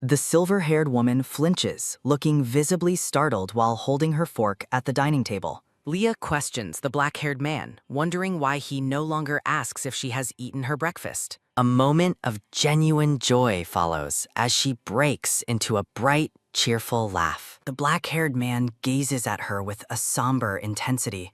The silver-haired woman flinches, looking visibly startled while holding her fork at the dining table. Leah questions the black-haired man, wondering why he no longer asks if she has eaten her breakfast. A moment of genuine joy follows as she breaks into a bright, cheerful laugh. The black-haired man gazes at her with a somber intensity,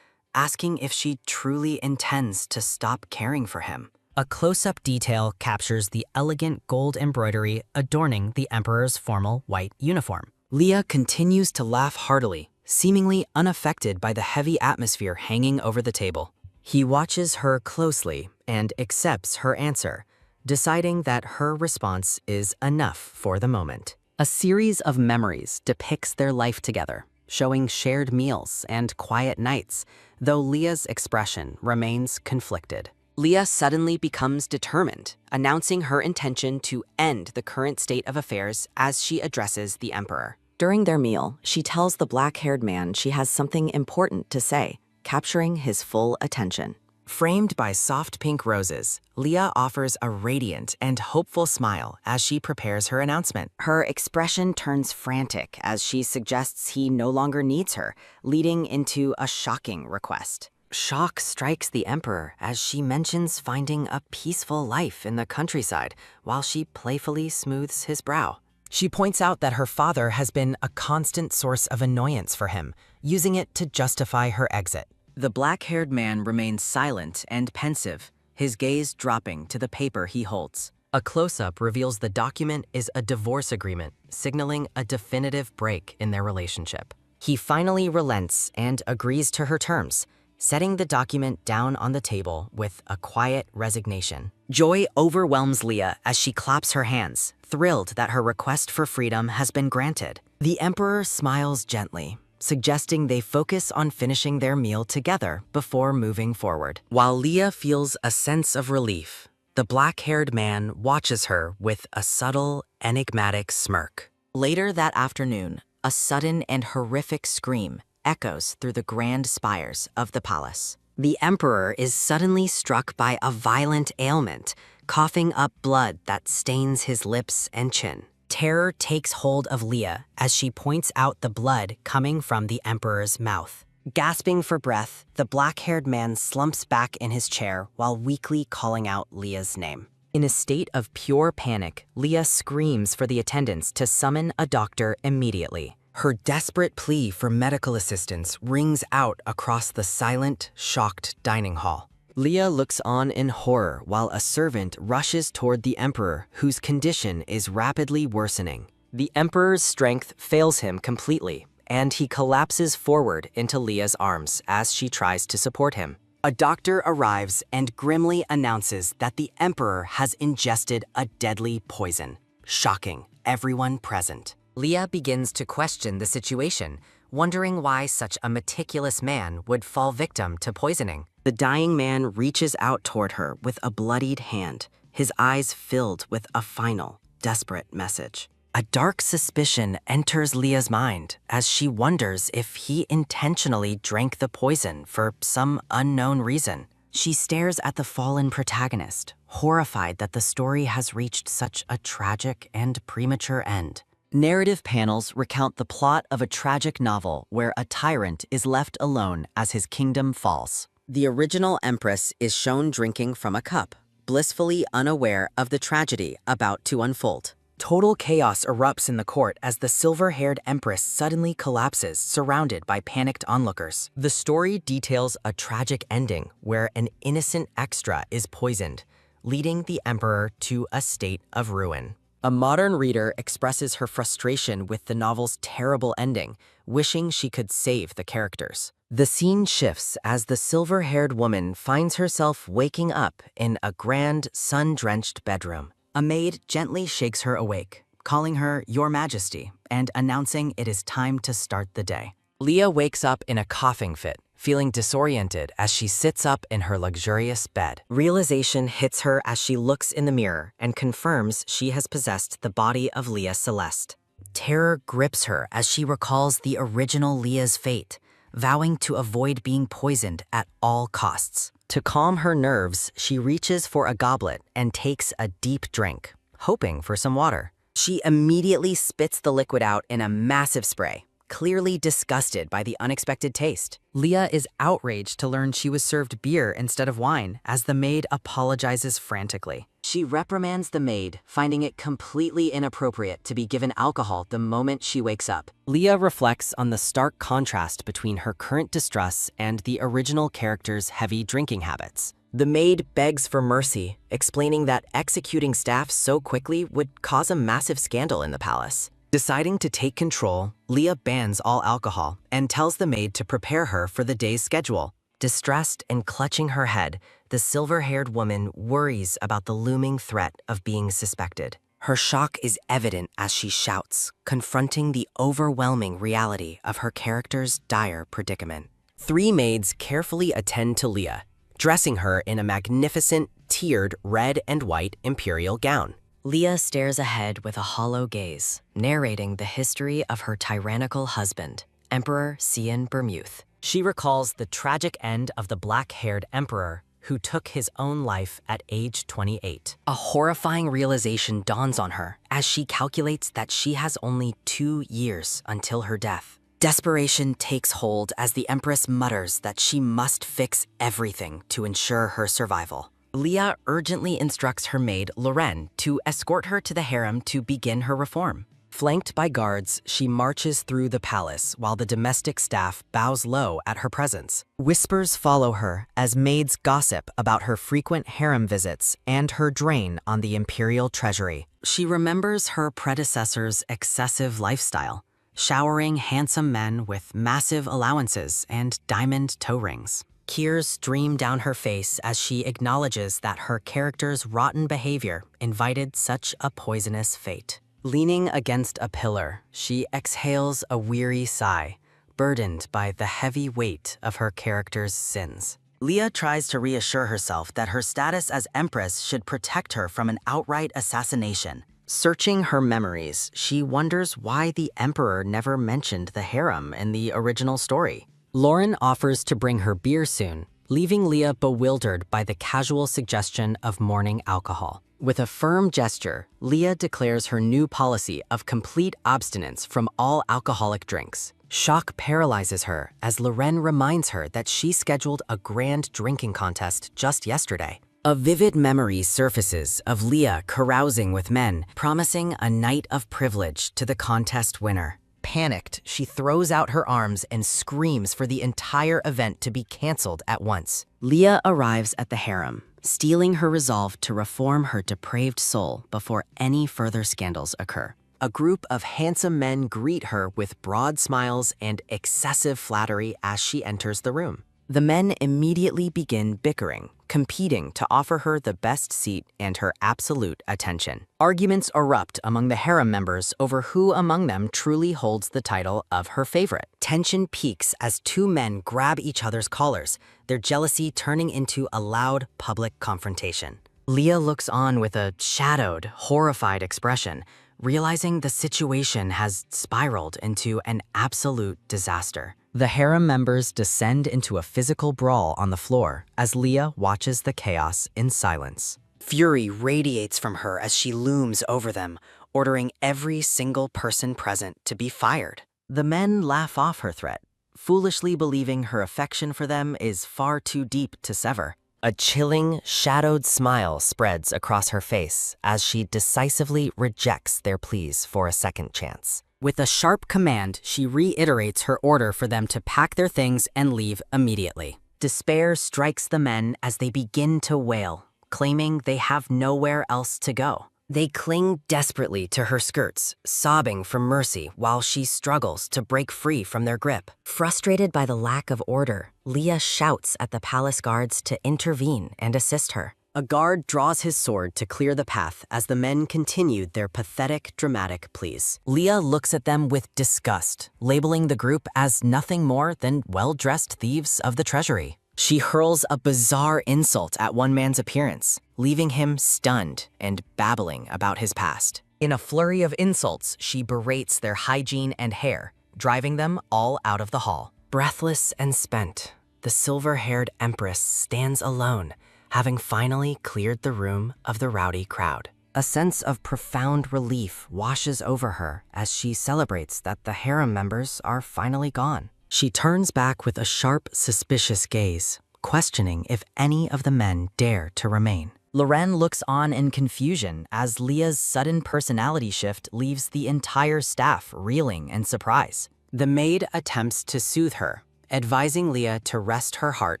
asking if she truly intends to stop caring for him. A close-up detail captures the elegant gold embroidery adorning the Emperor's formal white uniform. Leah continues to laugh heartily, seemingly unaffected by the heavy atmosphere hanging over the table. He watches her closely and accepts her answer, deciding that her response is enough for the moment. A series of memories depicts their life together, showing shared meals and quiet nights, though Leah's expression remains conflicted. Leah suddenly becomes determined, announcing her intention to end the current state of affairs as she addresses the Emperor. During their meal, she tells the black-haired man she has something important to say, capturing his full attention. Framed by soft pink roses, Leah offers a radiant and hopeful smile as she prepares her announcement. Her expression turns frantic as she suggests he no longer needs her, leading into a shocking request. Shock strikes the Emperor as she mentions finding a peaceful life in the countryside while she playfully smooths his brow. She points out that her father has been a constant source of annoyance for him, using it to justify her exit. The black-haired man remains silent and pensive, his gaze dropping to the paper he holds. A close-up reveals the document is a divorce agreement, signaling a definitive break in their relationship. He finally relents and agrees to her terms, setting the document down on the table with a quiet resignation. Joy overwhelms Leah as she claps her hands, thrilled that her request for freedom has been granted. The Emperor smiles gently, suggesting they focus on finishing their meal together before moving forward. While Leah feels a sense of relief, the black-haired man watches her with a subtle, enigmatic smirk. Later that afternoon, a sudden and horrific scream echoes through the grand spires of the palace. The Emperor is suddenly struck by a violent ailment, coughing up blood that stains his lips and chin. Terror takes hold of Leah as she points out the blood coming from the Emperor's mouth. Gasping for breath, the black-haired man slumps back in his chair while weakly calling out Leah's name. In a state of pure panic, Leah screams for the attendants to summon a doctor immediately. Her desperate plea for medical assistance rings out across the silent, shocked dining hall. Leah looks on in horror while a servant rushes toward the Emperor, whose condition is rapidly worsening. The Emperor's strength fails him completely, and he collapses forward into Leah's arms as she tries to support him. A doctor arrives and grimly announces that the Emperor has ingested a deadly poison, shocking everyone present. Leah begins to question the situation, wondering why such a meticulous man would fall victim to poisoning. The dying man reaches out toward her with a bloodied hand, his eyes filled with a final, desperate message. A dark suspicion enters Leah's mind as she wonders if he intentionally drank the poison for some unknown reason. She stares at the fallen protagonist, horrified that the story has reached such a tragic and premature end. Narrative panels recount the plot of a tragic novel where a tyrant is left alone as his kingdom falls. The original empress is shown drinking from a cup, blissfully unaware of the tragedy about to unfold. Total chaos erupts in the court as the silver-haired empress suddenly collapses, surrounded by panicked onlookers. The story details a tragic ending where an innocent extra is poisoned, leading the emperor to a state of ruin. A modern reader expresses her frustration with the novel's terrible ending, wishing she could save the characters. The scene shifts as the silver-haired woman finds herself waking up in a grand, sun-drenched bedroom. A maid gently shakes her awake, calling her Your Majesty and announcing it is time to start the day. Leah wakes up in a coughing fit, feeling disoriented as she sits up in her luxurious bed. Realization hits her as she looks in the mirror and confirms she has possessed the body of Leah Celeste. Terror grips her as she recalls the original Leah's fate, vowing to avoid being poisoned at all costs. To calm her nerves, she reaches for a goblet and takes a deep drink, hoping for some water. She immediately spits the liquid out in a massive spray, clearly disgusted by the unexpected taste. Leah is outraged to learn she was served beer instead of wine as the maid apologizes frantically. She reprimands the maid, finding it completely inappropriate to be given alcohol the moment she wakes up. Leah reflects on the stark contrast between her current distress and the original character's heavy drinking habits. The maid begs for mercy, explaining that executing staff so quickly would cause a massive scandal in the palace. Deciding to take control, Leah bans all alcohol and tells the maid to prepare her for the day's schedule. Distressed and clutching her head, the silver-haired woman worries about the looming threat of being suspected. Her shock is evident as she shouts, confronting the overwhelming reality of her character's dire predicament. 3 maids carefully attend to Leah, dressing her in a magnificent, tiered red and white imperial gown. Leah stares ahead with a hollow gaze, narrating the history of her tyrannical husband, Emperor Cian Bermuth. She recalls the tragic end of the black-haired emperor who took his own life at age 28. A horrifying realization dawns on her as she calculates that she has only 2 years until her death. Desperation takes hold as the Empress mutters that she must fix everything to ensure her survival. Leah urgently instructs her maid, Loren, to escort her to the harem to begin her reform. Flanked by guards, she marches through the palace while the domestic staff bows low at her presence. Whispers follow her as maids gossip about her frequent harem visits and her drain on the imperial treasury. She remembers her predecessor's excessive lifestyle, showering handsome men with massive allowances and diamond toe rings. Tears stream down her face as she acknowledges that her character's rotten behavior invited such a poisonous fate. Leaning against a pillar, she exhales a weary sigh, burdened by the heavy weight of her character's sins. Leah tries to reassure herself that her status as Empress should protect her from an outright assassination. Searching her memories, she wonders why the Emperor never mentioned the harem in the original story. Lauren offers to bring her beer soon, leaving Leah bewildered by the casual suggestion of morning alcohol. With a firm gesture, Leah declares her new policy of complete abstinence from all alcoholic drinks. Shock paralyzes her as Loren reminds her that she scheduled a grand drinking contest just yesterday. A vivid memory surfaces of Leah carousing with men, promising a night of privilege to the contest winner. Panicked, she throws out her arms and screams for the entire event to be canceled at once. Leah arrives at the harem, steeling her resolve to reform her depraved soul before any further scandals occur. A group of handsome men greet her with broad smiles and excessive flattery as she enters the room. The men immediately begin bickering, competing to offer her the best seat and her absolute attention. Arguments erupt among the harem members over who among them truly holds the title of her favorite. Tension peaks as 2 men grab each other's collars, their jealousy turning into a loud public confrontation. Leah looks on with a shadowed, horrified expression, realizing the situation has spiraled into an absolute disaster. The harem members descend into a physical brawl on the floor as Leah watches the chaos in silence. Fury radiates from her as she looms over them, ordering every single person present to be fired. The men laugh off her threat, foolishly believing her affection for them is far too deep to sever. A chilling, shadowed smile spreads across her face as she decisively rejects their pleas for a second chance. With a sharp command, she reiterates her order for them to pack their things and leave immediately. Despair strikes the men as they begin to wail, claiming they have nowhere else to go. They cling desperately to her skirts, sobbing for mercy while she struggles to break free from their grip. Frustrated by the lack of order, Leah shouts at the palace guards to intervene and assist her. A guard draws his sword to clear the path as the men continued their pathetic, dramatic pleas. Leah looks at them with disgust, labeling the group as nothing more than well-dressed thieves of the treasury. She hurls a bizarre insult at one man's appearance, leaving him stunned and babbling about his past. In a flurry of insults, she berates their hygiene and hair, driving them all out of the hall. Breathless and spent, the silver-haired empress stands alone, having finally cleared the room of the rowdy crowd. A sense of profound relief washes over her as she celebrates that the harem members are finally gone. She turns back with a sharp, suspicious gaze, questioning if any of the men dare to remain. Loren looks on in confusion as Leah's sudden personality shift leaves the entire staff reeling in surprise. The maid attempts to soothe her, advising Leah to rest her heart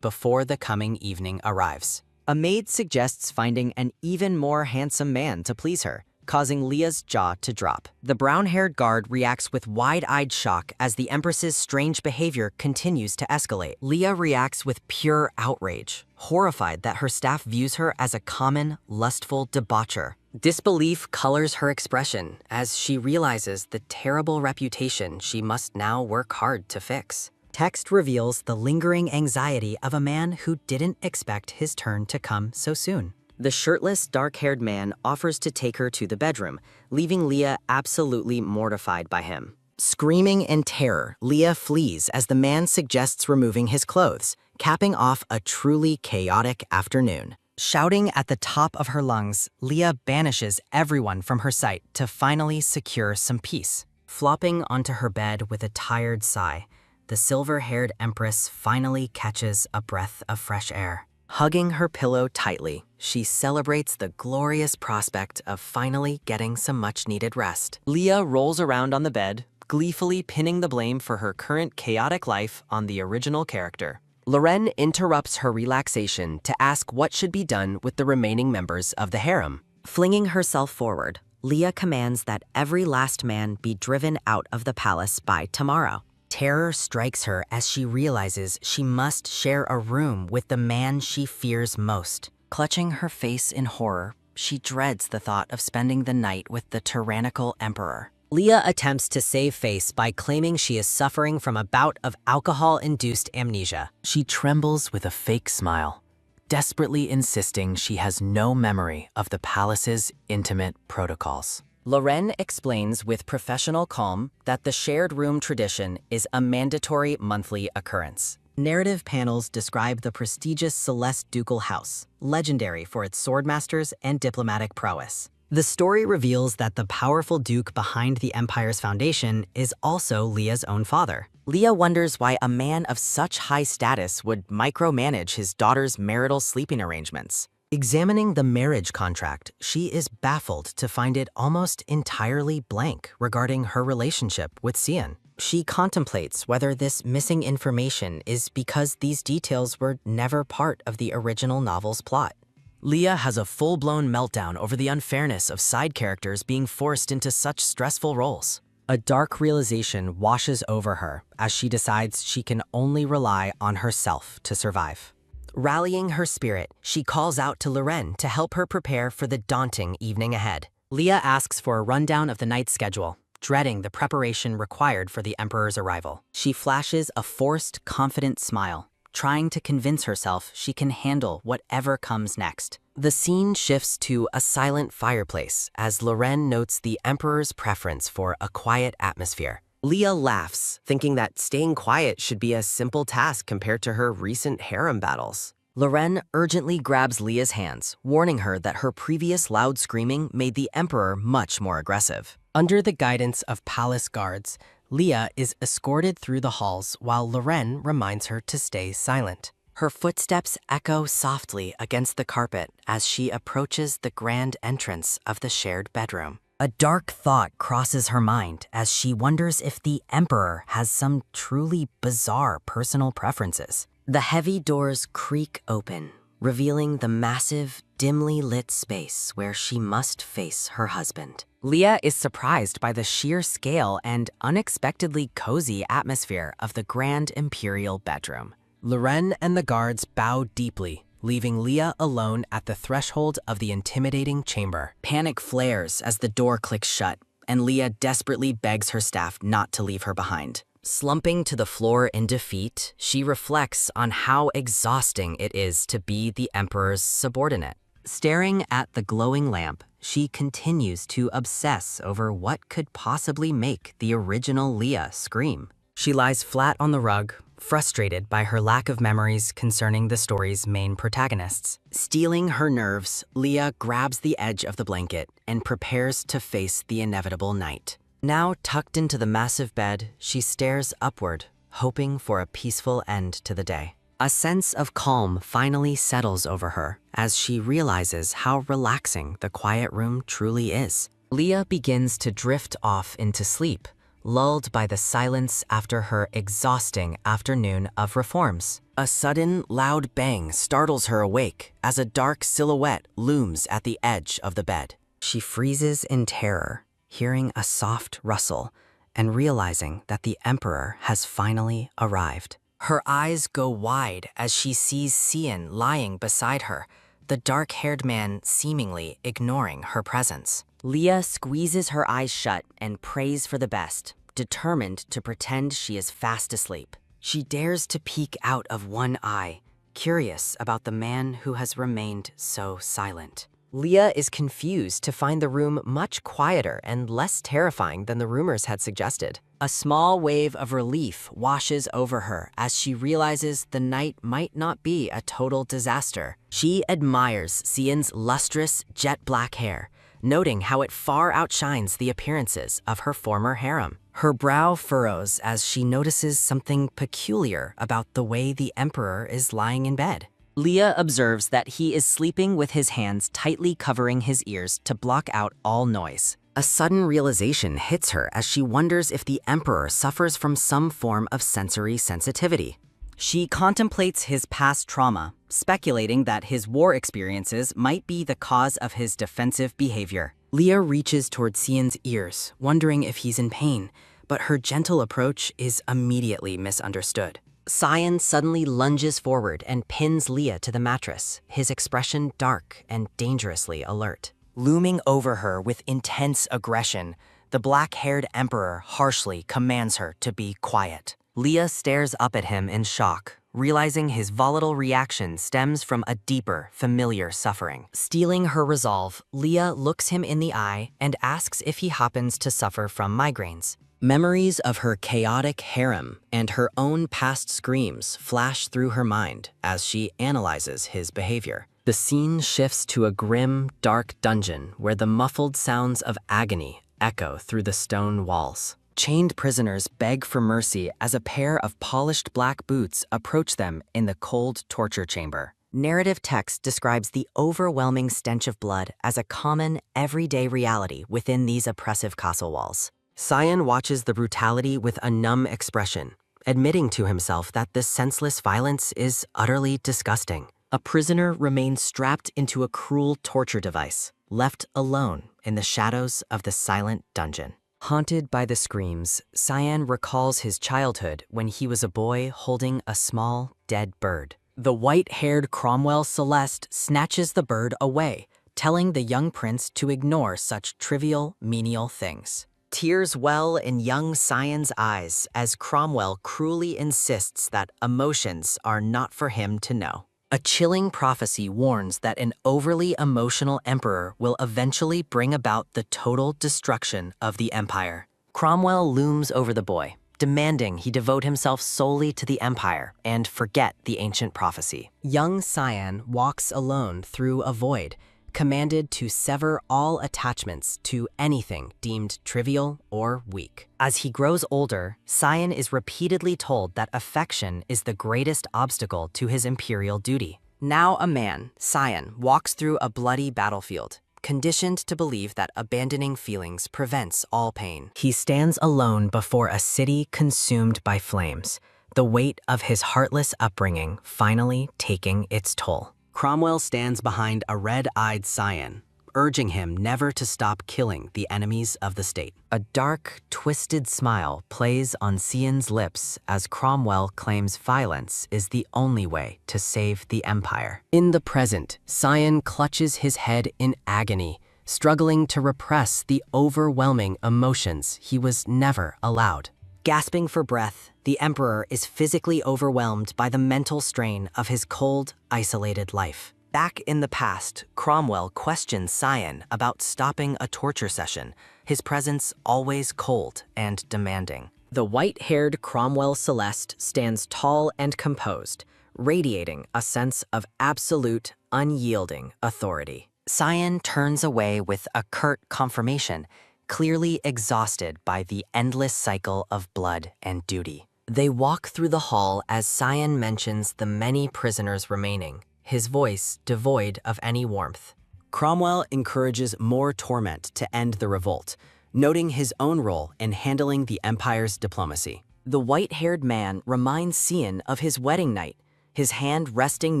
before the coming evening arrives. A maid suggests finding an even more handsome man to please her, causing Leah's jaw to drop. The brown-haired guard reacts with wide-eyed shock as the Empress's strange behavior continues to escalate. Leah reacts with pure outrage, horrified that her staff views her as a common, lustful debaucher. Disbelief colors her expression as she realizes the terrible reputation she must now work hard to fix. Text reveals the lingering anxiety of a man who didn't expect his turn to come so soon. The shirtless, dark-haired man offers to take her to the bedroom, leaving Leah absolutely mortified by him. Screaming in terror, Leah flees as the man suggests removing his clothes, capping off a truly chaotic afternoon. Shouting at the top of her lungs, Leah banishes everyone from her sight to finally secure some peace. Flopping onto her bed with a tired sigh, the silver-haired Empress finally catches a breath of fresh air. Hugging her pillow tightly, she celebrates the glorious prospect of finally getting some much-needed rest. Leah rolls around on the bed, gleefully pinning the blame for her current chaotic life on the original character. Loren interrupts her relaxation to ask what should be done with the remaining members of the harem. Flinging herself forward, Leah commands that every last man be driven out of the palace by tomorrow. Terror strikes her as she realizes she must share a room with the man she fears most. Clutching her face in horror, she dreads the thought of spending the night with the tyrannical emperor. Leah attempts to save face by claiming she is suffering from a bout of alcohol-induced amnesia. She trembles with a fake smile, desperately insisting she has no memory of the palace's intimate protocols. Loren explains with professional calm that the shared room tradition is a mandatory monthly occurrence. Narrative panels describe the prestigious Celeste ducal house, legendary for its swordmasters and diplomatic prowess. The story reveals that the powerful duke behind the empire's foundation is also Leah's own father. Leah wonders why a man of such high status would micromanage his daughter's marital sleeping arrangements. Examining the marriage contract, she is baffled to find it almost entirely blank regarding her relationship with Cian. She contemplates whether this missing information is because these details were never part of the original novel's plot. Leah has a full-blown meltdown over the unfairness of side characters being forced into such stressful roles. A dark realization washes over her as she decides she can only rely on herself to survive. Rallying her spirit, she calls out to Loren to help her prepare for the daunting evening ahead. Leah asks for a rundown of the night's schedule, dreading the preparation required for the Emperor's arrival. She flashes a forced, confident smile, trying to convince herself she can handle whatever comes next. The scene shifts to a silent fireplace as Loren notes the Emperor's preference for a quiet atmosphere. Leah laughs, thinking that staying quiet should be a simple task compared to her recent harem battles. Loren urgently grabs Leah's hands, warning her that her previous loud screaming made the Emperor much more aggressive. Under the guidance of palace guards, Leah is escorted through the halls while Loren reminds her to stay silent. Her footsteps echo softly against the carpet as she approaches the grand entrance of the shared bedroom. A dark thought crosses her mind as she wonders if the Emperor has some truly bizarre personal preferences. The heavy doors creak open, revealing the massive, dimly lit space where she must face her husband. Leah is surprised by the sheer scale and unexpectedly cozy atmosphere of the grand imperial bedroom. Loren and the guards bow deeply, leaving Leah alone at the threshold of the intimidating chamber. Panic flares as the door clicks shut, and Leah desperately begs her staff not to leave her behind. Slumping to the floor in defeat, she reflects on how exhausting it is to be the Emperor's subordinate. Staring at the glowing lamp, she continues to obsess over what could possibly make the original Leah scream. She lies flat on the rug, frustrated by her lack of memories concerning the story's main protagonists. Steeling her nerves, Leah grabs the edge of the blanket and prepares to face the inevitable night. Now tucked into the massive bed, she stares upward, hoping for a peaceful end to the day. A sense of calm finally settles over her as she realizes how relaxing the quiet room truly is. Leah begins to drift off into sleep, lulled by the silence after her exhausting afternoon of reforms. A sudden, loud bang startles her awake as a dark silhouette looms at the edge of the bed. She freezes in terror, hearing a soft rustle and realizing that the Emperor has finally arrived. Her eyes go wide as she sees Cian lying beside her, the dark-haired man seemingly ignoring her presence. Leah squeezes her eyes shut and prays for the best, determined to pretend she is fast asleep. She dares to peek out of one eye, curious about the man who has remained so silent. Leah is confused to find the room much quieter and less terrifying than the rumors had suggested. A small wave of relief washes over her as she realizes the night might not be a total disaster. She admires Cian's lustrous, jet-black hair, noting how it far outshines the appearances of her former harem. Her brow furrows as she notices something peculiar about the way the Emperor is lying in bed. Leah observes that he is sleeping with his hands tightly covering his ears to block out all noise. A sudden realization hits her as she wonders if the Emperor suffers from some form of sensory sensitivity. She contemplates his past trauma, speculating that his war experiences might be the cause of his defensive behavior. Leah reaches toward Cian's ears, wondering if he's in pain, but her gentle approach is immediately misunderstood. Cian suddenly lunges forward and pins Leah to the mattress, his expression dark and dangerously alert. Looming over her with intense aggression, the black-haired Emperor harshly commands her to be quiet. Leah stares up at him in shock, realizing his volatile reaction stems from a deeper, familiar suffering. Steeling her resolve, Leah looks him in the eye and asks if he happens to suffer from migraines. Memories of her chaotic harem and her own past screams flash through her mind as she analyzes his behavior. The scene shifts to a grim, dark dungeon where the muffled sounds of agony echo through the stone walls. Chained prisoners beg for mercy as a pair of polished black boots approach them in the cold torture chamber. Narrative text describes the overwhelming stench of blood as a common, everyday reality within these oppressive castle walls. Cian watches the brutality with a numb expression, admitting to himself that this senseless violence is utterly disgusting. A prisoner remains strapped into a cruel torture device, left alone in the shadows of the silent dungeon. Haunted by the screams, Cian recalls his childhood when he was a boy holding a small, dead bird. The white-haired Cromwell Celeste snatches the bird away, telling the young prince to ignore such trivial, menial things. Tears well in young Cian's eyes as Cromwell cruelly insists that emotions are not for him to know. A chilling prophecy warns that an overly emotional emperor will eventually bring about the total destruction of the empire. Cromwell looms over the boy, demanding he devote himself solely to the empire and forget the ancient prophecy. Young Cian walks alone through a void, commanded to sever all attachments to anything deemed trivial or weak. As he grows older, Cian is repeatedly told that affection is the greatest obstacle to his imperial duty. Now a man, Cian walks through a bloody battlefield, conditioned to believe that abandoning feelings prevents all pain. He stands alone before a city consumed by flames, the weight of his heartless upbringing finally taking its toll. Cromwell stands behind a red-eyed Cian, urging him never to stop killing the enemies of the state. A dark, twisted smile plays on Cian's lips as Cromwell claims violence is the only way to save the empire. In the present, Cian clutches his head in agony, struggling to repress the overwhelming emotions he was never allowed. Gasping for breath, the emperor is physically overwhelmed by the mental strain of his cold, isolated life. Back in the past, Cromwell questions Cian about stopping a torture session, his presence always cold and demanding. The white-haired Cromwell Celeste stands tall and composed, radiating a sense of absolute, unyielding authority. Cyan turns away with a curt confirmation, clearly exhausted by the endless cycle of blood and duty. They walk through the hall as Cyan mentions the many prisoners remaining, his voice devoid of any warmth. Cromwell encourages more torment to end the revolt, noting his own role in handling the empire's diplomacy. The white-haired man reminds Cyan of his wedding night, his hand resting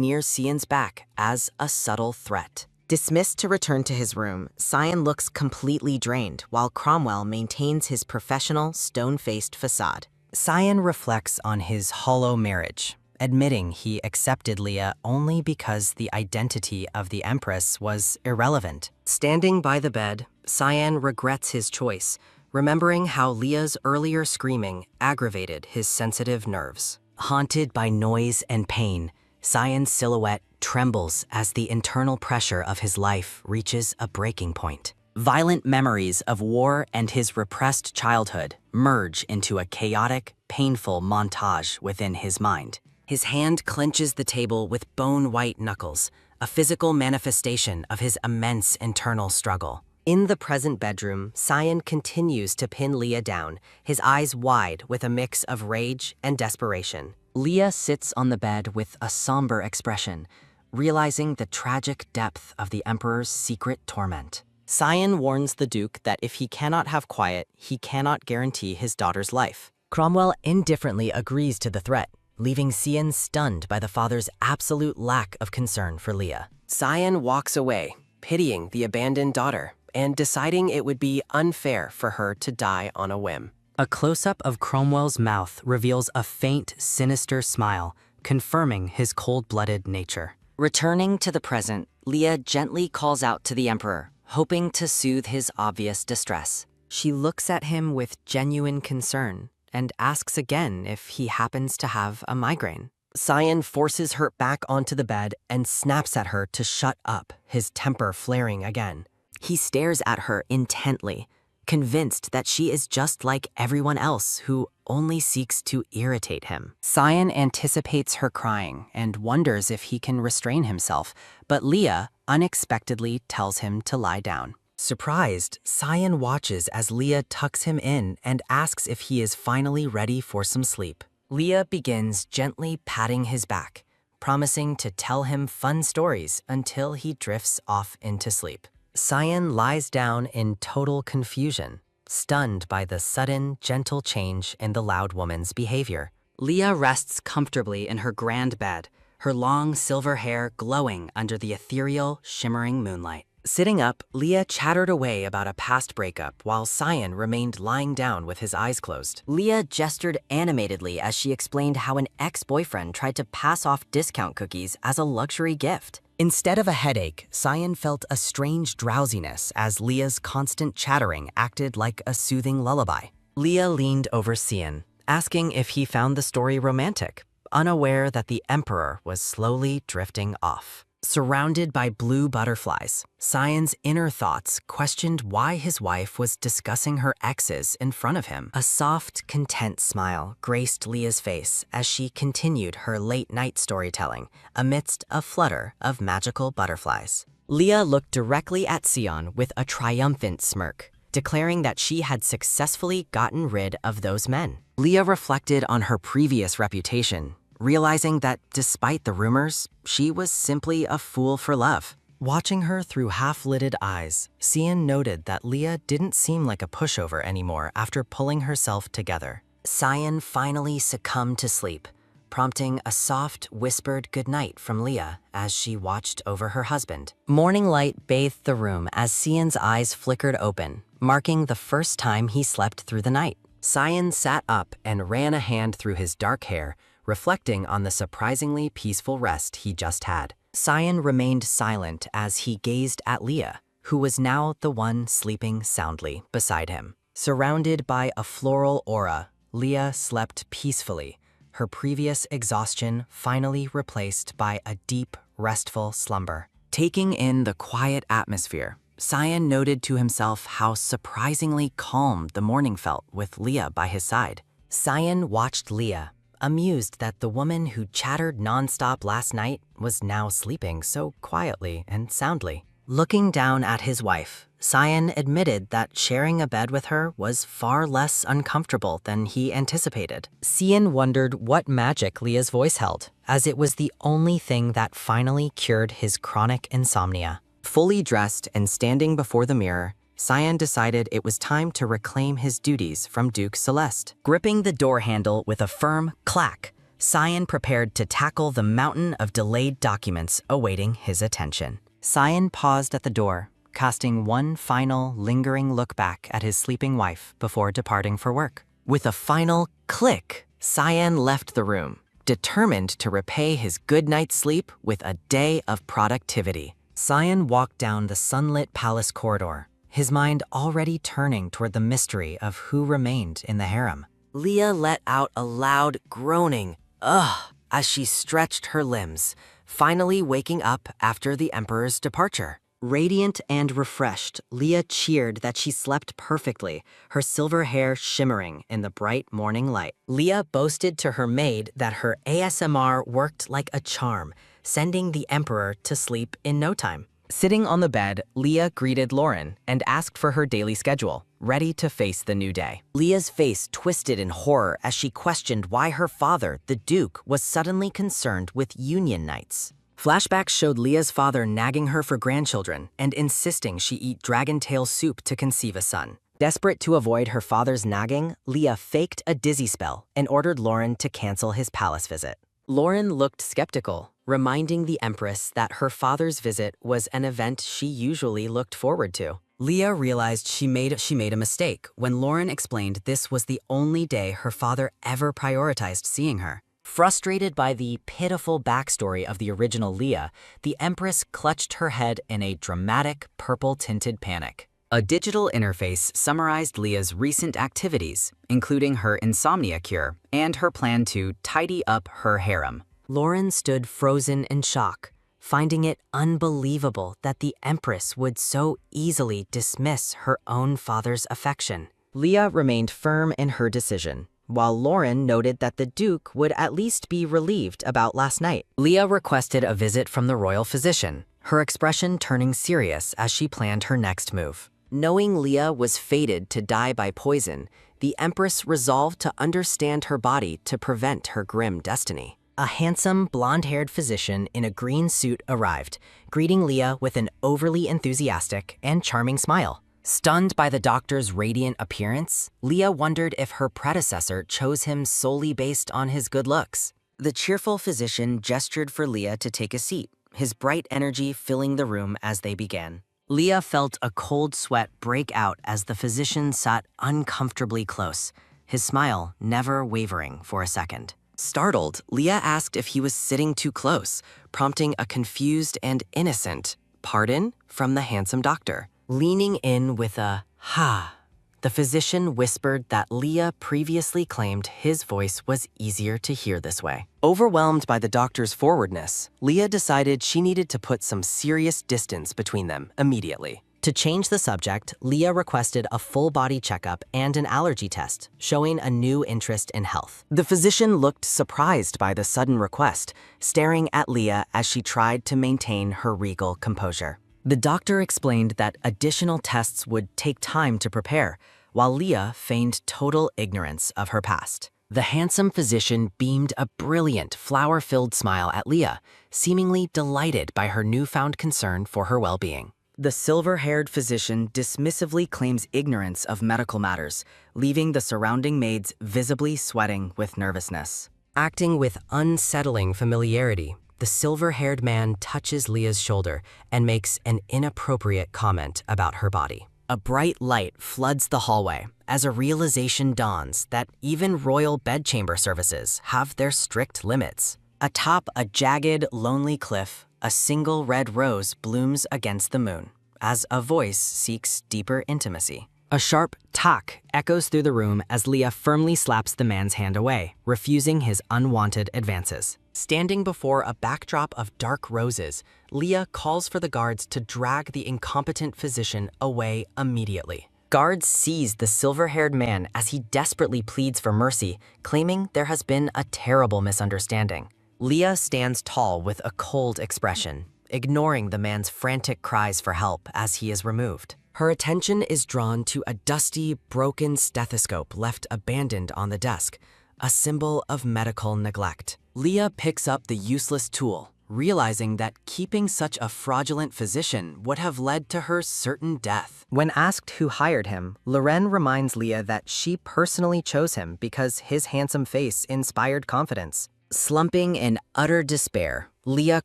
near Cyan's back as a subtle threat. Dismissed to return to his room, Cyan looks completely drained while Cromwell maintains his professional, stone-faced facade. Cyan reflects on his hollow marriage, admitting he accepted Leah only because the identity of the Empress was irrelevant. Standing by the bed, Cyan regrets his choice, remembering how Leah's earlier screaming aggravated his sensitive nerves. Haunted by noise and pain, Cyan's silhouette trembles as the internal pressure of his life reaches a breaking point. Violent memories of war and his repressed childhood merge into a chaotic, painful montage within his mind. His hand clenches the table with bone-white knuckles, a physical manifestation of his immense internal struggle. In the present bedroom, Cyan continues to pin Leah down, his eyes wide with a mix of rage and desperation. Leah sits on the bed with a somber expression, realizing the tragic depth of the Emperor's secret torment. Cyan warns the Duke that if he cannot have quiet, he cannot guarantee his daughter's life. Cromwell indifferently agrees to the threat, leaving Cyan stunned by the father's absolute lack of concern for Leah. Cyan walks away, pitying the abandoned daughter and deciding it would be unfair for her to die on a whim. A close-up of Cromwell's mouth reveals a faint, sinister smile, confirming his cold-blooded nature. Returning to the present, Leah gently calls out to the Emperor, hoping to soothe his obvious distress. She looks at him with genuine concern and asks again if he happens to have a migraine. Cyan forces her back onto the bed and snaps at her to shut up, his temper flaring again. He stares at her intently, convinced that she is just like everyone else who only seeks to irritate him. Cyan anticipates her crying and wonders if he can restrain himself, but Leah unexpectedly tells him to lie down. Surprised, Cyan watches as Leah tucks him in and asks if he is finally ready for some sleep. Leah begins gently patting his back, promising to tell him fun stories until he drifts off into sleep. Cyan lies down in total confusion, stunned by the sudden, gentle change in the loud woman's behavior. Leah rests comfortably in her grand bed, her long silver hair glowing under the ethereal, shimmering moonlight. Sitting up, Leah chattered away about a past breakup while Cyan remained lying down with his eyes closed. Leah gestured animatedly as she explained how an ex-boyfriend tried to pass off discount cookies as a luxury gift. Instead of a headache, Cyan felt a strange drowsiness as Leah's constant chattering acted like a soothing lullaby. Leah leaned over Cyan, asking if he found the story romantic, unaware that the Emperor was slowly drifting off. Surrounded by blue butterflies, Cyan's inner thoughts questioned why his wife was discussing her exes in front of him. A soft, content smile graced Leah's face as she continued her late-night storytelling amidst a flutter of magical butterflies. Leah looked directly at Cyan with a triumphant smirk, declaring that she had successfully gotten rid of those men. Leah reflected on her previous reputation, realizing that despite the rumors, she was simply a fool for love. Watching her through half-lidded eyes, Cyan noted that Leah didn't seem like a pushover anymore after pulling herself together. Cyan finally succumbed to sleep, prompting a soft, whispered goodnight from Leah as she watched over her husband. Morning light bathed the room as Cyan's eyes flickered open, marking the first time he slept through the night. Cyan sat up and ran a hand through his dark hair, reflecting on the surprisingly peaceful rest he just had. Cyan remained silent as he gazed at Leah, who was now the one sleeping soundly beside him. Surrounded by a floral aura, Leah slept peacefully, her previous exhaustion finally replaced by a deep, restful slumber. Taking in the quiet atmosphere, Cyan noted to himself how surprisingly calm the morning felt with Leah by his side. Cyan watched Leah, amused that the woman who chattered nonstop last night was now sleeping so quietly and soundly. Looking down at his wife, Cyan admitted that sharing a bed with her was far less uncomfortable than he anticipated. Cyan wondered what magic Leah's voice held, as it was the only thing that finally cured his chronic insomnia. Fully dressed and standing before the mirror, Cyan decided it was time to reclaim his duties from Duke Celeste. Gripping the door handle with a firm clack, Cyan prepared to tackle the mountain of delayed documents awaiting his attention. Cyan paused at the door, casting one final, lingering look back at his sleeping wife before departing for work. With a final click, Cyan left the room, determined to repay his good night's sleep with a day of productivity. Cyan walked down the sunlit palace corridor, his mind already turning toward the mystery of who remained in the harem. Leah let out a loud groaning, "Ugh," as she stretched her limbs, finally waking up after the Emperor's departure. Radiant and refreshed, Leah cheered that she slept perfectly, her silver hair shimmering in the bright morning light. Leah boasted to her maid that her ASMR worked like a charm, sending the Emperor to sleep in no time. Sitting on the bed, Leah greeted Lauren and asked for her daily schedule, ready to face the new day. Leah's face twisted in horror as she questioned why her father, the Duke, was suddenly concerned with union nights. Flashbacks showed Leah's father nagging her for grandchildren and insisting she eat dragon tail soup to conceive a son. Desperate to avoid her father's nagging, Leah faked a dizzy spell and ordered Lauren to cancel his palace visit. Lauren looked skeptical, reminding the Empress that her father's visit was an event she usually looked forward to. Leah realized she made a mistake when Lauren explained this was the only day her father ever prioritized seeing her. Frustrated by the pitiful backstory of the original Leah, the Empress clutched her head in a dramatic purple-tinted panic. A digital interface summarized Leah's recent activities, including her insomnia cure and her plan to tidy up her harem. Lauren stood frozen in shock, finding it unbelievable that the Empress would so easily dismiss her own father's affection. Leah remained firm in her decision, while Lauren noted that the Duke would at least be relieved about last night. Leah requested a visit from the royal physician, her expression turning serious as she planned her next move. Knowing Leah was fated to die by poison, the Empress resolved to understand her body to prevent her grim destiny. A handsome, blonde-haired physician in a green suit arrived, greeting Leah with an overly enthusiastic and charming smile. Stunned by the doctor's radiant appearance, Leah wondered if her predecessor chose him solely based on his good looks. The cheerful physician gestured for Leah to take a seat, his bright energy filling the room as they began. Leah felt a cold sweat break out as the physician sat uncomfortably close, his smile never wavering for a second. Startled, Leah asked if he was sitting too close, prompting a confused and innocent "Pardon?" from the handsome doctor. Leaning in with a "ha," the physician whispered that Leah previously claimed his voice was easier to hear this way. Overwhelmed by the doctor's forwardness, Leah decided she needed to put some serious distance between them immediately. To change the subject, Leah requested a full-body checkup and an allergy test, showing a new interest in health. The physician looked surprised by the sudden request, staring at Leah as she tried to maintain her regal composure. The doctor explained that additional tests would take time to prepare, while Leah feigned total ignorance of her past. The handsome physician beamed a brilliant, flower-filled smile at Leah, seemingly delighted by her newfound concern for her well-being. The silver-haired physician dismissively claims ignorance of medical matters, leaving the surrounding maids visibly sweating with nervousness. Acting with unsettling familiarity, the silver-haired man touches Leah's shoulder and makes an inappropriate comment about her body. A bright light floods the hallway as a realization dawns that even royal bedchamber services have their strict limits. Atop a jagged, lonely cliff, a single red rose blooms against the moon as a voice seeks deeper intimacy. A sharp "tack" echoes through the room as Leah firmly slaps the man's hand away, refusing his unwanted advances. Standing before a backdrop of dark roses, Leah calls for the guards to drag the incompetent physician away immediately. Guards seize the silver-haired man as he desperately pleads for mercy, claiming there has been a terrible misunderstanding. Leah stands tall with a cold expression, ignoring the man's frantic cries for help as he is removed. Her attention is drawn to a dusty, broken stethoscope left abandoned on the desk, a symbol of medical neglect. Leah picks up the useless tool, realizing that keeping such a fraudulent physician would have led to her certain death. When asked who hired him, Loren reminds Leah that she personally chose him because his handsome face inspired confidence. Slumping in utter despair, Leah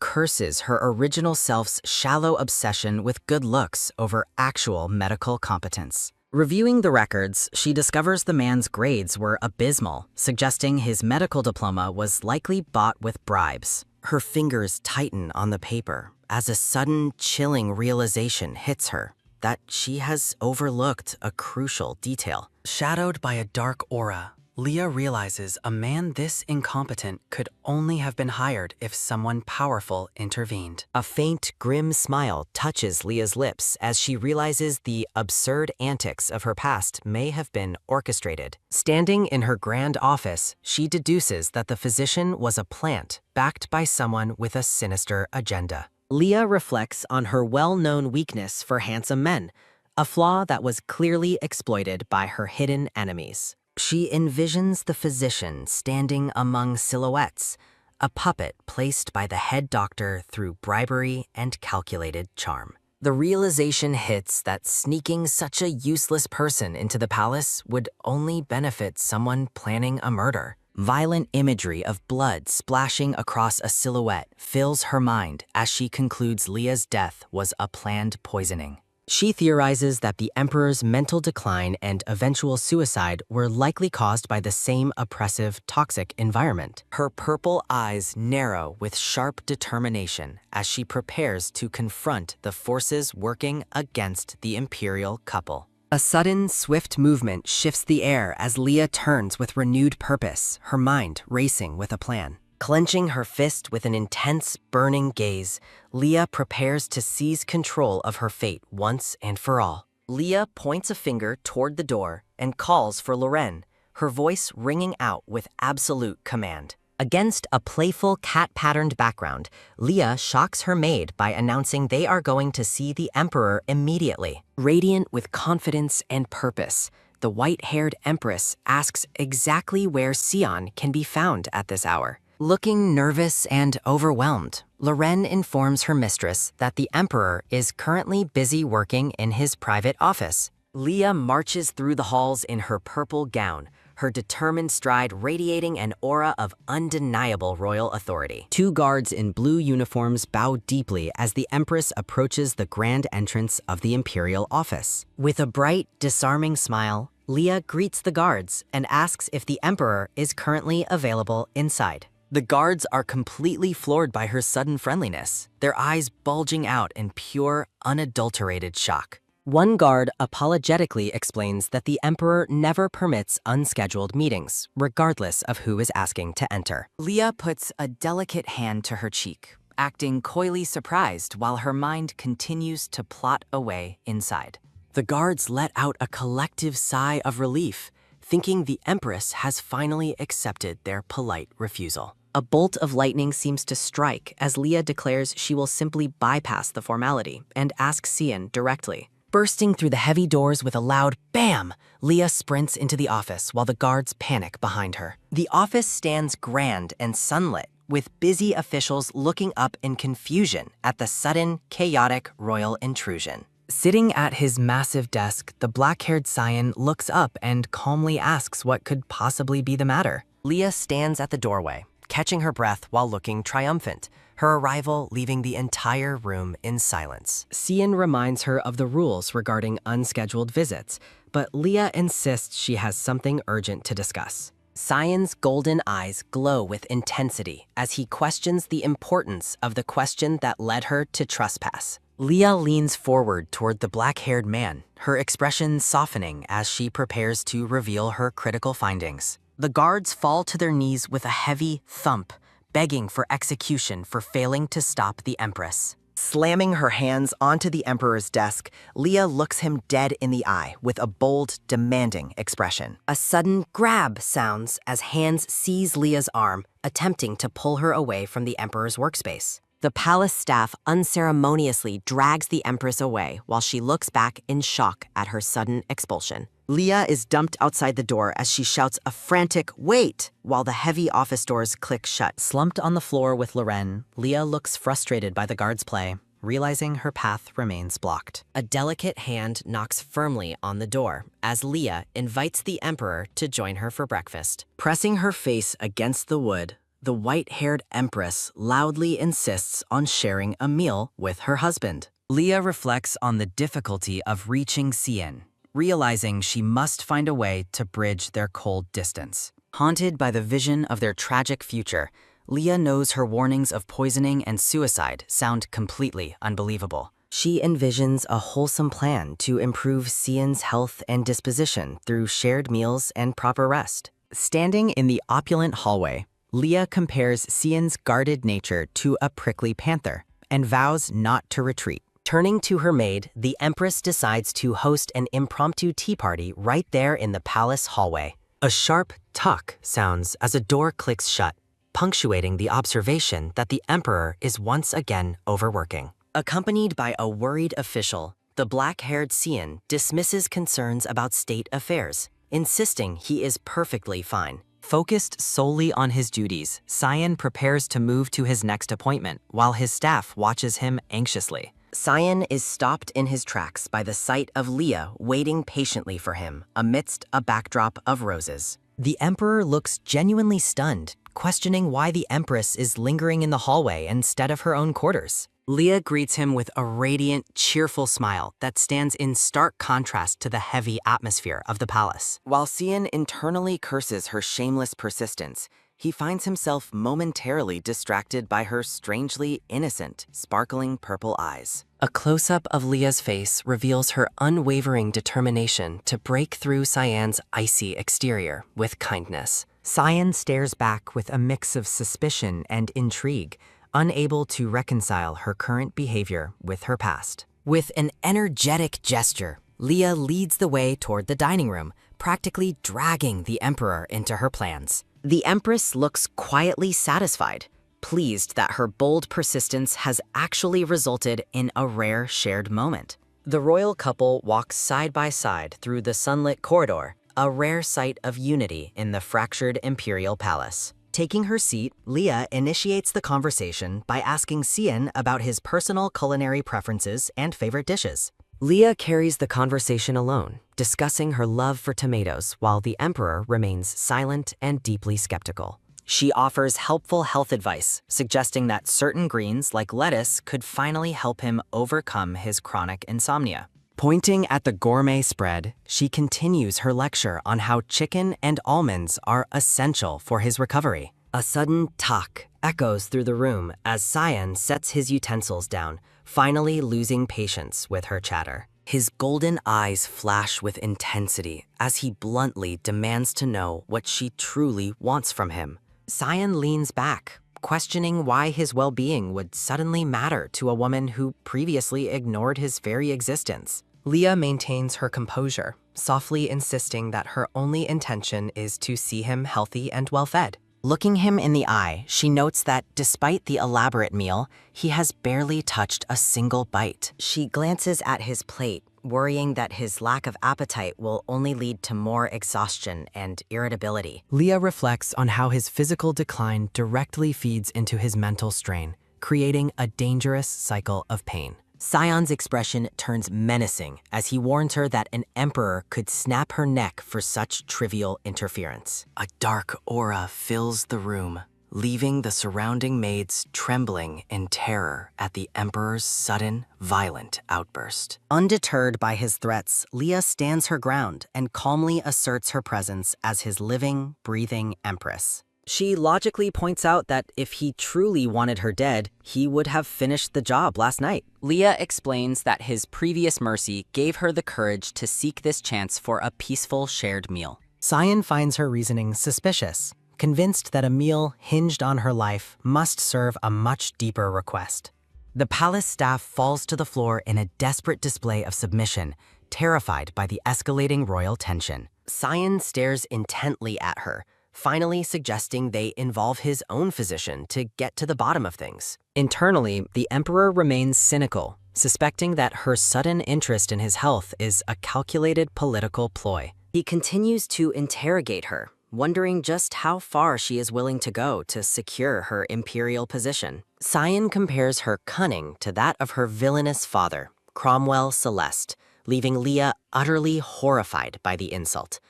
curses her original self's shallow obsession with good looks over actual medical competence. Reviewing the records, she discovers the man's grades were abysmal, suggesting his medical diploma was likely bought with bribes. Her fingers tighten on the paper as a sudden, chilling realization hits her that she has overlooked a crucial detail. Shadowed by a dark aura, Leah realizes a man this incompetent could only have been hired if someone powerful intervened. A faint, grim smile touches Leah's lips as she realizes the absurd antics of her past may have been orchestrated. Standing in her grand office, she deduces that the physician was a plant backed by someone with a sinister agenda. Leah reflects on her well-known weakness for handsome men, a flaw that was clearly exploited by her hidden enemies. She envisions the physician standing among silhouettes, a puppet placed by the head doctor through bribery and calculated charm. The realization hits that sneaking such a useless person into the palace would only benefit someone planning a murder. Violent imagery of blood splashing across a silhouette fills her mind as she concludes Leah's death was a planned poisoning. She theorizes that the Emperor's mental decline and eventual suicide were likely caused by the same oppressive, toxic environment. Her purple eyes narrow with sharp determination as she prepares to confront the forces working against the imperial couple. A sudden, swift movement shifts the air as Leah turns with renewed purpose, her mind racing with a plan. Clenching her fist with an intense, burning gaze, Leah prepares to seize control of her fate once and for all. Leah points a finger toward the door and calls for Loren, her voice ringing out with absolute command. Against a playful cat-patterned background, Leah shocks her maid by announcing they are going to see the Emperor immediately. Radiant with confidence and purpose, the white-haired Empress asks exactly where Sion can be found at this hour. Looking nervous and overwhelmed, Loren informs her mistress that the Emperor is currently busy working in his private office. Leah marches through the halls in her purple gown, her determined stride radiating an aura of undeniable royal authority. Two guards in blue uniforms bow deeply as the Empress approaches the grand entrance of the imperial office. With a bright, disarming smile, Leah greets the guards and asks if the Emperor is currently available inside. The guards are completely floored by her sudden friendliness, their eyes bulging out in pure, unadulterated shock. One guard apologetically explains that the Emperor never permits unscheduled meetings, regardless of who is asking to enter. Leah puts a delicate hand to her cheek, acting coyly surprised while her mind continues to plot away inside. The guards let out a collective sigh of relief, thinking the Empress has finally accepted their polite refusal. A bolt of lightning seems to strike as Leah declares she will simply bypass the formality and ask Sion directly. Bursting through the heavy doors with a loud bam, Leah sprints into the office while the guards panic behind her. The office stands grand and sunlit, with busy officials looking up in confusion at the sudden, chaotic royal intrusion. Sitting at his massive desk, the black-haired scion looks up and calmly asks what could possibly be the matter. Leah stands at the doorway, catching her breath while looking triumphant, her arrival leaving the entire room in silence. Sion reminds her of the rules regarding unscheduled visits, but Leah insists she has something urgent to discuss. Sion's golden eyes glow with intensity as he questions the importance of the question that led her to trespass. Leah leans forward toward the black-haired man, her expression softening as she prepares to reveal her critical findings. The guards fall to their knees with a heavy thump, begging for execution for failing to stop the Empress. Slamming her hands onto the emperor's desk, Leah looks him dead in the eye with a bold, demanding expression. A sudden grab sounds as hands seize Leah's arm, attempting to pull her away from the emperor's workspace. The palace staff unceremoniously drags the empress away while she looks back in shock at her sudden expulsion. Leah is dumped outside the door as she shouts a frantic "wait" while the heavy office doors click shut. Slumped on the floor with Loren, Leah looks frustrated by the guards' play, realizing her path remains blocked. A delicate hand knocks firmly on the door as Leah invites the emperor to join her for breakfast. Pressing her face against the wood, the white-haired empress loudly insists on sharing a meal with her husband. Leah reflects on the difficulty of reaching Cien, realizing she must find a way to bridge their cold distance. Haunted by the vision of their tragic future, Leah knows her warnings of poisoning and suicide sound completely unbelievable. She envisions a wholesome plan to improve Cien's health and disposition through shared meals and proper rest. Standing in the opulent hallway, Leah compares Cien's guarded nature to a prickly panther and vows not to retreat. Turning to her maid, the empress decides to host an impromptu tea party right there in the palace hallway. A sharp tuck sounds as a door clicks shut, punctuating the observation that the emperor is once again overworking. Accompanied by a worried official, the black-haired Cien dismisses concerns about state affairs, insisting he is perfectly fine. Focused solely on his duties, Cien prepares to move to his next appointment while his staff watches him anxiously. Cien is stopped in his tracks by the sight of Leah waiting patiently for him amidst a backdrop of roses. The emperor looks genuinely stunned, questioning why the empress is lingering in the hallway instead of her own quarters. Leah greets him with a radiant, cheerful smile that stands in stark contrast to the heavy atmosphere of the palace. While Cien internally curses her shameless persistence, he finds himself momentarily distracted by her strangely innocent, sparkling purple eyes. A close-up of Leah's face reveals her unwavering determination to break through Cien's icy exterior with kindness. Cien stares back with a mix of suspicion and intrigue, unable to reconcile her current behavior with her past. With an energetic gesture, Leah leads the way toward the dining room, practically dragging the emperor into her plans. The empress looks quietly satisfied, pleased that her bold persistence has actually resulted in a rare shared moment. The royal couple walks side by side through the sunlit corridor, a rare sight of unity in the fractured imperial palace. Taking her seat, Leah initiates the conversation by asking Cien about his personal culinary preferences and favorite dishes. Leah carries the conversation alone, discussing her love for tomatoes while the emperor remains silent and deeply skeptical. She offers helpful health advice, suggesting that certain greens like lettuce could finally help him overcome his chronic insomnia. Pointing at the gourmet spread, she continues her lecture on how chicken and almonds are essential for his recovery. A sudden tak echoes through the room as Cien sets his utensils down, finally losing patience with her chatter. His golden eyes flash with intensity as he bluntly demands to know what she truly wants from him. Cien leans back, questioning why his well-being would suddenly matter to a woman who previously ignored his very existence. Leah maintains her composure, softly insisting that her only intention is to see him healthy and well-fed. Looking him in the eye, she notes that despite the elaborate meal, he has barely touched a single bite. She glances at his plate, worrying that his lack of appetite will only lead to more exhaustion and irritability. Leah reflects on how his physical decline directly feeds into his mental strain, creating a dangerous cycle of pain. Sion's expression turns menacing as he warns her that an emperor could snap her neck for such trivial interference. A dark aura fills the room, leaving the surrounding maids trembling in terror at the emperor's sudden, violent outburst. Undeterred by his threats, Leah stands her ground and calmly asserts her presence as his living, breathing empress. She logically points out that if he truly wanted her dead, he would have finished the job last night. Leah explains that his previous mercy gave her the courage to seek this chance for a peaceful shared meal. Cien finds her reasoning suspicious, convinced that a meal hinged on her life must serve a much deeper request. The palace staff falls to the floor in a desperate display of submission, terrified by the escalating royal tension. Sion stares intently at her, finally suggesting they involve his own physician to get to the bottom of things. Internally, the emperor remains cynical, suspecting that her sudden interest in his health is a calculated political ploy. He continues to interrogate her, wondering just how far she is willing to go to secure her imperial position. Sion compares her cunning to that of her villainous father, Cromwell Celeste, leaving Leah utterly horrified by the insult.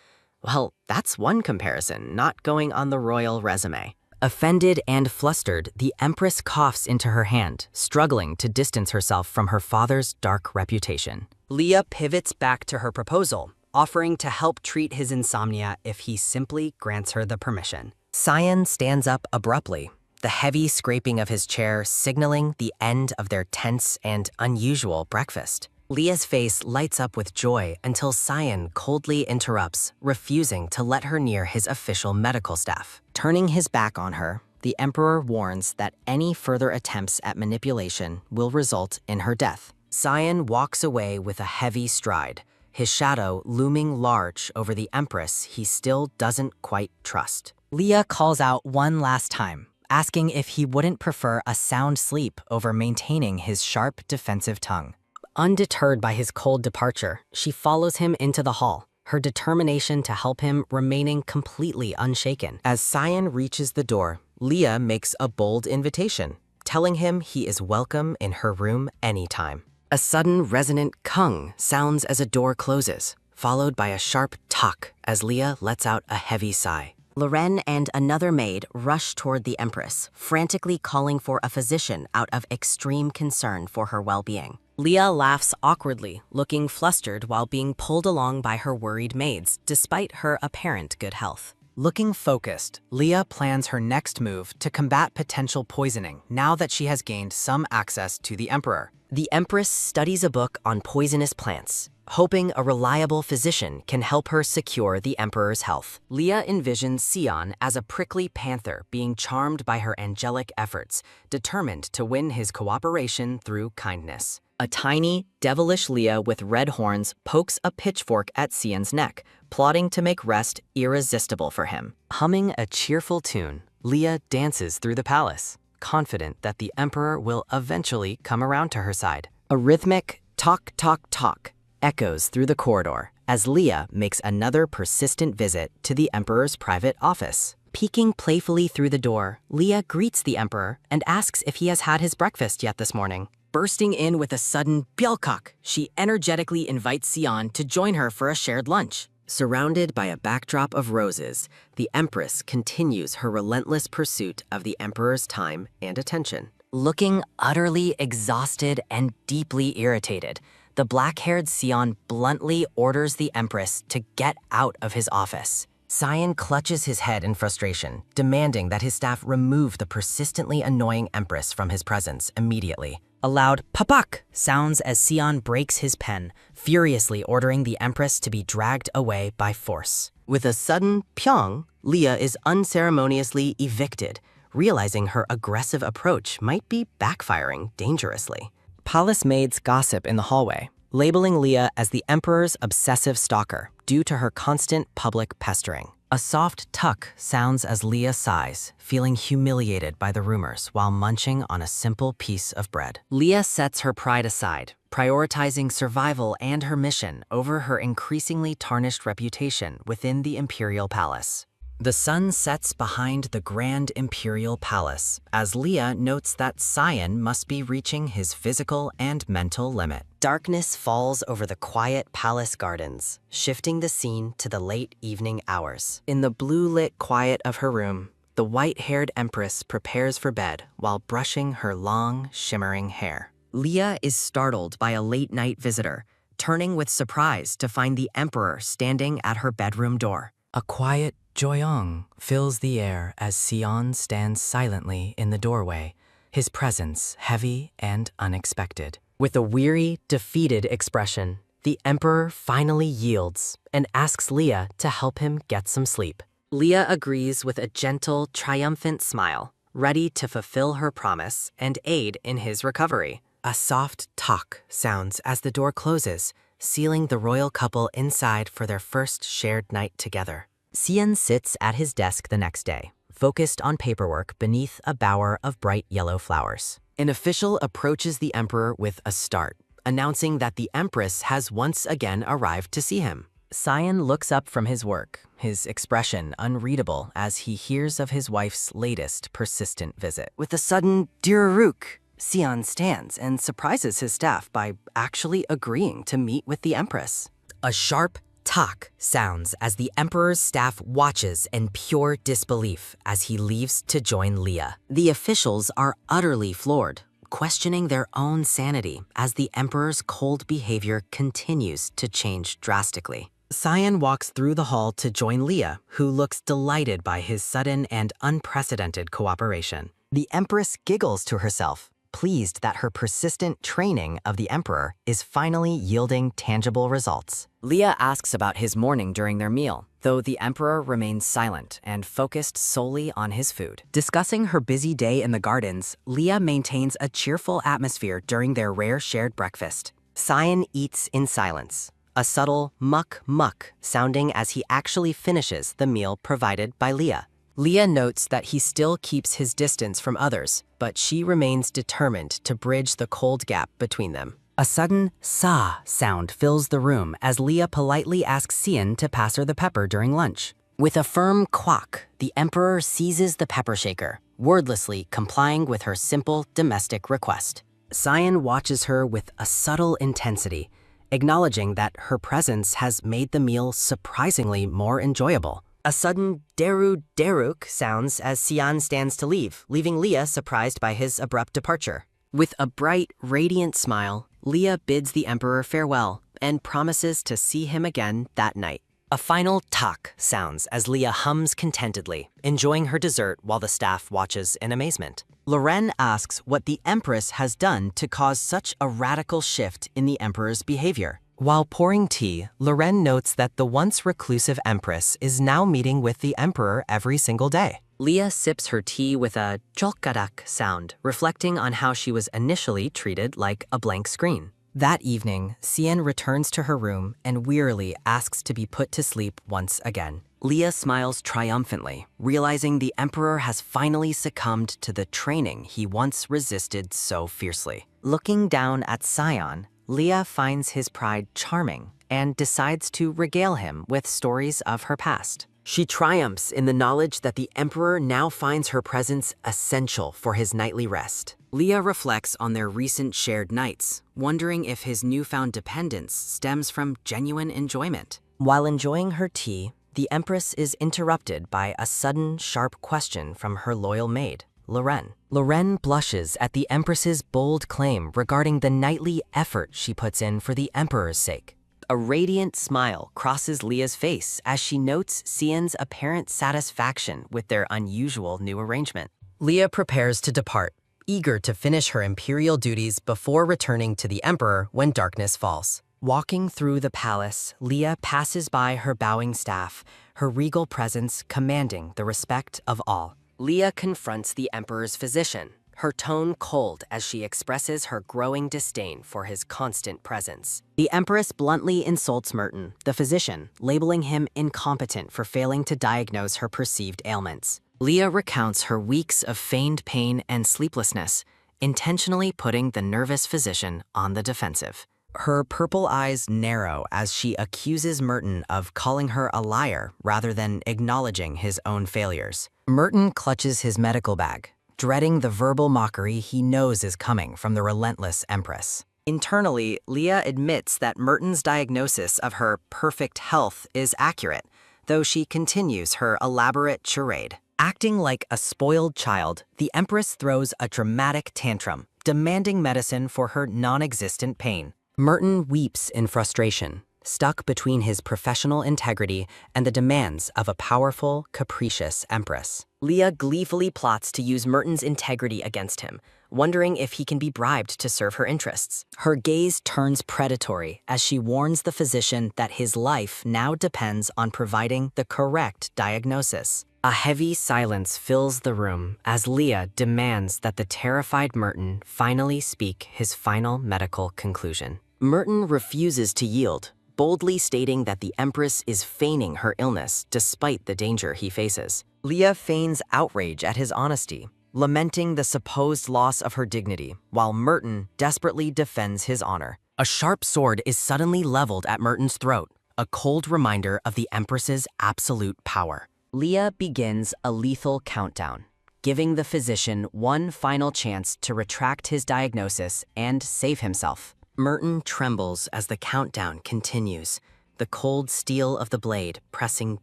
Well, that's one comparison not going on the royal resume. Offended and flustered, the Empress coughs into her hand, struggling to distance herself from her father's dark reputation. Leah pivots back to her proposal, offering to help treat his insomnia if he simply grants her the permission. Sion stands up abruptly, the heavy scraping of his chair signaling the end of their tense and unusual breakfast. Leah's face lights up with joy until Sion coldly interrupts, refusing to let her near his official medical staff. Turning his back on her, the Emperor warns that any further attempts at manipulation will result in her death. Sion walks away with a heavy stride, his shadow looming large over the Empress he still doesn't quite trust. Leah calls out one last time, asking if he wouldn't prefer a sound sleep over maintaining his sharp defensive tongue. Undeterred by his cold departure, she follows him into the hall, her determination to help him remaining completely unshaken. As Sion reaches the door, Leah makes a bold invitation, telling him he is welcome in her room anytime. A sudden resonant kung sounds as a door closes, followed by a sharp tuck as Leah lets out a heavy sigh. Loren and another maid rush toward the Empress, frantically calling for a physician out of extreme concern for her well-being. Leah laughs awkwardly, looking flustered while being pulled along by her worried maids, despite her apparent good health. Looking focused, Leah plans her next move to combat potential poisoning now that she has gained some access to the Emperor. The Empress studies a book on poisonous plants, hoping a reliable physician can help her secure the Emperor's health. Leah envisions Sion as a prickly panther being charmed by her angelic efforts, determined to win his cooperation through kindness. A tiny, devilish Leah with red horns pokes a pitchfork at Sion's neck, plotting to make rest irresistible for him. Humming a cheerful tune, Leah dances through the palace, confident that the Emperor will eventually come around to her side. A rhythmic talk, talk, talk echoes through the corridor as Leah makes another persistent visit to the Emperor's private office. Peeking playfully through the door, Leah greets the Emperor and asks if he has had his breakfast yet this morning. Bursting in with a sudden "Bjelkak," she energetically invites Sion to join her for a shared lunch. Surrounded by a backdrop of roses, the Empress continues her relentless pursuit of the Emperor's time and attention. Looking utterly exhausted and deeply irritated, the black-haired Sion bluntly orders the Empress to get out of his office. Sion clutches his head in frustration, demanding that his staff remove the persistently annoying Empress from his presence immediately. A loud "papak" sounds as Sion breaks his pen, furiously ordering the Empress to be dragged away by force. With a sudden pyong, Leah is unceremoniously evicted, realizing her aggressive approach might be backfiring dangerously. Palace maids gossip in the hallway, labeling Leah as the Emperor's obsessive stalker due to her constant public pestering. A soft tuck sounds as Leah sighs, feeling humiliated by the rumors while munching on a simple piece of bread. Leah sets her pride aside, prioritizing survival and her mission over her increasingly tarnished reputation within the Imperial Palace. The sun sets behind the grand Imperial Palace as Leah notes that Sion must be reaching his physical and mental limit. Darkness falls over the quiet palace gardens, shifting the scene to the late evening hours. In the blue-lit quiet of her room, the white-haired Empress prepares for bed while brushing her long, shimmering hair. Leah is startled by a late-night visitor, turning with surprise to find the Emperor standing at her bedroom door. A quiet joyong fills the air as Sion stands silently in the doorway, his presence heavy and unexpected. With a weary, defeated expression, the Emperor finally yields and asks Leah to help him get some sleep. Leah agrees with a gentle, triumphant smile, ready to fulfill her promise and aid in his recovery. A soft "tok" sounds as the door closes, sealing the royal couple inside for their first shared night together. Xian sits at his desk the next day, focused on paperwork beneath a bower of bright yellow flowers. An official approaches the emperor with a start, announcing that the empress has once again arrived to see him. Xian looks up from his work, his expression unreadable as he hears of his wife's latest persistent visit. With a sudden "Diraruk," Xian stands and surprises his staff by actually agreeing to meet with the empress. A sharp "tak" sounds as the emperor's staff watches in pure disbelief as he leaves to join Leah. The officials are utterly floored, questioning their own sanity as the emperor's cold behavior continues to change drastically. Xian walks through the hall to join Leah, who looks delighted by his sudden and unprecedented cooperation. The empress giggles to herself, pleased that her persistent training of the emperor is finally yielding tangible results. Leah asks about his morning during their meal, though the emperor remains silent and focused solely on his food. Discussing her busy day in the gardens, Leah maintains a cheerful atmosphere during their rare shared breakfast. Xian eats in silence, a subtle muck sounding as he actually finishes the meal provided by Leah. Leah notes that he still keeps his distance from others, but she remains determined to bridge the cold gap between them. A sudden "sa" sound fills the room as Leah politely asks Xian to pass her the pepper during lunch. With a firm quack, the emperor seizes the pepper shaker, wordlessly complying with her simple domestic request. Xian watches her with a subtle intensity, acknowledging that her presence has made the meal surprisingly more enjoyable. A sudden "deruk" sounds as Xian stands to leave, leaving Leah surprised by his abrupt departure. With a bright, radiant smile, Leah bids the emperor farewell and promises to see him again that night. A final "tak" sounds as Leah hums contentedly, enjoying her dessert while the staff watches in amazement. Loren asks what the empress has done to cause such a radical shift in the emperor's behavior. While pouring tea, Loren notes that the once reclusive empress is now meeting with the emperor every single day. Leah sips her tea with a "cholkadak" sound, reflecting on how she was initially treated like a blank screen. That evening, Xian returns to her room and wearily asks to be put to sleep once again. Leah smiles triumphantly, realizing the emperor has finally succumbed to the training he once resisted so fiercely. Looking down at Xian, Leah finds his pride charming and decides to regale him with stories of her past. She triumphs in the knowledge that the emperor now finds her presence essential for his nightly rest. Leah reflects on their recent shared nights, wondering if his newfound dependence stems from genuine enjoyment. While enjoying her tea, the empress is interrupted by a sudden, sharp question from her loyal maid, Loren. Loren blushes at the empress's bold claim regarding the nightly effort she puts in for the emperor's sake. A radiant smile crosses Leah's face as she notes Xian's apparent satisfaction with their unusual new arrangement. Leah prepares to depart, eager to finish her imperial duties before returning to the emperor when darkness falls. Walking through the palace, Leah passes by her bowing staff, her regal presence commanding the respect of all. Leah confronts the emperor's physician, her tone cold as she expresses her growing disdain for his constant presence. The empress bluntly insults Merton, the physician, labeling him incompetent for failing to diagnose her perceived ailments. Leah recounts her weeks of feigned pain and sleeplessness, intentionally putting the nervous physician on the defensive. Her purple eyes narrow as she accuses Merton of calling her a liar rather than acknowledging his own failures. Merton clutches his medical bag, dreading the verbal mockery he knows is coming from the relentless empress. Internally, Leah admits that Merton's diagnosis of her perfect health is accurate, though she continues her elaborate charade. Acting like a spoiled child, the empress throws a dramatic tantrum, demanding medicine for her non-existent pain. Merton weeps in frustration, stuck between his professional integrity and the demands of a powerful, capricious empress. Leah gleefully plots to use Merton's integrity against him, wondering if he can be bribed to serve her interests. Her gaze turns predatory as she warns the physician that his life now depends on providing the correct diagnosis. A heavy silence fills the room as Leah demands that the terrified Merton finally speak his final medical conclusion. Merton refuses to yield, boldly stating that the Empress is feigning her illness despite the danger he faces. Leah feigns outrage at his honesty, lamenting the supposed loss of her dignity, while Merton desperately defends his honor. A sharp sword is suddenly leveled at Merton's throat, a cold reminder of the Empress's absolute power. Leah begins a lethal countdown, giving the physician one final chance to retract his diagnosis and save himself. Merton trembles as the countdown continues, the cold steel of the blade pressing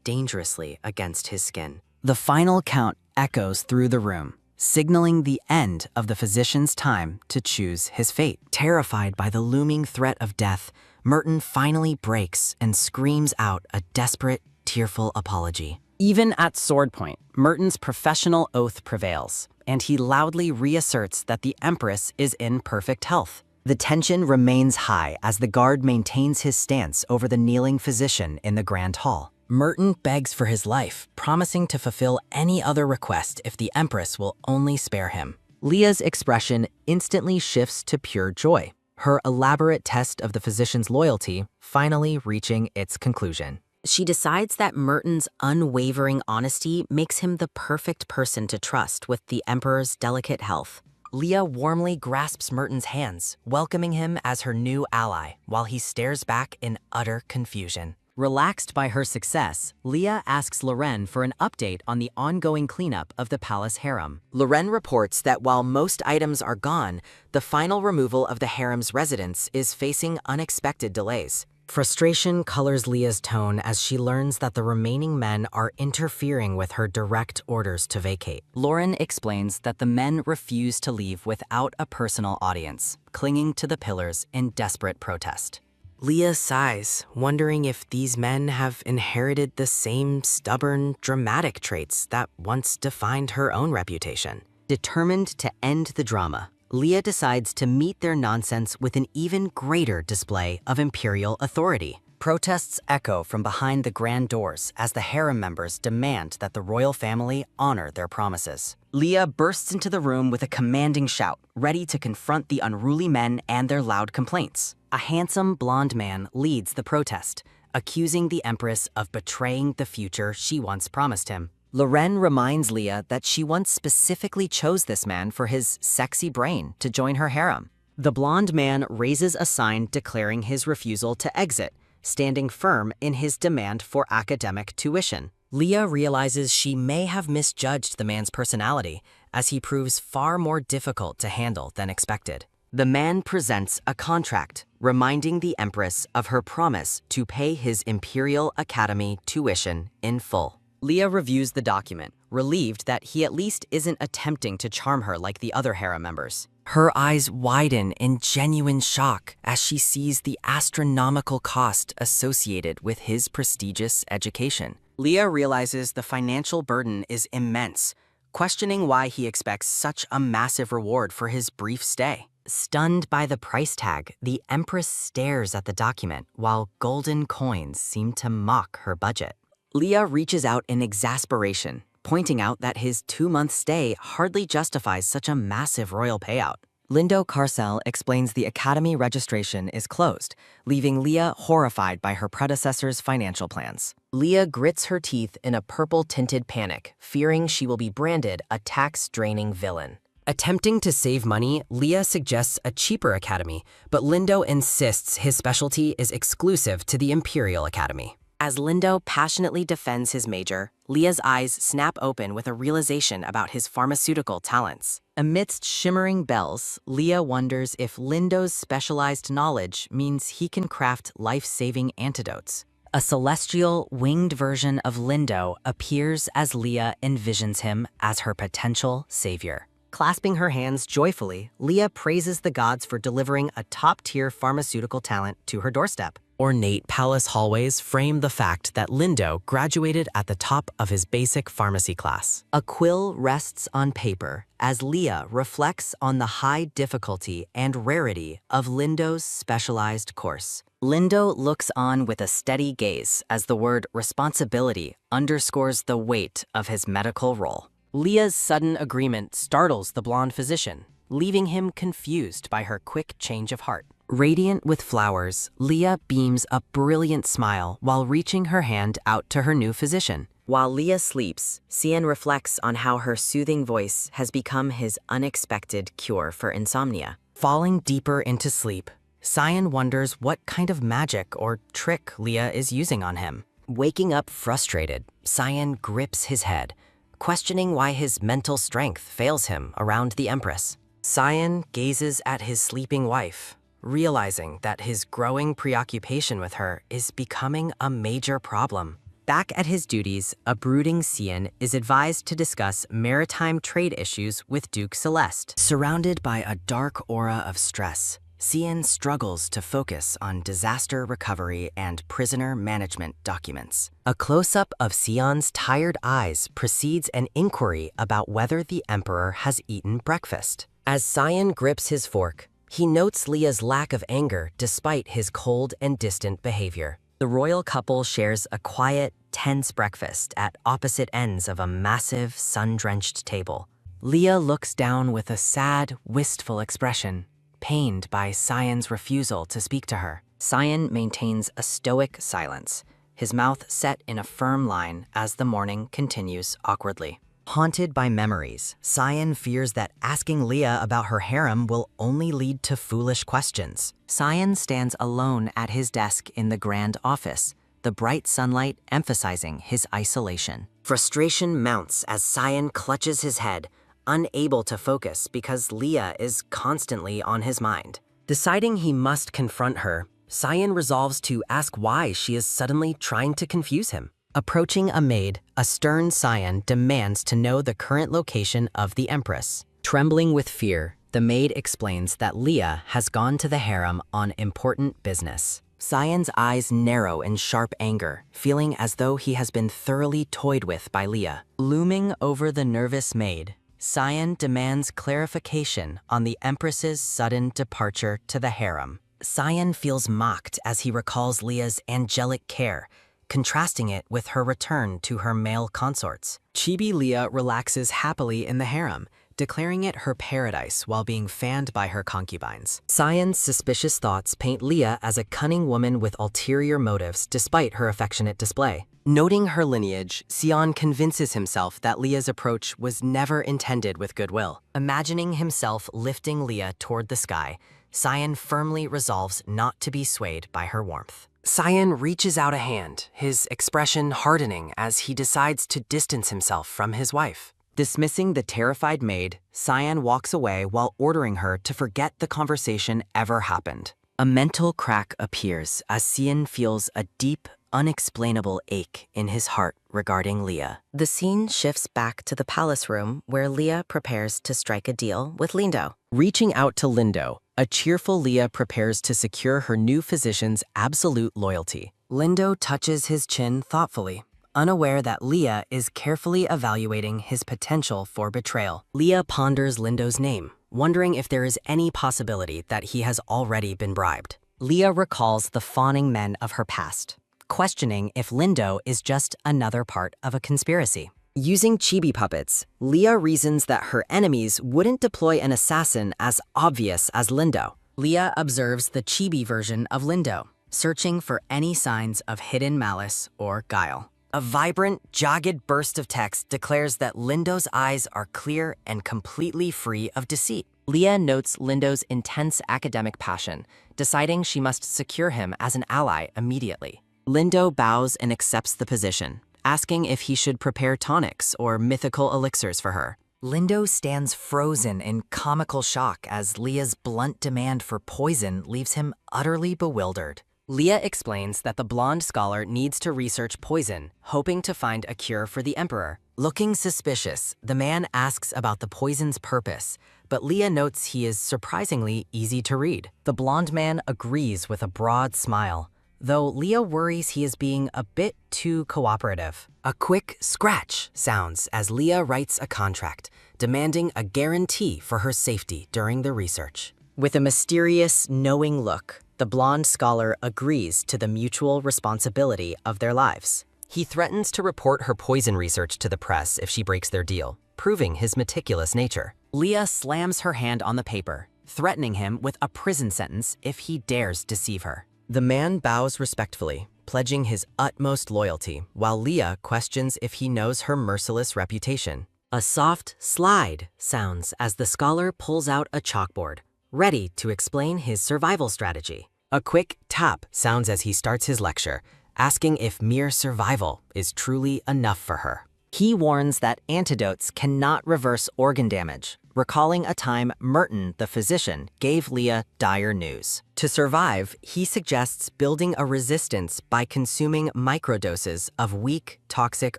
dangerously against his skin. The final count echoes through the room, signaling the end of the physician's time to choose his fate. Terrified by the looming threat of death, Merton finally breaks and screams out a desperate, tearful apology. Even at sword point, Merton's professional oath prevails, and he loudly reasserts that the Empress is in perfect health. The tension remains high as the guard maintains his stance over the kneeling physician in the grand hall. Merton begs for his life, promising to fulfill any other request if the Empress will only spare him. Leah's expression instantly shifts to pure joy, her elaborate test of the physician's loyalty finally reaching its conclusion. She decides that Merton's unwavering honesty makes him the perfect person to trust with the Emperor's delicate health. Leah warmly grasps Merton's hands, welcoming him as her new ally, while he stares back in utter confusion. Relaxed by her success, Leah asks Loren for an update on the ongoing cleanup of the palace harem. Loren reports that while most items are gone, the final removal of the harem's residents is facing unexpected delays. Frustration colors Leah's tone as she learns that the remaining men are interfering with her direct orders to vacate. Loren explains that the men refuse to leave without a personal audience, clinging to the pillars in desperate protest. Leah sighs, wondering if these men have inherited the same stubborn, dramatic traits that once defined her own reputation. Determined to end the drama, Leah decides to meet their nonsense with an even greater display of imperial authority. Protests echo from behind the grand doors as the harem members demand that the royal family honor their promises. Leah bursts into the room with a commanding shout, ready to confront the unruly men and their loud complaints. A handsome blonde man leads the protest, accusing the Empress of betraying the future she once promised him. Loren reminds Leah that she once specifically chose this man for his sexy brain to join her harem. The blonde man raises a sign declaring his refusal to exit, standing firm in his demand for academic tuition. Leah realizes she may have misjudged the man's personality, as he proves far more difficult to handle than expected. The man presents a contract, reminding the Empress of her promise to pay his Imperial Academy tuition in full. Leah reviews the document, relieved that he at least isn't attempting to charm her like the other harem members. Her eyes widen in genuine shock as she sees the astronomical cost associated with his prestigious education. Leah realizes the financial burden is immense, questioning why he expects such a massive reward for his brief stay. Stunned by the price tag, the Empress stares at the document while golden coins seem to mock her budget. Leah reaches out in exasperation, pointing out that his 2-month stay hardly justifies such a massive royal payout. Lindo Carcel explains the academy registration is closed, leaving Leah horrified by her predecessor's financial plans. Leah grits her teeth in a purple-tinted panic, fearing she will be branded a tax-draining villain. Attempting to save money, Leah suggests a cheaper academy, but Lindo insists his specialty is exclusive to the Imperial Academy. As Lindo passionately defends his major, Leah's eyes snap open with a realization about his pharmaceutical talents. Amidst shimmering bells, Leah wonders if Lindo's specialized knowledge means he can craft life-saving antidotes. A celestial, winged version of Lindo appears as Leah envisions him as her potential savior. Clasping her hands joyfully, Leah praises the gods for delivering a top-tier pharmaceutical talent to her doorstep. Ornate palace hallways frame the fact that Lindo graduated at the top of his basic pharmacy class. A quill rests on paper as Leah reflects on the high difficulty and rarity of Lindo's specialized course. Lindo looks on with a steady gaze as the word responsibility underscores the weight of his medical role. Leah's sudden agreement startles the blonde physician, leaving him confused by her quick change of heart. Radiant with flowers, Leah beams a brilliant smile while reaching her hand out to her new physician. While Leah sleeps, Cian reflects on how her soothing voice has become his unexpected cure for insomnia. Falling deeper into sleep, Cian wonders what kind of magic or trick Leah is using on him. Waking up frustrated, Cian grips his head, questioning why his mental strength fails him around the Empress. Cian gazes at his sleeping wife, realizing that his growing preoccupation with her is becoming a major problem. Back at his duties, a brooding Cian is advised to discuss maritime trade issues with Duke Celeste. Surrounded by a dark aura of stress, Cian struggles to focus on disaster recovery and prisoner management documents. A close-up of Cian's tired eyes precedes an inquiry about whether the Emperor has eaten breakfast. As Cian grips his fork, he notes Leah's lack of anger despite his cold and distant behavior. The royal couple shares a quiet, tense breakfast at opposite ends of a massive, sun-drenched table. Leah looks down with a sad, wistful expression, pained by Cian's refusal to speak to her. Cian maintains a stoic silence, his mouth set in a firm line as the morning continues awkwardly. Haunted by memories, Cian fears that asking Leah about her harem will only lead to foolish questions. Cian stands alone at his desk in the grand office, the bright sunlight emphasizing his isolation. Frustration mounts as Cian clutches his head, unable to focus because Leah is constantly on his mind. Deciding he must confront her, Cian resolves to ask why she is suddenly trying to confuse him. Approaching a maid, a stern Cian demands to know the current location of the Empress. Trembling with fear, the maid explains that Leah has gone to the harem on important business. Cian's eyes narrow in sharp anger, feeling as though he has been thoroughly toyed with by Leah. Looming over the nervous maid, Cian demands clarification on the Empress's sudden departure to the harem. Cian feels mocked as he recalls Leah's angelic care, contrasting it with her return to her male consorts. Chibi Leah relaxes happily in the harem, declaring it her paradise while being fanned by her concubines. Cian's suspicious thoughts paint Leah as a cunning woman with ulterior motives despite her affectionate display. Noting her lineage, Cian convinces himself that Leah's approach was never intended with goodwill. Imagining himself lifting Leah toward the sky, Cian firmly resolves not to be swayed by her warmth. Cian reaches out a hand, his expression hardening as he decides to distance himself from his wife. Dismissing the terrified maid, Cian walks away while ordering her to forget the conversation ever happened. A mental crack appears as Cian feels a deep, unexplainable ache in his heart regarding Leah. The scene shifts back to the palace room where Leah prepares to strike a deal with Lindo. Reaching out to Lindo, a cheerful Leah prepares to secure her new physician's absolute loyalty. Lindo touches his chin thoughtfully, unaware that Leah is carefully evaluating his potential for betrayal. Leah ponders Lindo's name, wondering if there is any possibility that he has already been bribed. Leah recalls the fawning men of her past, questioning if Lindo is just another part of a conspiracy. Using chibi puppets, Leah reasons that her enemies wouldn't deploy an assassin as obvious as Lindo. Leah observes the chibi version of Lindo, searching for any signs of hidden malice or guile. A vibrant, jagged burst of text declares that Lindo's eyes are clear and completely free of deceit. Leah notes Lindo's intense academic passion, deciding she must secure him as an ally immediately. Lindo bows and accepts the position, asking if he should prepare tonics or mythical elixirs for her. Lindo stands frozen in comical shock as Leah's blunt demand for poison leaves him utterly bewildered. Leah explains that the blonde scholar needs to research poison, hoping to find a cure for the emperor. Looking suspicious, the man asks about the poison's purpose, but Leah notes he is surprisingly easy to read. The blonde man agrees with a broad smile, though Leah worries he is being a bit too cooperative. A quick scratch sounds as Leah writes a contract, demanding a guarantee for her safety during the research. With a mysterious, knowing look, the blonde scholar agrees to the mutual responsibility of their lives. He threatens to report her poison research to the press if she breaks their deal, proving his meticulous nature. Leah slams her hand on the paper, threatening him with a prison sentence if he dares deceive her. The man bows respectfully, pledging his utmost loyalty, while Leah questions if he knows her merciless reputation. A soft slide sounds as the scholar pulls out a chalkboard, ready to explain his survival strategy. A quick tap sounds as he starts his lecture, asking if mere survival is truly enough for her. He warns that antidotes cannot reverse organ damage, recalling a time Merton, the physician, gave Leah dire news. To survive, he suggests building a resistance by consuming microdoses of weak, toxic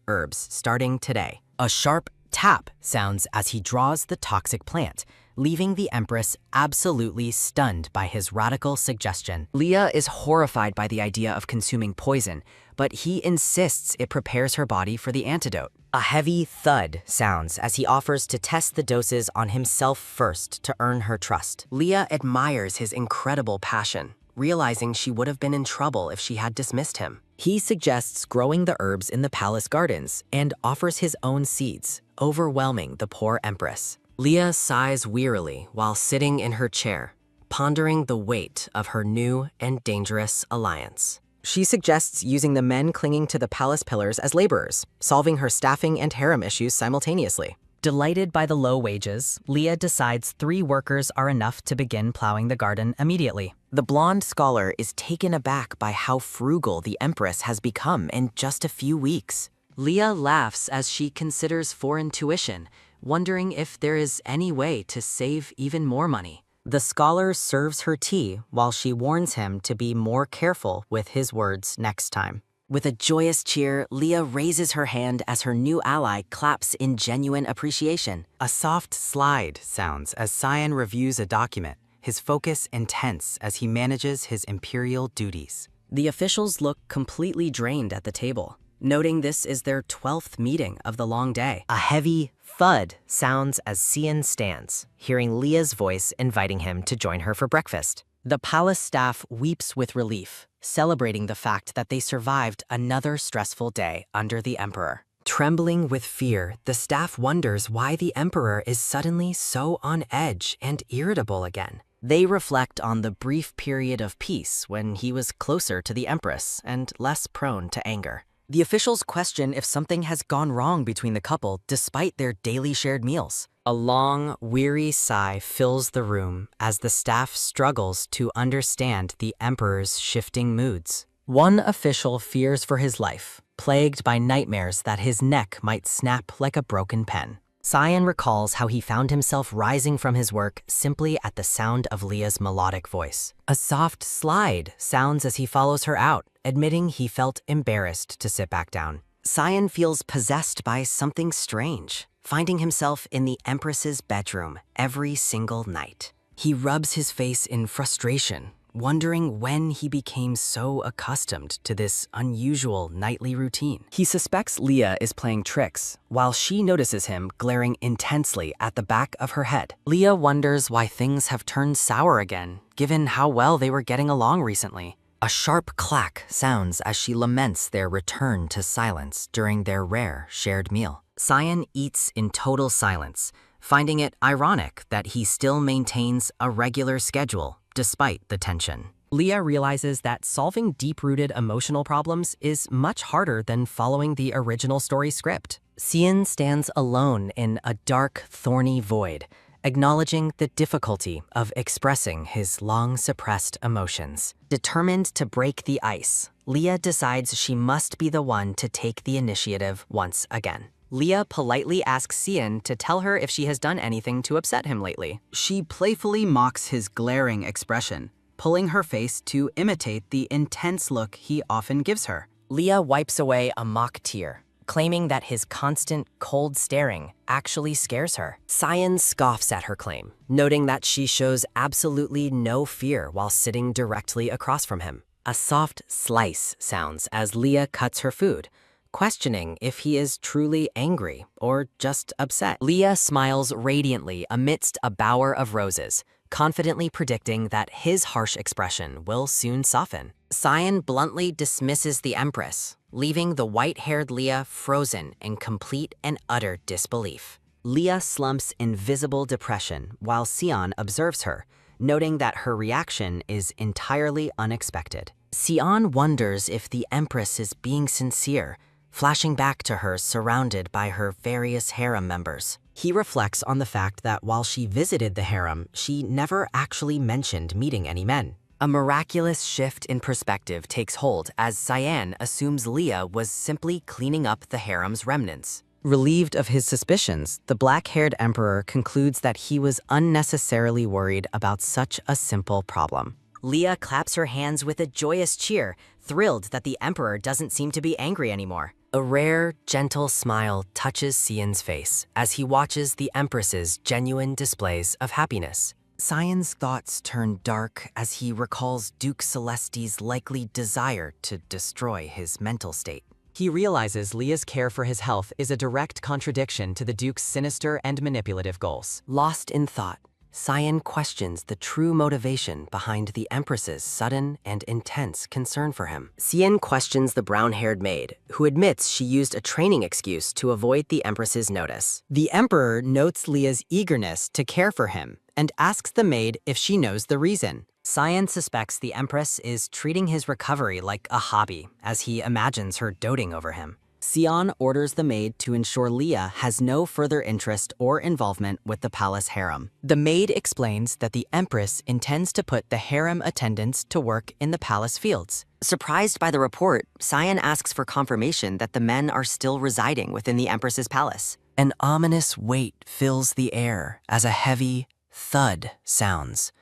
herbs starting today. A sharp tap sounds as he draws the toxic plant, leaving the Empress absolutely stunned by his radical suggestion. Leah is horrified by the idea of consuming poison, but he insists it prepares her body for the antidote. A heavy thud sounds as he offers to test the doses on himself first to earn her trust. Leah admires his incredible passion, realizing she would have been in trouble if she had dismissed him. He suggests growing the herbs in the palace gardens and offers his own seeds, overwhelming the poor Empress. Leah sighs wearily while sitting in her chair, pondering the weight of her new and dangerous alliance. She suggests using the men clinging to the palace pillars as laborers, solving her staffing and harem issues simultaneously. Delighted by the low wages, Leah decides 3 workers are enough to begin plowing the garden immediately. The blonde scholar is taken aback by how frugal the Empress has become in just a few weeks. Leah laughs as she considers foreign tuition, wondering if there is any way to save even more money. The scholar serves her tea while she warns him to be more careful with his words next time. With a joyous cheer, Leah raises her hand as her new ally claps in genuine appreciation. A soft slide sounds as Cyan reviews a document, his focus intense as he manages his imperial duties. The officials look completely drained at the table, noting this is their 12th meeting of the long day. A heavy thud sounds as Cyan stands, hearing Leah's voice inviting him to join her for breakfast. The palace staff weeps with relief, celebrating the fact that they survived another stressful day under the emperor. Trembling with fear, the staff wonders why the emperor is suddenly so on edge and irritable again. They reflect on the brief period of peace when he was closer to the empress and less prone to anger. The officials question if something has gone wrong between the couple despite their daily shared meals. A long, weary sigh fills the room as the staff struggles to understand the emperor's shifting moods. One official fears for his life, plagued by nightmares that his neck might snap like a broken pen. Cyan recalls how he found himself rising from his work simply at the sound of Leah's melodic voice. A soft slide sounds as he follows her out, admitting he felt embarrassed to sit back down. Cyan feels possessed by something strange, finding himself in the Empress's bedroom every single night. He rubs his face in frustration, wondering when he became so accustomed to this unusual nightly routine. He suspects Leah is playing tricks, while she notices him glaring intensely at the back of her head. Leah wonders why things have turned sour again, given how well they were getting along recently. A sharp clack sounds as she laments their return to silence during their rare shared meal. Cyan eats in total silence, finding it ironic that he still maintains a regular schedule despite the tension. Leah realizes that solving deep-rooted emotional problems is much harder than following the original story script. Cyan stands alone in a dark, thorny void, acknowledging the difficulty of expressing his long-suppressed emotions. Determined to break the ice, Leah decides she must be the one to take the initiative once again. Leah politely asks Cyan to tell her if she has done anything to upset him lately. She playfully mocks his glaring expression, pulling her face to imitate the intense look he often gives her. Leah wipes away a mock tear, claiming that his constant, cold staring actually scares her. Cyan scoffs at her claim, noting that she shows absolutely no fear while sitting directly across from him. A soft slice sounds as Leah cuts her food, questioning if he is truly angry or just upset. Leah smiles radiantly amidst a bower of roses, confidently predicting that his harsh expression will soon soften. Cyan bluntly dismisses the Empress, leaving the white-haired Leah frozen in complete and utter disbelief. Leah slumps in visible depression while Sion observes her, noting that her reaction is entirely unexpected. Sion wonders if the Empress is being sincere, flashing back to her surrounded by her various harem members. He reflects on the fact that while she visited the harem, she never actually mentioned meeting any men. A miraculous shift in perspective takes hold as Cyan assumes Leah was simply cleaning up the harem's remnants. Relieved of his suspicions, the black-haired emperor concludes that he was unnecessarily worried about such a simple problem. Leah claps her hands with a joyous cheer, thrilled that the emperor doesn't seem to be angry anymore. A rare, gentle smile touches Cyan's face as he watches the Empress's genuine displays of happiness. Cyan's thoughts turn dark as he recalls Duke Celeste's likely desire to destroy his mental state. He realizes Leah's care for his health is a direct contradiction to the Duke's sinister and manipulative goals. Lost in thought, Cyan questions the true motivation behind the Empress's sudden and intense concern for him. Cyan questions the brown-haired maid, who admits she used a training excuse to avoid the Empress's notice. The Emperor notes Leah's eagerness to care for him and asks the maid if she knows the reason. Cyan suspects the Empress is treating his recovery like a hobby, as he imagines her doting over him. Sion orders the maid to ensure Leah has no further interest or involvement with the palace harem. The maid explains that the Empress intends to put the harem attendants to work in the palace fields. Surprised by the report, Cyan asks for confirmation that the men are still residing within the Empress's palace. An ominous weight fills the air as a heavy thud sounds,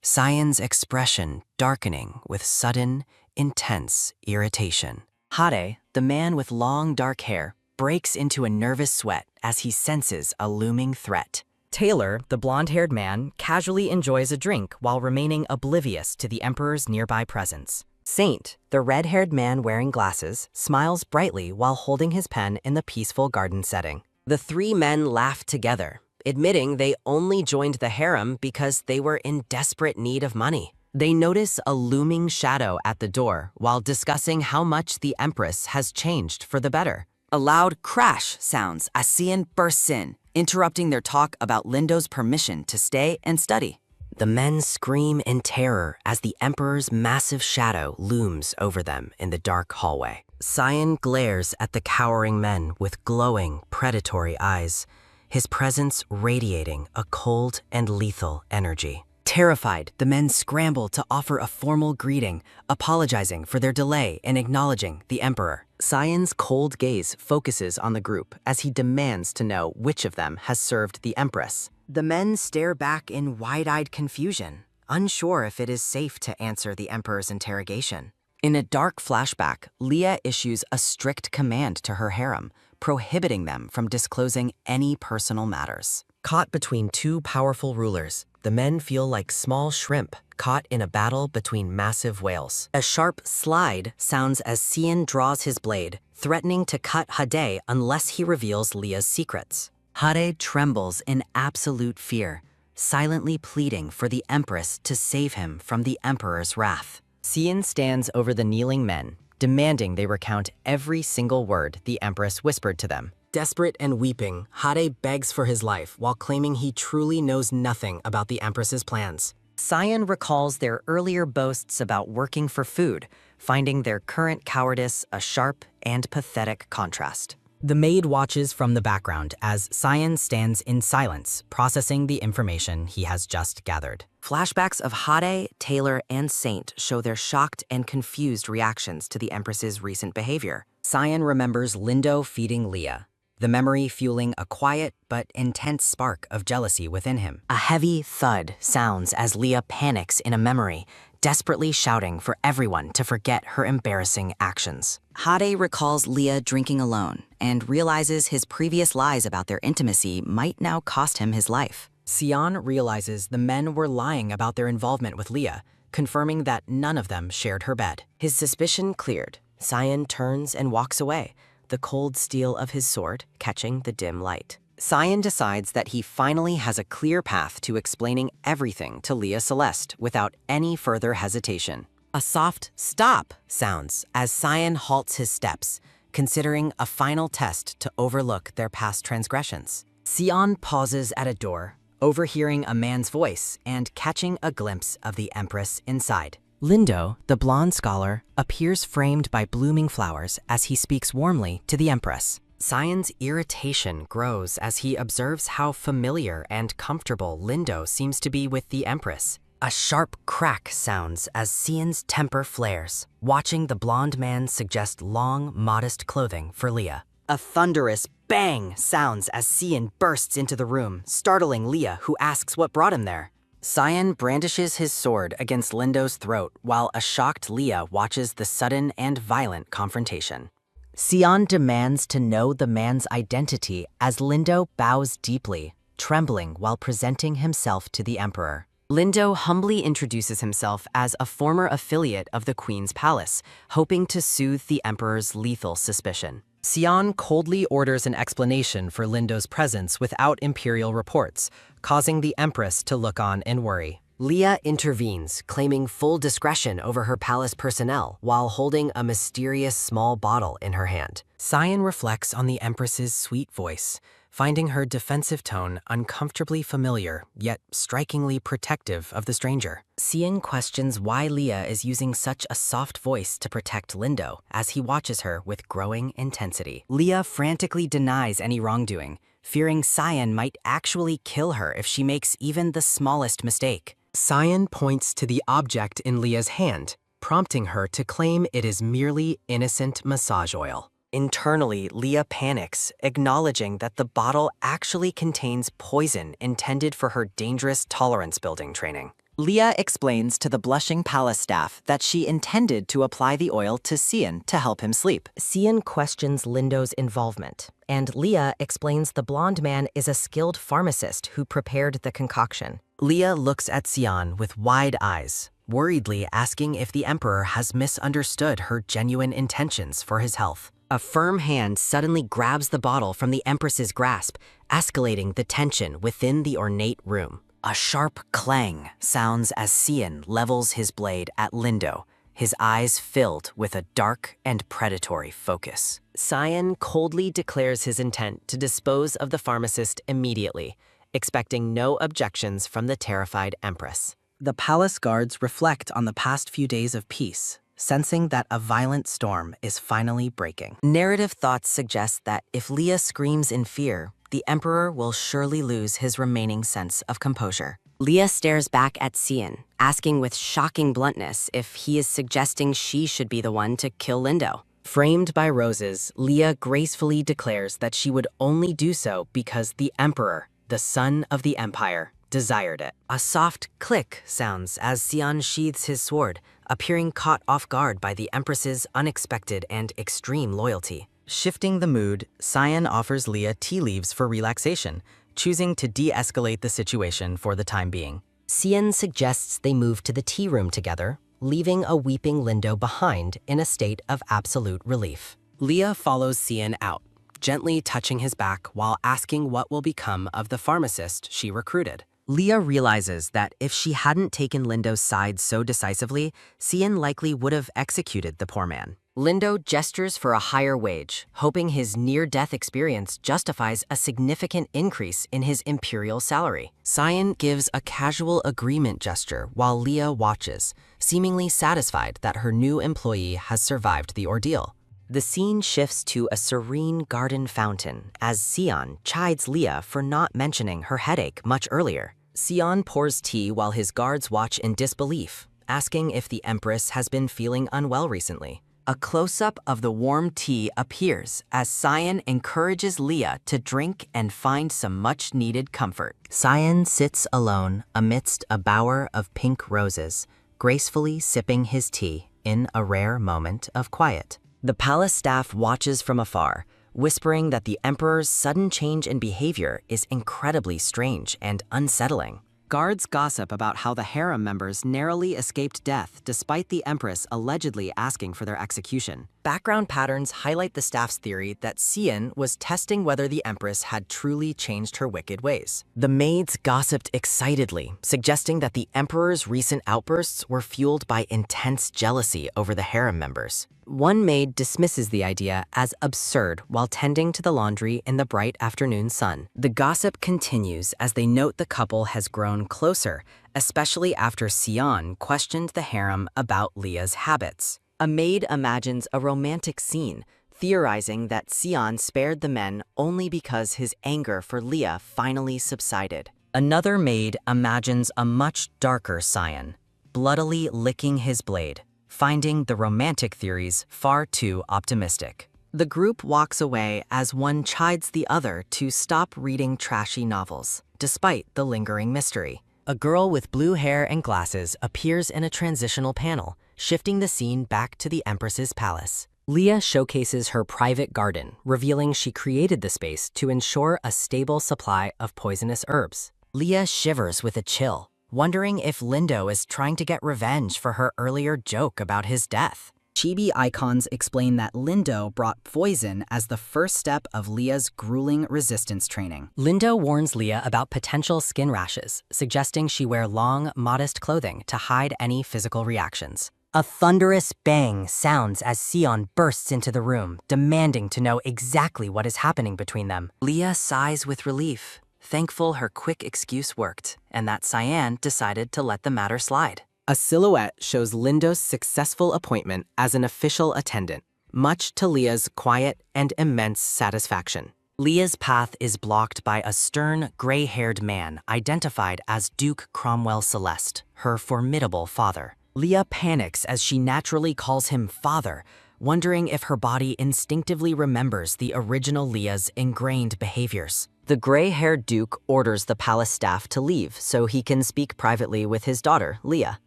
Cyan's expression darkening with sudden, intense irritation. Hade, the man with long dark hair, breaks into a nervous sweat as he senses a looming threat. Taylor, the blonde-haired man, casually enjoys a drink while remaining oblivious to the Emperor's nearby presence. Saint, the red-haired man wearing glasses, smiles brightly while holding his pen in the peaceful garden setting. The three men laugh together, admitting they only joined the harem because they were in desperate need of money. They notice a looming shadow at the door while discussing how much the Empress has changed for the better. A loud crash sounds as Cyan bursts in, interrupting their talk about Lindo's permission to stay and study. The men scream in terror as the Emperor's massive shadow looms over them in the dark hallway. Cyan glares at the cowering men with glowing, predatory eyes, his presence radiating a cold and lethal energy. Terrified, the men scramble to offer a formal greeting, apologizing for their delay in acknowledging the Emperor. Cyan's cold gaze focuses on the group as he demands to know which of them has served the Empress. The men stare back in wide-eyed confusion, unsure if it is safe to answer the Emperor's interrogation. In a dark flashback, Leah issues a strict command to her harem, prohibiting them from disclosing any personal matters. Caught between two powerful rulers, the men feel like small shrimp caught in a battle between massive whales. A sharp slide sounds as Cyan draws his blade, threatening to cut Hade unless he reveals Leah's secrets. Hade trembles in absolute fear, silently pleading for the Empress to save him from the Emperor's wrath. Cyan stands over the kneeling men, demanding they recount every single word the Empress whispered to them. Desperate and weeping, Hade begs for his life while claiming he truly knows nothing about the Empress's plans. Cyan recalls their earlier boasts about working for food, finding their current cowardice a sharp and pathetic contrast. The maid watches from the background as Cyan stands in silence, processing the information he has just gathered. Flashbacks of Hade, Taylor, and Saint show their shocked and confused reactions to the Empress's recent behavior. Cyan remembers Lindo feeding Leah, the memory fueling a quiet but intense spark of jealousy within him. A heavy thud sounds as Leah panics in a memory, desperately shouting for everyone to forget her embarrassing actions. Hade recalls Leah drinking alone and realizes his previous lies about their intimacy might now cost him his life. Sion realizes the men were lying about their involvement with Leah, confirming that none of them shared her bed. His suspicion cleared. Sion turns and walks away, the cold steel of his sword catching the dim light. Sion decides that he finally has a clear path to explaining everything to Leah Celeste without any further hesitation. A soft stop sounds as Sion halts his steps, considering a final test to overlook their past transgressions. Sion pauses at a door, overhearing a man's voice and catching a glimpse of the Empress inside. Lindo, the blonde scholar, appears framed by blooming flowers as he speaks warmly to the Empress. Sion's irritation grows as he observes how familiar and comfortable Lindo seems to be with the Empress. A sharp crack sounds as Sion's temper flares, watching the blonde man suggest long, modest clothing for Leah. A thunderous bang sounds as Sion bursts into the room, startling Leah, who asks what brought him there. Sion brandishes his sword against Lindo's throat while a shocked Leah watches the sudden and violent confrontation. Sion demands to know the man's identity as Lindo bows deeply, trembling while presenting himself to the Emperor. Lindo humbly introduces himself as a former affiliate of the Queen's Palace, hoping to soothe the Emperor's lethal suspicion. Sion coldly orders an explanation for Lindo's presence without imperial reports, causing the Empress to look on in worry. Leah intervenes, claiming full discretion over her palace personnel while holding a mysterious small bottle in her hand. Sion reflects on the Empress's sweet voice, finding her defensive tone uncomfortably familiar, yet strikingly protective of the stranger. Sion questions why Leah is using such a soft voice to protect Lindo as he watches her with growing intensity. Leah frantically denies any wrongdoing, fearing Sion might actually kill her if she makes even the smallest mistake. Sion points to the object in Leah's hand, prompting her to claim it is merely innocent massage oil. Internally, Leah panics, acknowledging that the bottle actually contains poison intended for her dangerous tolerance-building training. Leah explains to the blushing palace staff that she intended to apply the oil to Sion to help him sleep. Sion questions Lindo's involvement, and Leah explains the blonde man is a skilled pharmacist who prepared the concoction. Leah looks at Sion with wide eyes, worriedly asking if the Emperor has misunderstood her genuine intentions for his health. A firm hand suddenly grabs the bottle from the Empress's grasp, escalating the tension within the ornate room. A sharp clang sounds as Sion levels his blade at Lindo, his eyes filled with a dark and predatory focus. Sion coldly declares his intent to dispose of the pharmacist immediately, expecting no objections from the terrified Empress. The palace guards reflect on the past few days of peace, sensing that a violent storm is finally breaking. Narrative thoughts suggest that if Leah screams in fear, the Emperor will surely lose his remaining sense of composure. Leah stares back at Sion, asking with shocking bluntness if he is suggesting she should be the one to kill Lindo. Framed by roses, Leah gracefully declares that she would only do so because the Emperor, the son of the Empire, desired it. A soft click sounds as Sion sheathes his sword, appearing caught off guard by the Empress's unexpected and extreme loyalty. Shifting the mood, Sion offers Leah tea leaves for relaxation, choosing to de-escalate the situation for the time being. Sion suggests they move to the tea room together, leaving a weeping Lindo behind in a state of absolute relief. Leah follows Sion out, gently touching his back while asking what will become of the pharmacist she recruited. Leah realizes that if she hadn't taken Lindo's side so decisively, Sion likely would have executed the poor man. Lindo gestures for a higher wage, hoping his near-death experience justifies a significant increase in his imperial salary. Sion gives a casual agreement gesture while Leah watches, seemingly satisfied that her new employee has survived the ordeal. The scene shifts to a serene garden fountain as Sion chides Leah for not mentioning her headache much earlier. Sion pours tea while his guards watch in disbelief, asking if the Empress has been feeling unwell recently. A close-up of the warm tea appears as Cyan encourages Leah to drink and find some much-needed comfort. Cyan sits alone amidst a bower of pink roses, gracefully sipping his tea in a rare moment of quiet. The palace staff watches from afar, whispering that the emperor's sudden change in behavior is incredibly strange and unsettling. Guards gossip about how the harem members narrowly escaped death despite the empress allegedly asking for their execution. Background patterns highlight the staff's theory that Cyan was testing whether the empress had truly changed her wicked ways. The maids gossiped excitedly, suggesting that the emperor's recent outbursts were fueled by intense jealousy over the harem members. One maid dismisses the idea as absurd while tending to the laundry in the bright afternoon sun. The gossip continues as they note the couple has grown closer, especially after Cyan questioned the harem about Leah's habits. A maid imagines a romantic scene, theorizing that Cyan spared the men only because his anger for Leah finally subsided. Another maid imagines a much darker Cyan, bloodily licking his blade, finding the romantic theories far too optimistic. The group walks away as one chides the other to stop reading trashy novels, despite the lingering mystery. A girl with blue hair and glasses appears in a transitional panel, shifting the scene back to the Empress's palace. Leah showcases her private garden, revealing she created the space to ensure a stable supply of poisonous herbs. Leah shivers with a chill, wondering if Lindo is trying to get revenge for her earlier joke about his death. Chibi icons explain that Lindo brought poison as the first step of Leah's grueling resistance training. Lindo warns Leah about potential skin rashes, suggesting she wear long, modest clothing to hide any physical reactions. A thunderous bang sounds as Cyan bursts into the room, demanding to know exactly what is happening between them. Leah sighs with relief, thankful her quick excuse worked, and that Cyan decided to let the matter slide. A silhouette shows Lindo's successful appointment as an official attendant, much to Leah's quiet and immense satisfaction. Leah's path is blocked by a stern, gray-haired man identified as Duke Cromwell Celeste, her formidable father. Leah panics as she naturally calls him father, wondering if her body instinctively remembers the original Leah's ingrained behaviors. The gray-haired Duke orders the palace staff to leave so he can speak privately with his daughter, Leah.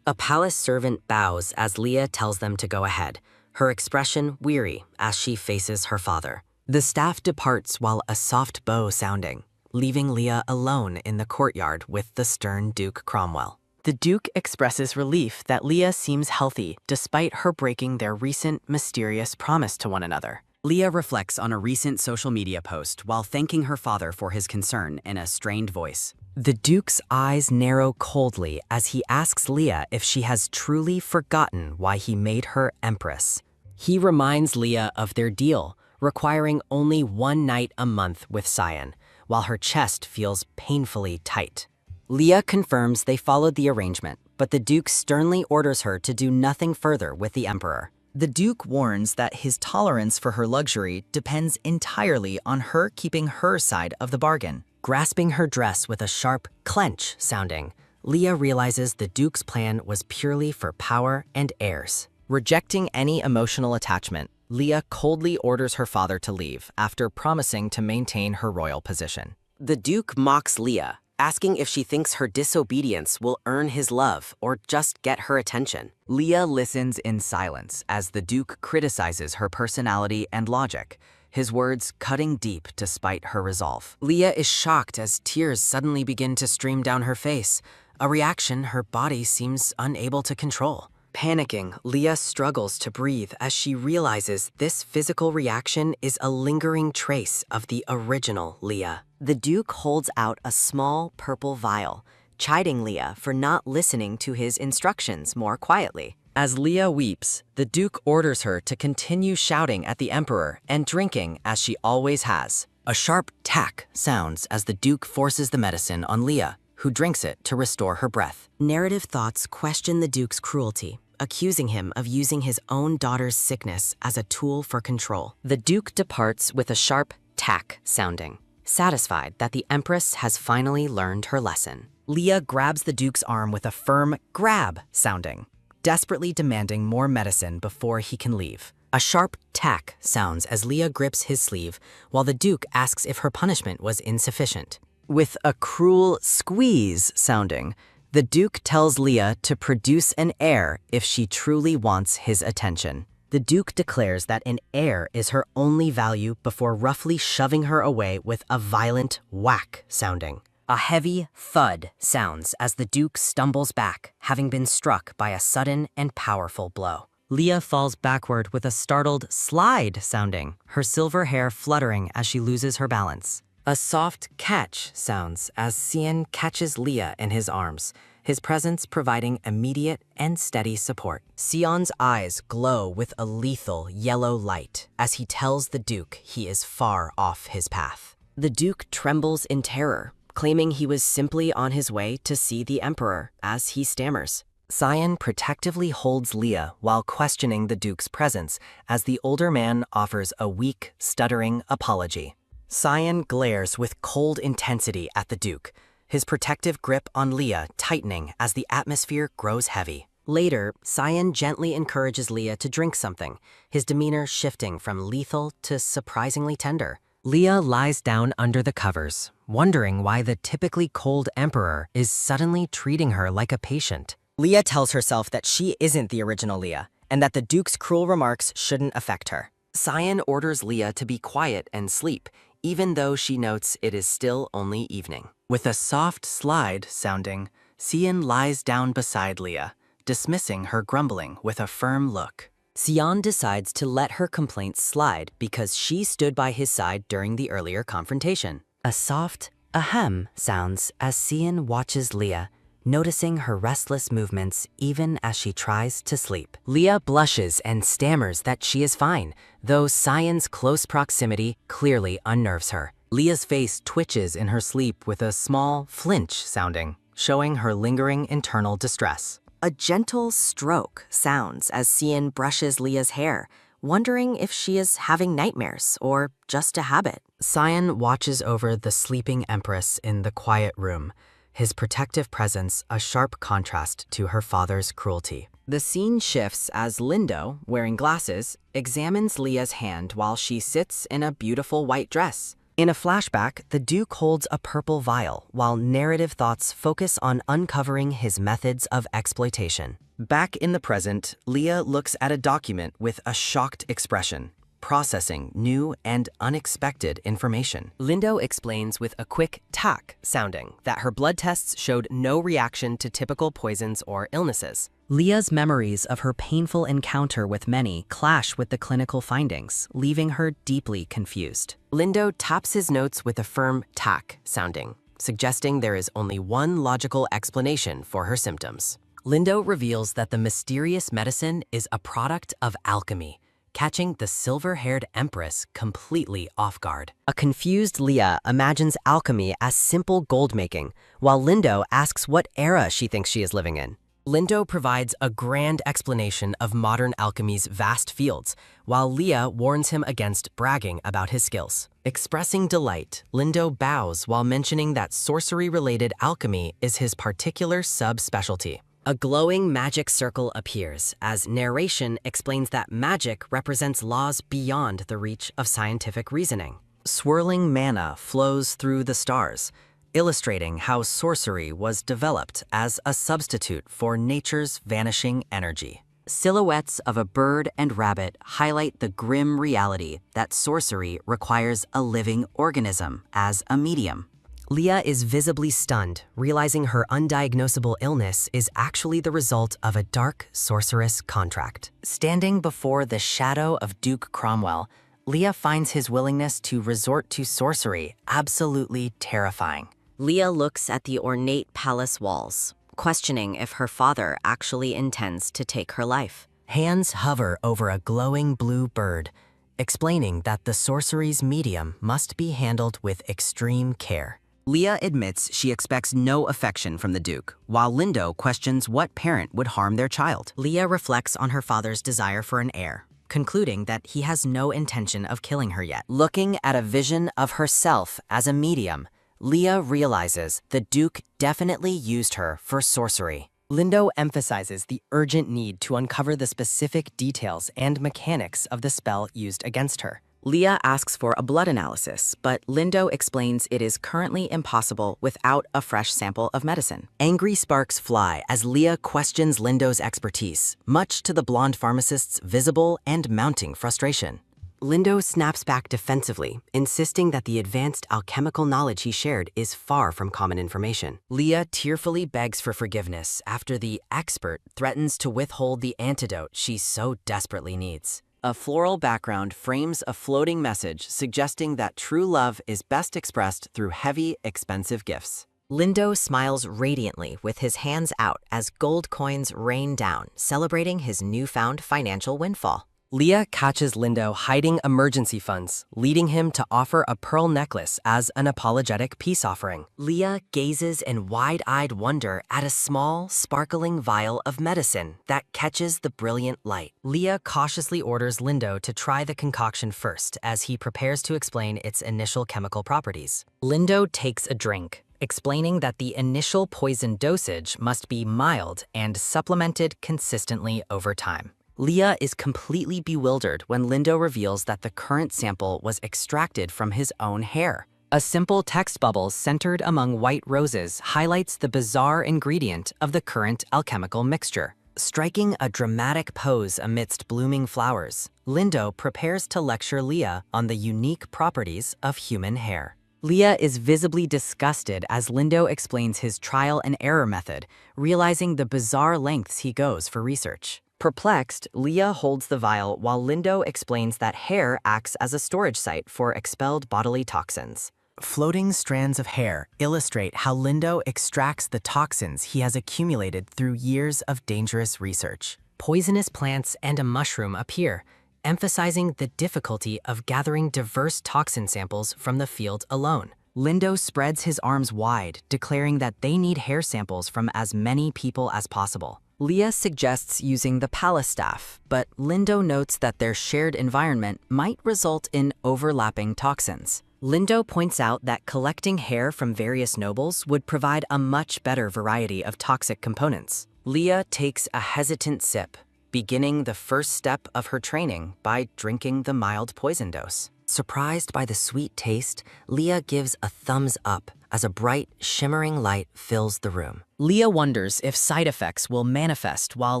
A palace servant bows as Leah tells them to go ahead, her expression weary as she faces her father. The staff departs while a soft bow sounding, leaving Leah alone in the courtyard with the stern Duke Cromwell. The Duke expresses relief that Leah seems healthy despite her breaking their recent mysterious promise to one another. Leah reflects on a recent social media post while thanking her father for his concern in a strained voice. The Duke's eyes narrow coldly as he asks Leah if she has truly forgotten why he made her empress. He reminds Leah of their deal, requiring only one night a month with Cyan, while her chest feels painfully tight. Leah confirms they followed the arrangement, but the Duke sternly orders her to do nothing further with the Emperor. The Duke warns that his tolerance for her luxury depends entirely on her keeping her side of the bargain. Grasping her dress with a sharp clench sounding, Leah realizes the Duke's plan was purely for power and heirs. Rejecting any emotional attachment, Leah coldly orders her father to leave after promising to maintain her royal position. The Duke mocks Leah, asking if she thinks her disobedience will earn his love or just get her attention. Leah listens in silence as the Duke criticizes her personality and logic, his words cutting deep despite her resolve. Leah is shocked as tears suddenly begin to stream down her face, a reaction her body seems unable to control. Panicking, Leah struggles to breathe as she realizes this physical reaction is a lingering trace of the original Leah. The Duke holds out a small purple vial, chiding Leah for not listening to his instructions more quietly. As Leah weeps, the Duke orders her to continue shouting at the Emperor and drinking as she always has. A sharp tack sounds as the Duke forces the medicine on Leah, who drinks it to restore her breath. Narrative thoughts question the Duke's cruelty, accusing him of using his own daughter's sickness as a tool for control. The Duke departs with a sharp tack sounding, satisfied that the Empress has finally learned her lesson. Leah grabs the Duke's arm with a firm grab sounding, desperately demanding more medicine before he can leave. A sharp tack sounds as Leah grips his sleeve, while the Duke asks if her punishment was insufficient. With a cruel squeeze sounding, the Duke tells Leah to produce an heir if she truly wants his attention. The Duke declares that an heir is her only value before roughly shoving her away with a violent whack sounding. A heavy thud sounds as the Duke stumbles back, having been struck by a sudden and powerful blow. Leah falls backward with a startled slide sounding, her silver hair fluttering as she loses her balance. A soft catch sounds as Cian catches Leah in his arms, his presence providing immediate and steady support. Sion's eyes glow with a lethal yellow light as he tells the Duke he is far off his path. The Duke trembles in terror, claiming he was simply on his way to see the Emperor, as he stammers. Cian protectively holds Leah while questioning the Duke's presence as the older man offers a weak, stuttering apology. Cian glares with cold intensity at the Duke, his protective grip on Leah tightening as the atmosphere grows heavy. Later, Cian gently encourages Leah to drink something, his demeanor shifting from lethal to surprisingly tender. Leah lies down under the covers, wondering why the typically cold Emperor is suddenly treating her like a patient. Leah tells herself that she isn't the original Leah, and that the Duke's cruel remarks shouldn't affect her. Cian orders Leah to be quiet and sleep, even though she notes it is still only evening. With a soft slide sounding, Cian lies down beside Leah, dismissing her grumbling with a firm look. Cian decides to let her complaints slide because she stood by his side during the earlier confrontation. A soft ahem sounds as Cian watches Leah, noticing her restless movements even as she tries to sleep. Leah blushes and stammers that she is fine, though Cian's close proximity clearly unnerves her. Leah's face twitches in her sleep with a small flinch sounding, showing her lingering internal distress. A gentle stroke sounds as Cian brushes Leah's hair, wondering if she is having nightmares or just a habit. Cian watches over the sleeping Empress in the quiet room, his protective presence a sharp contrast to her father's cruelty. The scene shifts as Lindo, wearing glasses, examines Leah's hand while she sits in a beautiful white dress. In a flashback, the Duke holds a purple vial, while narrative thoughts focus on uncovering his methods of exploitation. Back in the present, Leah looks at a document with a shocked expression, processing new and unexpected information. Lindo explains with a quick tack sounding that her blood tests showed no reaction to typical poisons or illnesses. Leah's memories of her painful encounter with many clash with the clinical findings, leaving her deeply confused. Lindo taps his notes with a firm tack sounding, suggesting there is only one logical explanation for her symptoms. Lindo reveals that the mysterious medicine is a product of alchemy, catching the silver-haired Empress completely off guard. A confused Leah imagines alchemy as simple gold-making, while Lindo asks what era she thinks she is living in. Lindo provides a grand explanation of modern alchemy's vast fields, while Leah warns him against bragging about his skills. Expressing delight, Lindo bows while mentioning that sorcery-related alchemy is his particular subspecialty. A glowing magic circle appears as narration explains that magic represents laws beyond the reach of scientific reasoning. Swirling mana flows through the stars, illustrating how sorcery was developed as a substitute for nature's vanishing energy. Silhouettes of a bird and rabbit highlight the grim reality that sorcery requires a living organism as a medium. Leah is visibly stunned, realizing her undiagnosable illness is actually the result of a dark sorceress contract. Standing before the shadow of Duke Cromwell, Leah finds his willingness to resort to sorcery absolutely terrifying. Leah looks at the ornate palace walls, questioning if her father actually intends to take her life. Hands hover over a glowing blue bird, explaining that the sorcery's medium must be handled with extreme care. Leah admits she expects no affection from the Duke, while Lindo questions what parent would harm their child. Leah reflects on her father's desire for an heir, concluding that he has no intention of killing her yet. Looking at a vision of herself as a medium, Leah realizes the Duke definitely used her for sorcery. Lindo emphasizes the urgent need to uncover the specific details and mechanics of the spell used against her. Leah asks for a blood analysis, but Lindo explains it is currently impossible without a fresh sample of medicine. Angry sparks fly as Leah questions Lindo's expertise, much to the blonde pharmacist's visible and mounting frustration. Lindo snaps back defensively, insisting that the advanced alchemical knowledge he shared is far from common information. Leah tearfully begs for forgiveness after the expert threatens to withhold the antidote she so desperately needs. A floral background frames a floating message suggesting that true love is best expressed through heavy, expensive gifts. Lindo smiles radiantly with his hands out as gold coins rain down, celebrating his newfound financial windfall. Leah catches Lindo hiding emergency funds, leading him to offer a pearl necklace as an apologetic peace offering. Leah gazes in wide-eyed wonder at a small, sparkling vial of medicine that catches the brilliant light. Leah cautiously orders Lindo to try the concoction first as he prepares to explain its initial chemical properties. Lindo takes a drink, explaining that the initial poison dosage must be mild and supplemented consistently over time. Leah is completely bewildered when Lindo reveals that the current sample was extracted from his own hair. A simple text bubble centered among white roses highlights the bizarre ingredient of the current alchemical mixture. Striking a dramatic pose amidst blooming flowers, Lindo prepares to lecture Leah on the unique properties of human hair. Leah is visibly disgusted as Lindo explains his trial and error method, realizing the bizarre lengths he goes for research. Perplexed, Leah holds the vial while Lindo explains that hair acts as a storage site for expelled bodily toxins. Floating strands of hair illustrate how Lindo extracts the toxins he has accumulated through years of dangerous research. Poisonous plants and a mushroom appear, emphasizing the difficulty of gathering diverse toxin samples from the field alone. Lindo spreads his arms wide, declaring that they need hair samples from as many people as possible. Leah suggests using the palace staff, but Lindo notes that their shared environment might result in overlapping toxins. Lindo points out that collecting hair from various nobles would provide a much better variety of toxic components. Leah takes a hesitant sip, beginning the first step of her training by drinking the mild poison dose. Surprised by the sweet taste, Leah gives a thumbs up as a bright, shimmering light fills the room. Leah wonders if side effects will manifest while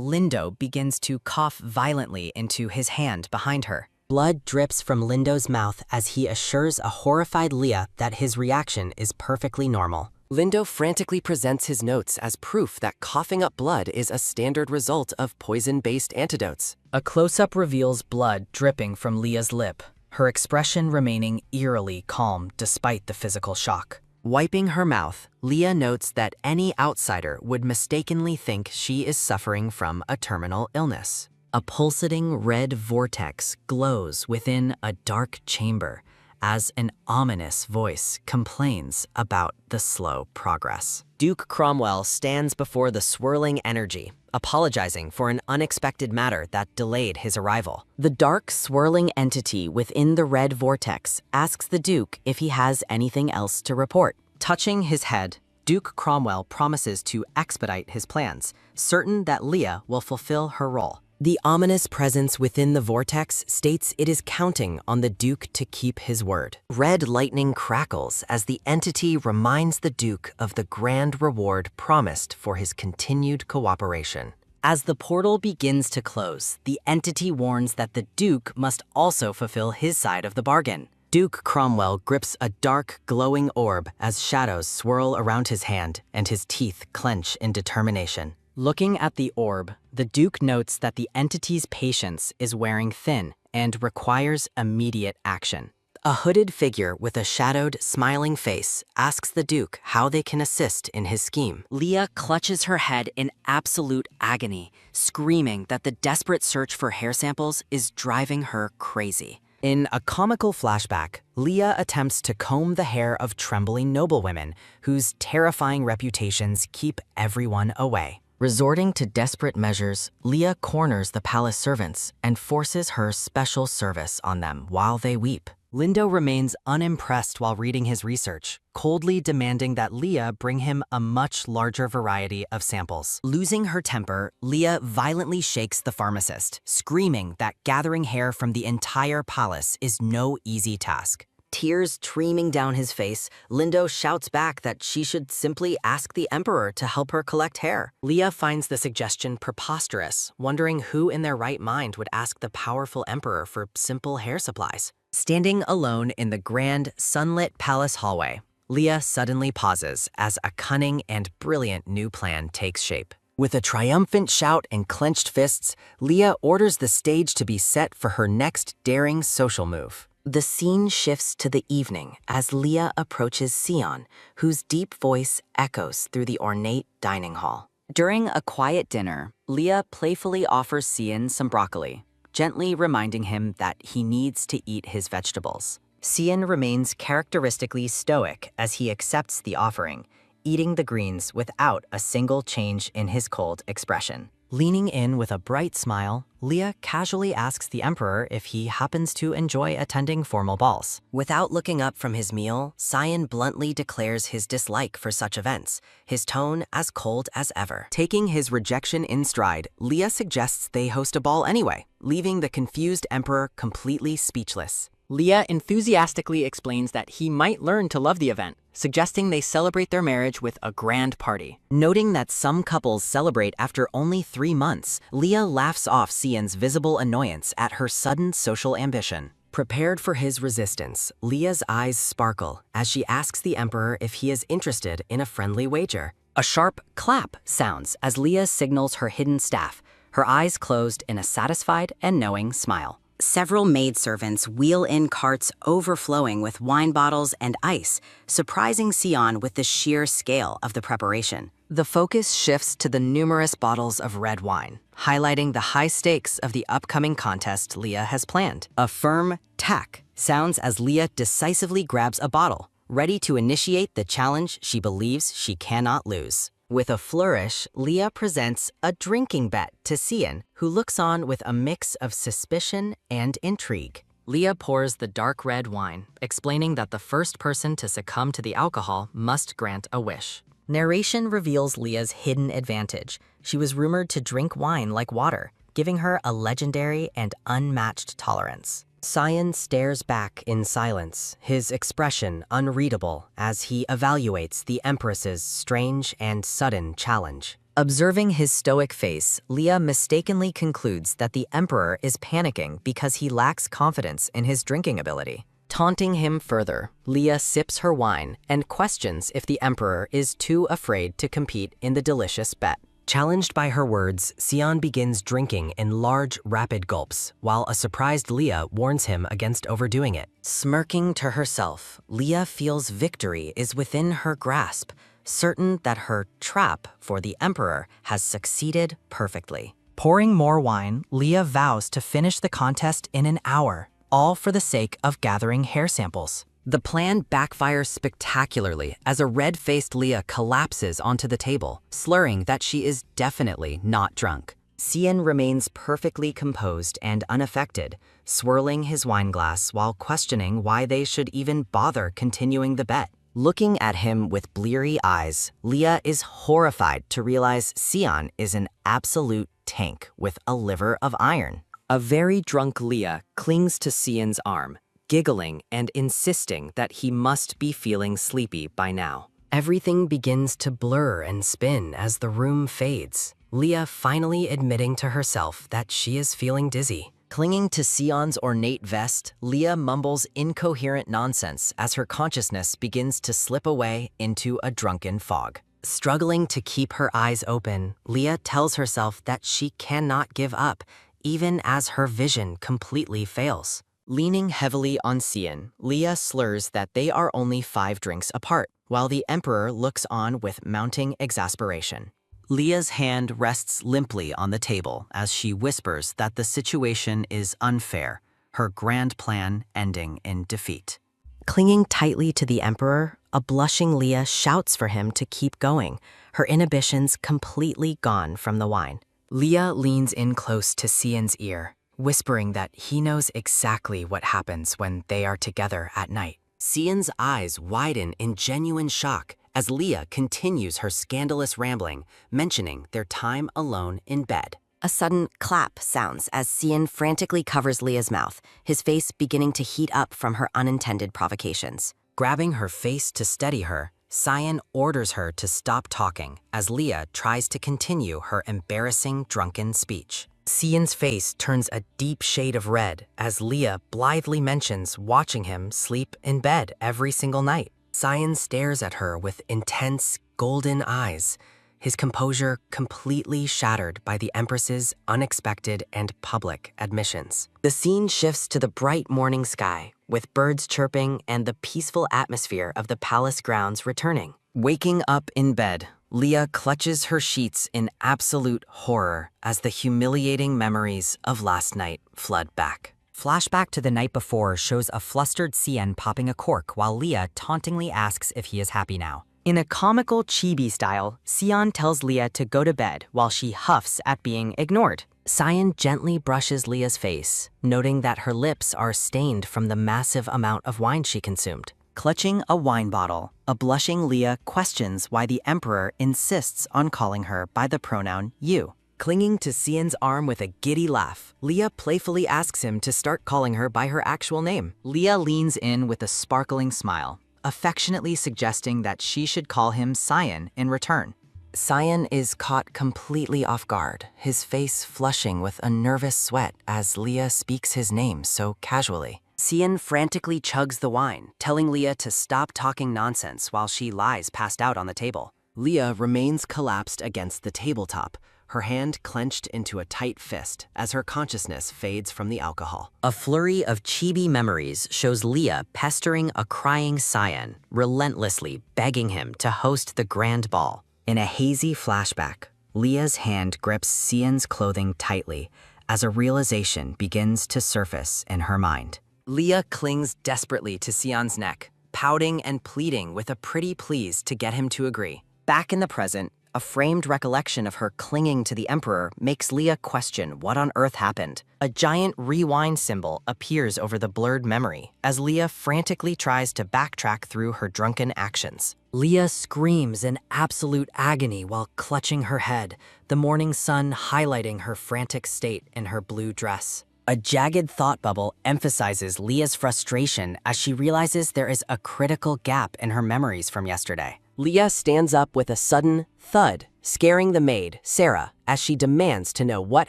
Lindo begins to cough violently into his hand behind her. Blood drips from Lindo's mouth as he assures a horrified Leah that his reaction is perfectly normal. Lindo frantically presents his notes as proof that coughing up blood is a standard result of poison-based antidotes. A close-up reveals blood dripping from Leah's lip, her expression remaining eerily calm despite the physical shock. Wiping her mouth, Leah notes that any outsider would mistakenly think she is suffering from a terminal illness. A pulsating red vortex glows within a dark chamber as an ominous voice complains about the slow progress. Duke Cromwell stands before the swirling energy, apologizing for an unexpected matter that delayed his arrival. The dark, swirling entity within the red vortex asks the Duke if he has anything else to report. Touching his head, Duke Cromwell promises to expedite his plans, certain that Leah will fulfill her role. The ominous presence within the vortex states it is counting on the Duke to keep his word. Red lightning crackles as the entity reminds the Duke of the grand reward promised for his continued cooperation. As the portal begins to close, the entity warns that the Duke must also fulfill his side of the bargain. Duke Cromwell grips a dark, glowing orb as shadows swirl around his hand and his teeth clench in determination. Looking at the orb, the Duke notes that the entity's patience is wearing thin and requires immediate action. A hooded figure with a shadowed, smiling face asks the Duke how they can assist in his scheme. Leah clutches her head in absolute agony, screaming that the desperate search for hair samples is driving her crazy. In a comical flashback, Leah attempts to comb the hair of trembling noblewomen whose terrifying reputations keep everyone away. Resorting to desperate measures, Leah corners the palace servants and forces her special service on them while they weep. Lindo remains unimpressed while reading his research, coldly demanding that Leah bring him a much larger variety of samples. Losing her temper, Leah violently shakes the pharmacist, screaming that gathering hair from the entire palace is no easy task. Tears streaming down his face, Lindo shouts back that she should simply ask the emperor to help her collect hair. Leah finds the suggestion preposterous, wondering who in their right mind would ask the powerful emperor for simple hair supplies. Standing alone in the grand, sunlit palace hallway, Leah suddenly pauses as a cunning and brilliant new plan takes shape. With a triumphant shout and clenched fists, Leah orders the stage to be set for her next daring social move. The scene shifts to the evening as Leah approaches Sion, whose deep voice echoes through the ornate dining hall. During a quiet dinner, Leah playfully offers Sion some broccoli, gently reminding him that he needs to eat his vegetables. Sion remains characteristically stoic as he accepts the offering, eating the greens without a single change in his cold expression. Leaning in with a bright smile, Leah casually asks the emperor if he happens to enjoy attending formal balls. Without looking up from his meal, Sion bluntly declares his dislike for such events, his tone as cold as ever. Taking his rejection in stride, Leah suggests they host a ball anyway, leaving the confused emperor completely speechless. Leah enthusiastically explains that he might learn to love the event, suggesting they celebrate their marriage with a grand party. Noting that some couples celebrate after only 3 months, Leah laughs off Sion's visible annoyance at her sudden social ambition. Prepared for his resistance, Leah's eyes sparkle as she asks the emperor if he is interested in a friendly wager. A sharp clap sounds as Leah signals her hidden staff, her eyes closed in a satisfied and knowing smile. Several maidservants wheel in carts overflowing with wine bottles and ice, surprising Sion with the sheer scale of the preparation. The focus shifts to the numerous bottles of red wine, highlighting the high stakes of the upcoming contest Leah has planned. A firm tack sounds as Leah decisively grabs a bottle, ready to initiate the challenge she believes she cannot lose. With a flourish, Leah presents a drinking bet to Sion, who looks on with a mix of suspicion and intrigue. Leah pours the dark red wine, explaining that the first person to succumb to the alcohol must grant a wish. Narration reveals Leah's hidden advantage. She was rumored to drink wine like water, giving her a legendary and unmatched tolerance. Sion stares back in silence, his expression unreadable as he evaluates the Empress's strange and sudden challenge. Observing his stoic face, Leah mistakenly concludes that the Emperor is panicking because he lacks confidence in his drinking ability. Taunting him further, Leah sips her wine and questions if the Emperor is too afraid to compete in the delicious bet. Challenged by her words, Sion begins drinking in large, rapid gulps, while a surprised Leah warns him against overdoing it. Smirking to herself, Leah feels victory is within her grasp, certain that her trap for the Emperor has succeeded perfectly. Pouring more wine, Leah vows to finish the contest in an hour, all for the sake of gathering hair samples. The plan backfires spectacularly as a red-faced Leah collapses onto the table, slurring that she is definitely not drunk. Sion remains perfectly composed and unaffected, swirling his wineglass while questioning why they should even bother continuing the bet. Looking at him with bleary eyes, Leah is horrified to realize Sion is an absolute tank with a liver of iron. A very drunk Leah clings to Sion's arm, giggling and insisting that he must be feeling sleepy by now. Everything begins to blur and spin as the room fades, Leah finally admitting to herself that she is feeling dizzy. Clinging to Sion's ornate vest, Leah mumbles incoherent nonsense as her consciousness begins to slip away into a drunken fog. Struggling to keep her eyes open, Leah tells herself that she cannot give up, even as her vision completely fails. Leaning heavily on Sion, Leah slurs that they are only 5 drinks apart, while the Emperor looks on with mounting exasperation. Leah's hand rests limply on the table as she whispers that the situation is unfair, her grand plan ending in defeat. Clinging tightly to the Emperor, a blushing Leah shouts for him to keep going, her inhibitions completely gone from the wine. Leah leans in close to Sion's ear, whispering that he knows exactly what happens when they are together at night. Sion's eyes widen in genuine shock as Leah continues her scandalous rambling, mentioning their time alone in bed. A sudden clap sounds as Sion frantically covers Leah's mouth, his face beginning to heat up from her unintended provocations. Grabbing her face to steady her, Sion orders her to stop talking as Leah tries to continue her embarrassing drunken speech. Sion's face turns a deep shade of red as Leah blithely mentions watching him sleep in bed every single night. Sion stares at her with intense, golden eyes, his composure completely shattered by the Empress's unexpected and public admissions. The scene shifts to the bright morning sky, with birds chirping and the peaceful atmosphere of the palace grounds returning. Waking up in bed, Leah clutches her sheets in absolute horror as the humiliating memories of last night flood back. Flashback to the night before shows a flustered Sion popping a cork while Leah tauntingly asks if he is happy now. In a comical chibi style, Sion tells Leah to go to bed while she huffs at being ignored. Sion gently brushes Leah's face, noting that her lips are stained from the massive amount of wine she consumed. Clutching a wine bottle, a blushing Leah questions why the Emperor insists on calling her by the pronoun you. Clinging to Sion's arm with a giddy laugh, Leah playfully asks him to start calling her by her actual name. Leah leans in with a sparkling smile, affectionately suggesting that she should call him Sion in return. Sion is caught completely off guard, his face flushing with a nervous sweat as Leah speaks his name so casually. Sion frantically chugs the wine, telling Leah to stop talking nonsense while she lies passed out on the table. Leah remains collapsed against the tabletop, her hand clenched into a tight fist as her consciousness fades from the alcohol. A flurry of chibi memories shows Leah pestering a crying Sion, relentlessly begging him to host the grand ball. In a hazy flashback, Leah's hand grips Sion's clothing tightly as a realization begins to surface in her mind. Leah clings desperately to Sion's neck, pouting and pleading with a pretty please to get him to agree. Back in the present, a framed recollection of her clinging to the Emperor makes Leah question what on earth happened. A giant rewind symbol appears over the blurred memory as Leah frantically tries to backtrack through her drunken actions. Leah screams in absolute agony while clutching her head, the morning sun highlighting her frantic state in her blue dress. A jagged thought bubble emphasizes Leah's frustration as she realizes there is a critical gap in her memories from yesterday. Leah stands up with a sudden thud, scaring the maid, Sarah, as she demands to know what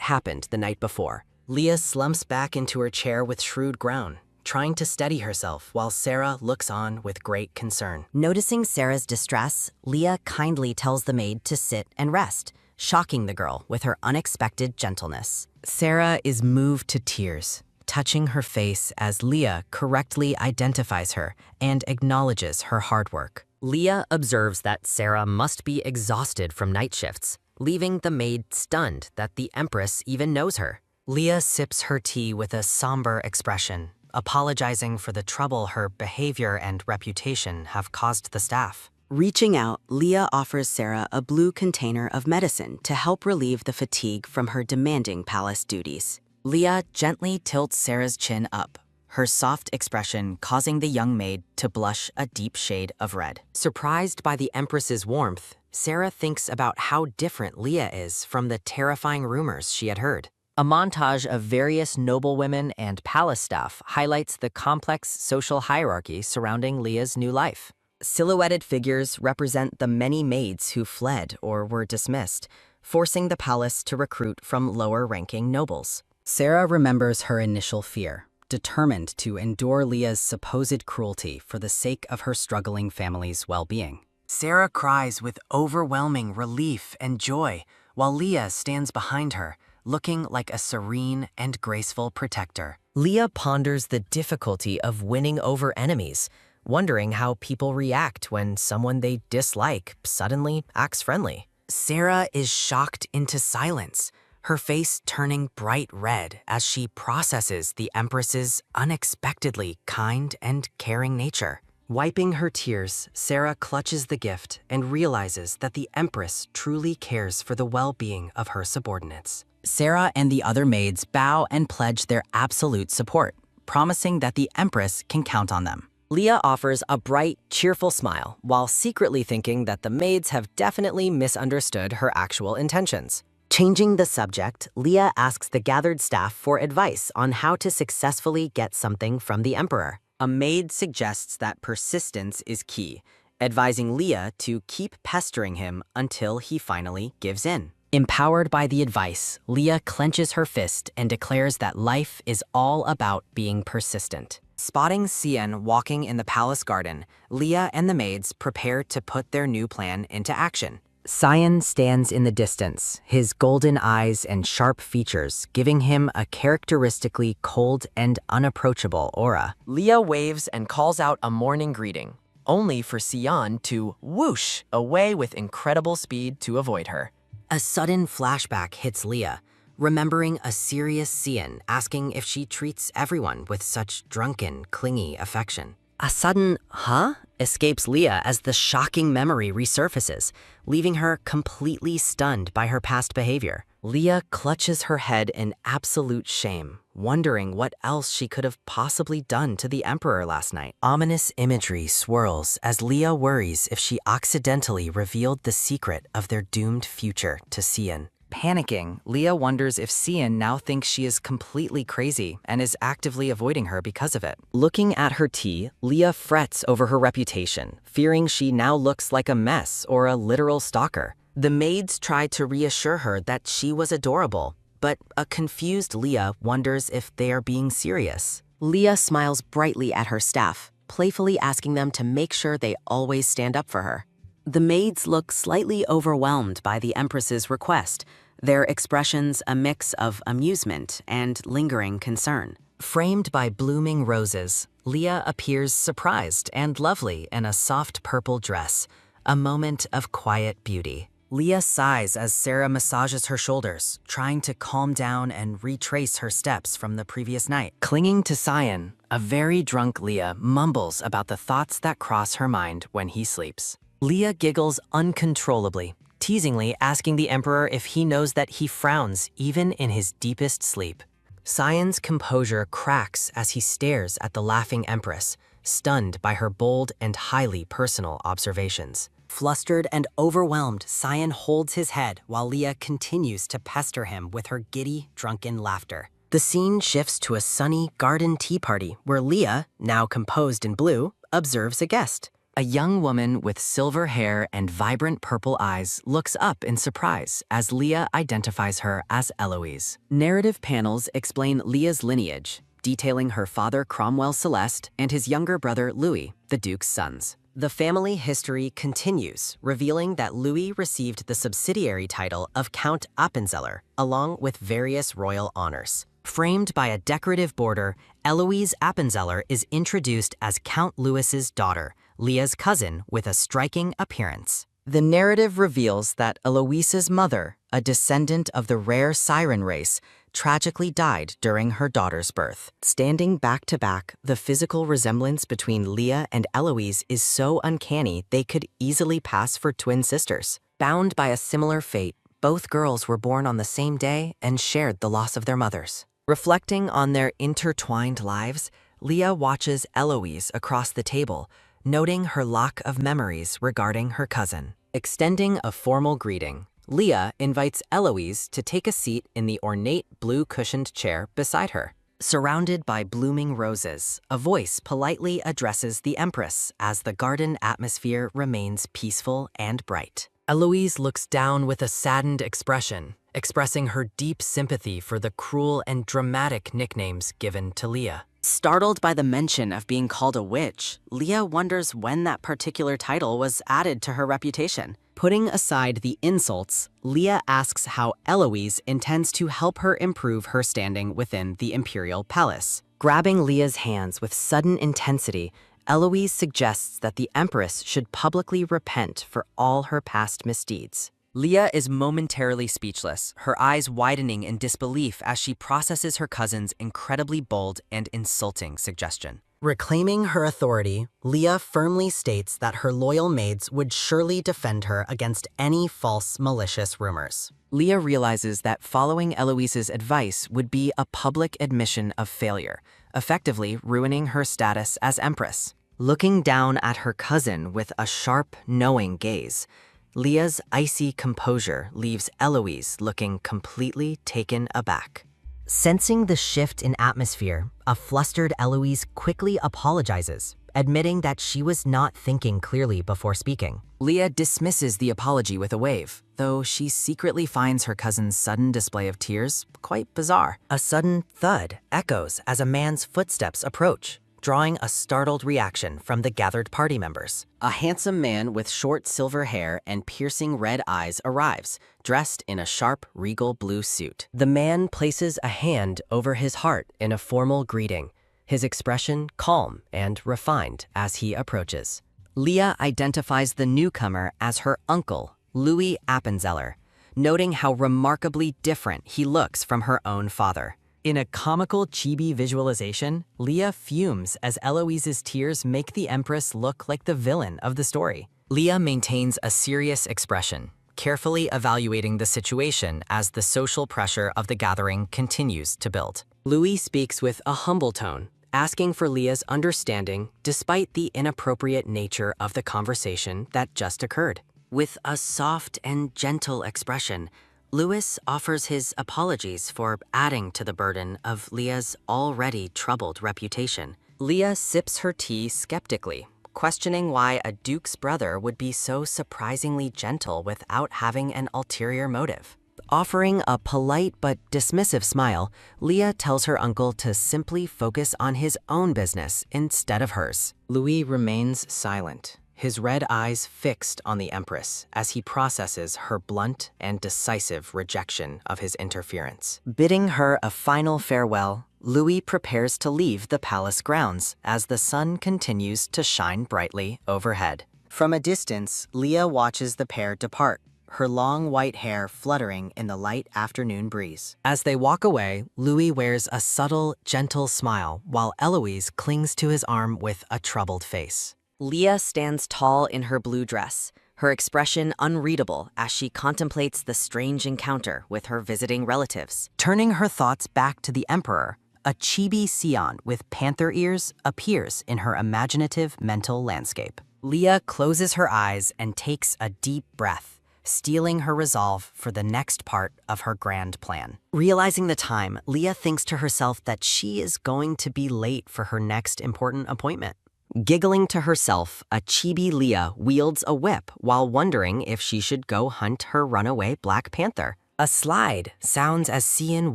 happened the night before. Leah slumps back into her chair with shrewd groan, trying to steady herself while Sarah looks on with great concern. Noticing Sarah's distress, Leah kindly tells the maid to sit and rest, shocking the girl with her unexpected gentleness. Sarah is moved to tears, touching her face as Leah correctly identifies her and acknowledges her hard work. Leah observes that Sarah must be exhausted from night shifts, leaving the maid stunned that the Empress even knows her. Leah sips her tea with a somber expression, apologizing for the trouble her behavior and reputation have caused the staff. Reaching out, Leah offers Sarah a blue container of medicine to help relieve the fatigue from her demanding palace duties. Leah gently tilts Sarah's chin up, her soft expression causing the young maid to blush a deep shade of red. Surprised by the Empress's warmth, Sarah thinks about how different Leah is from the terrifying rumors she had heard. A montage of various noblewomen and palace staff highlights the complex social hierarchy surrounding Leah's new life. Silhouetted figures represent the many maids who fled or were dismissed, forcing the palace to recruit from lower-ranking nobles. Sarah remembers her initial fear, determined to endure Leah's supposed cruelty for the sake of her struggling family's well-being. Sarah cries with overwhelming relief and joy, while Leah stands behind her, looking like a serene and graceful protector. Leah ponders the difficulty of winning over enemies, wondering how people react when someone they dislike suddenly acts friendly. Sarah is shocked into silence, her face turning bright red as she processes the Empress's unexpectedly kind and caring nature. Wiping her tears, Sarah clutches the gift and realizes that the Empress truly cares for the well-being of her subordinates. Sarah and the other maids bow and pledge their absolute support, promising that the Empress can count on them. Leah offers a bright, cheerful smile while secretly thinking that the maids have definitely misunderstood her actual intentions. Changing the subject, Leah asks the gathered staff for advice on how to successfully get something from the Emperor. A maid suggests that persistence is key, advising Leah to keep pestering him until he finally gives in. Empowered by the advice, Leah clenches her fist and declares that life is all about being persistent. Spotting Cien walking in the palace garden, Leah and the maids prepare to put their new plan into action. Cien stands in the distance, his golden eyes and sharp features giving him a characteristically cold and unapproachable aura. Leah waves and calls out a morning greeting, only for Cien to whoosh away with incredible speed to avoid her. A sudden flashback hits Leah, remembering a serious Cien asking if she treats everyone with such drunken, clingy affection. A sudden, huh? Escapes Leah as the shocking memory resurfaces, leaving her completely stunned by her past behavior. Leah clutches her head in absolute shame, wondering what else she could have possibly done to the Emperor last night. Ominous imagery swirls as Leah worries if she accidentally revealed the secret of their doomed future to Cien. Panicking, Leah wonders if Cien now thinks she is completely crazy and is actively avoiding her because of it. Looking at her tea, Leah frets over her reputation, fearing she now looks like a mess or a literal stalker. The maids try to reassure her that she was adorable, but a confused Leah wonders if they are being serious. Leah smiles brightly at her staff, playfully asking them to make sure they always stand up for her. The maids look slightly overwhelmed by the Empress's request, their expressions a mix of amusement and lingering concern. Framed by blooming roses, Leah appears surprised and lovely in a soft purple dress, a moment of quiet beauty. Leah sighs as Sarah massages her shoulders, trying to calm down and retrace her steps from the previous night. Clinging to Cien, a very drunk Leah mumbles about the thoughts that cross her mind when he sleeps. Leah giggles uncontrollably, teasingly asking the Emperor if he knows that he frowns even in his deepest sleep. Cien's composure cracks as he stares at the laughing Empress, stunned by her bold and highly personal observations. Flustered and overwhelmed, Cien holds his head while Leah continues to pester him with her giddy, drunken laughter. The scene shifts to a sunny garden tea party where Leah, now composed in blue, observes a guest. A young woman with silver hair and vibrant purple eyes looks up in surprise as Leah identifies her as Eloise. Narrative panels explain Leah's lineage, detailing her father Cromwell Celeste and his younger brother Louis, the Duke's sons. The family history continues, revealing that Louis received the subsidiary title of Count Appenzeller, along with various royal honors. Framed by a decorative border, Eloise Appenzeller is introduced as Count Louis's daughter, Leah's cousin with a striking appearance. The narrative reveals that Eloise's mother, a descendant of the rare siren race, tragically died during her daughter's birth. Standing back to back, the physical resemblance between Leah and Eloise is so uncanny they could easily pass for twin sisters. Bound by a similar fate, both girls were born on the same day and shared the loss of their mothers. Reflecting on their intertwined lives, Leah watches Eloise across the table, noting her lack of memories regarding her cousin. Extending a formal greeting, Leah invites Eloise to take a seat in the ornate blue-cushioned chair beside her. Surrounded by blooming roses, a voice politely addresses the Empress as the garden atmosphere remains peaceful and bright. Eloise looks down with a saddened expression, expressing her deep sympathy for the cruel and dramatic nicknames given to Leah. Startled by the mention of being called a witch, Leah wonders when that particular title was added to her reputation. Putting aside the insults, Leah asks how Eloise intends to help her improve her standing within the imperial palace. Grabbing Leah's hands with sudden intensity, Eloise suggests that the Empress should publicly repent for all her past misdeeds. Leah is momentarily speechless, her eyes widening in disbelief as she processes her cousin's incredibly bold and insulting suggestion. Reclaiming her authority, Leah firmly states that her loyal maids would surely defend her against any false, malicious rumors. Leah realizes that following Eloise's advice would be a public admission of failure, effectively ruining her status as empress. Looking down at her cousin with a sharp, knowing gaze, Leah's icy composure leaves Eloise looking completely taken aback. Sensing the shift in atmosphere, a flustered Eloise quickly apologizes, admitting that she was not thinking clearly before speaking. Leah dismisses the apology with a wave, though she secretly finds her cousin's sudden display of tears quite bizarre. A sudden thud echoes as a man's footsteps approach, drawing a startled reaction from the gathered party members. A handsome man with short silver hair and piercing red eyes arrives, dressed in a sharp, regal blue suit. The man places a hand over his heart in a formal greeting, his expression calm and refined as he approaches. Leah identifies the newcomer as her uncle, Louis Appenzeller, noting how remarkably different he looks from her own father. In a comical chibi visualization, Leah fumes as Eloise's tears make the Empress look like the villain of the story. Leah maintains a serious expression, carefully evaluating the situation as the social pressure of the gathering continues to build. Louis speaks with a humble tone, asking for Leah's understanding despite the inappropriate nature of the conversation that just occurred. With a soft and gentle expression, Louis offers his apologies for adding to the burden of Leah's already troubled reputation. Leah sips her tea skeptically, questioning why a duke's brother would be so surprisingly gentle without having an ulterior motive. Offering a polite but dismissive smile, Leah tells her uncle to simply focus on his own business instead of hers. Louis remains silent, his red eyes fixed on the Empress as he processes her blunt and decisive rejection of his interference. Bidding her a final farewell, Louis prepares to leave the palace grounds as the sun continues to shine brightly overhead. From a distance, Leah watches the pair depart, her long white hair fluttering in the light afternoon breeze. As they walk away, Louis wears a subtle, gentle smile while Eloise clings to his arm with a troubled face. Leah stands tall in her blue dress, her expression unreadable as she contemplates the strange encounter with her visiting relatives. Turning her thoughts back to the Emperor, a chibi scion with panther ears appears in her imaginative mental landscape. Leah closes her eyes and takes a deep breath, steeling her resolve for the next part of her grand plan. Realizing the time, Leah thinks to herself that she is going to be late for her next important appointment. Giggling to herself, a chibi Leah wields a whip while wondering if she should go hunt her runaway Black Panther. A slide sounds as Cian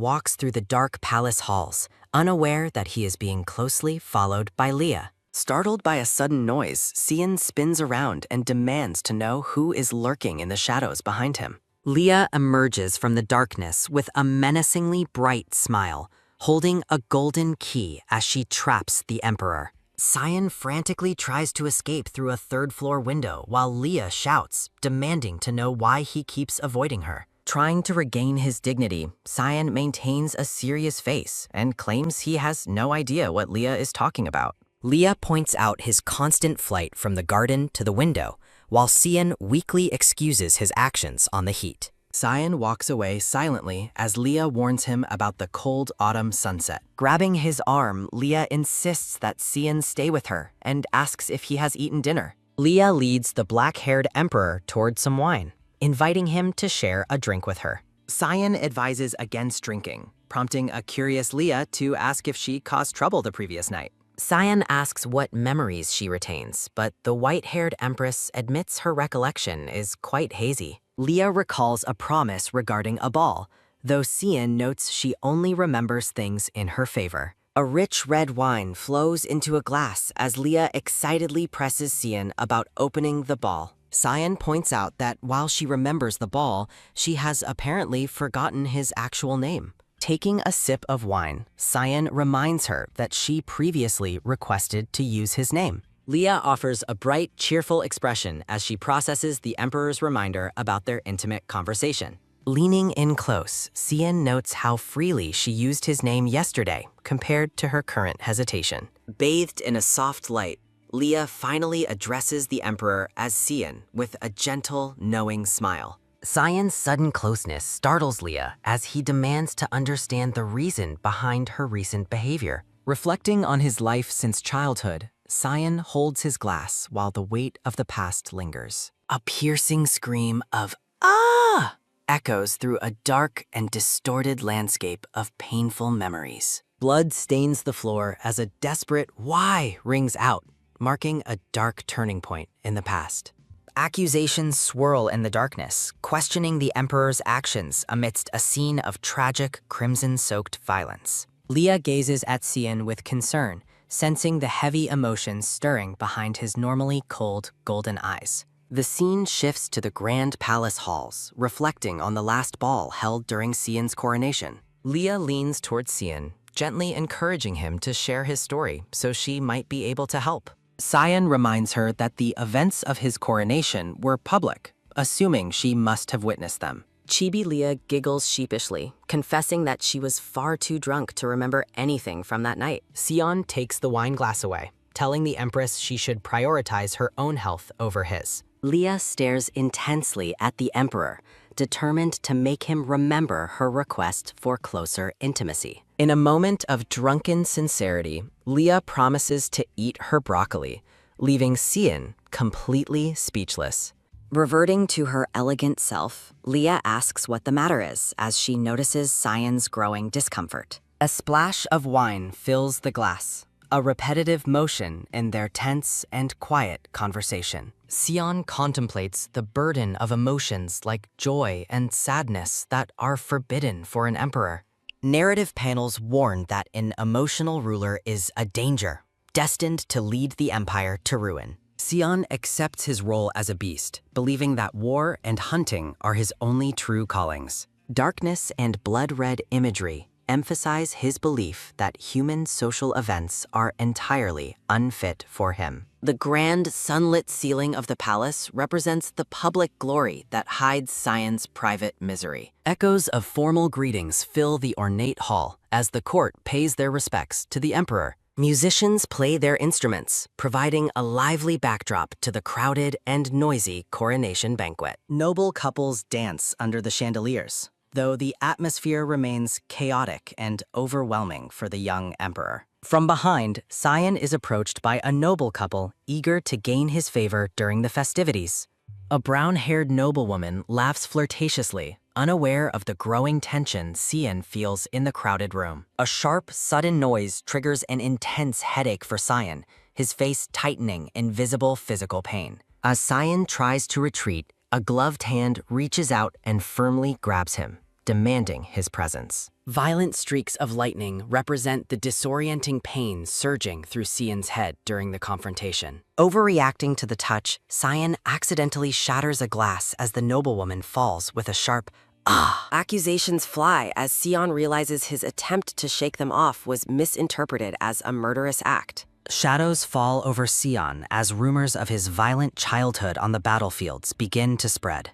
walks through the dark palace halls, unaware that he is being closely followed by Leah. Startled by a sudden noise, Cian spins around and demands to know who is lurking in the shadows behind him. Leah emerges from the darkness with a menacingly bright smile, holding a golden key as she traps the Emperor. Cian frantically tries to escape through a third-floor window while Leah shouts, demanding to know why he keeps avoiding her. Trying to regain his dignity, Cian maintains a serious face and claims he has no idea what Leah is talking about. Leah points out his constant flight from the garden to the window, while Cian weakly excuses his actions on the heat. Cian walks away silently as Leah warns him about the cold autumn sunset. Grabbing his arm, Leah insists that Cian stay with her and asks if he has eaten dinner. Leah leads the black-haired emperor toward some wine, inviting him to share a drink with her. Cian advises against drinking, prompting a curious Leah to ask if she caused trouble the previous night. Cian asks what memories she retains, but the white-haired empress admits her recollection is quite hazy. Leah recalls a promise regarding a ball, though Cian notes she only remembers things in her favor. A rich red wine flows into a glass as Leah excitedly presses Cian about opening the ball. Cian points out that while she remembers the ball, she has apparently forgotten his actual name. Taking a sip of wine, Cian reminds her that she previously requested to use his name. Leah offers a bright, cheerful expression as she processes the Emperor's reminder about their intimate conversation. Leaning in close, Cian notes how freely she used his name yesterday compared to her current hesitation. Bathed in a soft light, Leah finally addresses the Emperor as Sion with a gentle, knowing smile. Sion's sudden closeness startles Leah as he demands to understand the reason behind her recent behavior. Reflecting on his life since childhood, Sion holds his glass while the weight of the past lingers. A piercing scream of "Ah!" echoes through a dark and distorted landscape of painful memories. Blood stains the floor as a desperate "Why?" rings out, marking a dark turning point in the past. Accusations swirl in the darkness, questioning the Emperor's actions amidst a scene of tragic, crimson-soaked violence. Leah gazes at Sion with concern, sensing the heavy emotions stirring behind his normally cold, golden eyes. The scene shifts to the grand palace halls, reflecting on the last ball held during Sion's coronation. Leah leans towards Sion, gently encouraging him to share his story so she might be able to help. Sion reminds her that the events of his coronation were public, assuming she must have witnessed them. Chibi Leah giggles sheepishly, confessing that she was far too drunk to remember anything from that night. Sion takes the wine glass away, telling the Empress she should prioritize her own health over his. Leah stares intensely at the Emperor, determined to make him remember her request for closer intimacy. In a moment of drunken sincerity, Leah promises to eat her broccoli, leaving Sion completely speechless. Reverting to her elegant self, Leah asks what the matter is as she notices Sion's growing discomfort. A splash of wine fills the glass, a repetitive motion in their tense and quiet conversation. Sion contemplates the burden of emotions like joy and sadness that are forbidden for an emperor. Narrative panels warn that an emotional ruler is a danger, destined to lead the empire to ruin. Sion accepts his role as a beast, believing that war and hunting are his only true callings. Darkness and blood-red imagery emphasize his belief that human social events are entirely unfit for him. The grand sunlit ceiling of the palace represents the public glory that hides Sion's private misery. Echoes of formal greetings fill the ornate hall as the court pays their respects to the emperor. Musicians play their instruments, providing a lively backdrop to the crowded and noisy coronation banquet. Noble couples dance under the chandeliers, though the atmosphere remains chaotic and overwhelming for the young emperor. From behind, Sion is approached by a noble couple eager to gain his favor during the festivities. A brown-haired noblewoman laughs flirtatiously, unaware of the growing tension Sion feels in the crowded room. A sharp, sudden noise triggers an intense headache for Sion, his face tightening in visible physical pain. As Sion tries to retreat, a gloved hand reaches out and firmly grabs him, demanding his presence. Violent streaks of lightning represent the disorienting pain surging through Sion's head during the confrontation. Overreacting to the touch, Sion accidentally shatters a glass as the noblewoman falls with a sharp "ah." Accusations fly as Sion realizes his attempt to shake them off was misinterpreted as a murderous act. Shadows fall over Sion as rumors of his violent childhood on the battlefields begin to spread.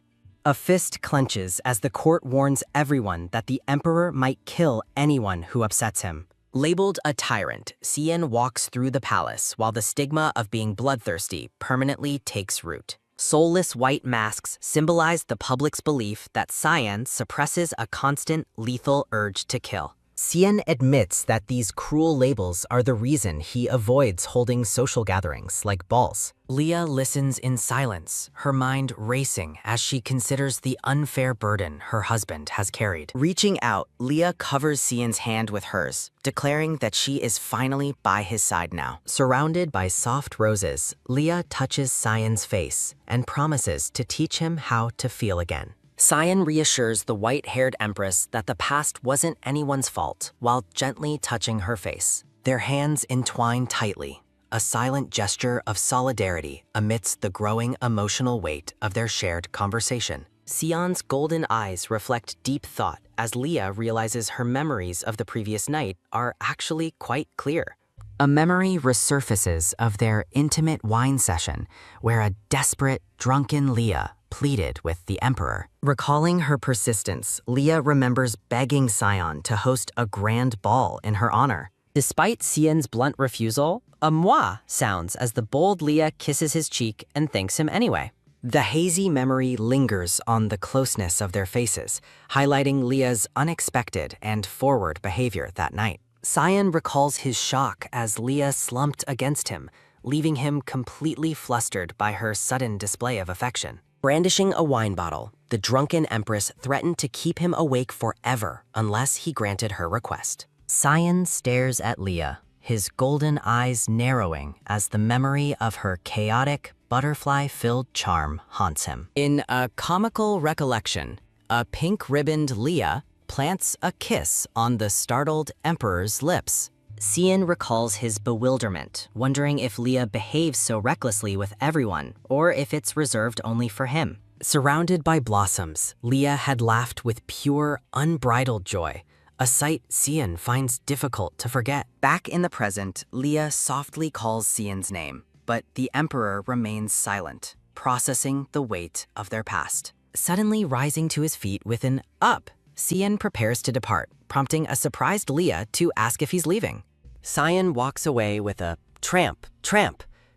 A fist clenches as the court warns everyone that the emperor might kill anyone who upsets him. Labeled a tyrant, Sion walks through the palace while the stigma of being bloodthirsty permanently takes root. Soulless white masks symbolize the public's belief that Sion suppresses a constant, lethal urge to kill. Sion admits that these cruel labels are the reason he avoids holding social gatherings like balls. Leah listens in silence, her mind racing as she considers the unfair burden her husband has carried. Reaching out, Leah covers Sion's hand with hers, declaring that she is finally by his side now. Surrounded by soft roses, Leah touches Sion's face and promises to teach him how to feel again. Sion reassures the white-haired empress that the past wasn't anyone's fault while gently touching her face. Their hands entwine tightly, a silent gesture of solidarity amidst the growing emotional weight of their shared conversation. Sion's golden eyes reflect deep thought as Leah realizes her memories of the previous night are actually quite clear. A memory resurfaces of their intimate wine session where a desperate, drunken Leah pleaded with the emperor. Recalling her persistence, Leah remembers begging Sion to host a grand ball in her honor. Despite Xian's blunt refusal, a moi sounds as the bold Leah kisses his cheek and thanks him anyway. The hazy memory lingers on the closeness of their faces, highlighting Leah's unexpected and forward behavior that night. Xian recalls his shock as Leah slumped against him, leaving him completely flustered by her sudden display of affection. Brandishing a wine bottle, the drunken empress threatened to keep him awake forever unless he granted her request. Xian stares at Leah, his golden eyes narrowing as the memory of her chaotic, butterfly-filled charm haunts him. In a comical recollection, a pink-ribboned Leah plants a kiss on the startled emperor's lips. Xian recalls his bewilderment, wondering if Leah behaves so recklessly with everyone, or if it's reserved only for him. Surrounded by blossoms, Leah had laughed with pure, unbridled joy, a sight Xian finds difficult to forget. Back in the present, Leah softly calls Xian's name, but the emperor remains silent, processing the weight of their past. Suddenly rising to his feet with an up, Xian prepares to depart, prompting a surprised Leah to ask if he's leaving. Xian walks away with a tramp,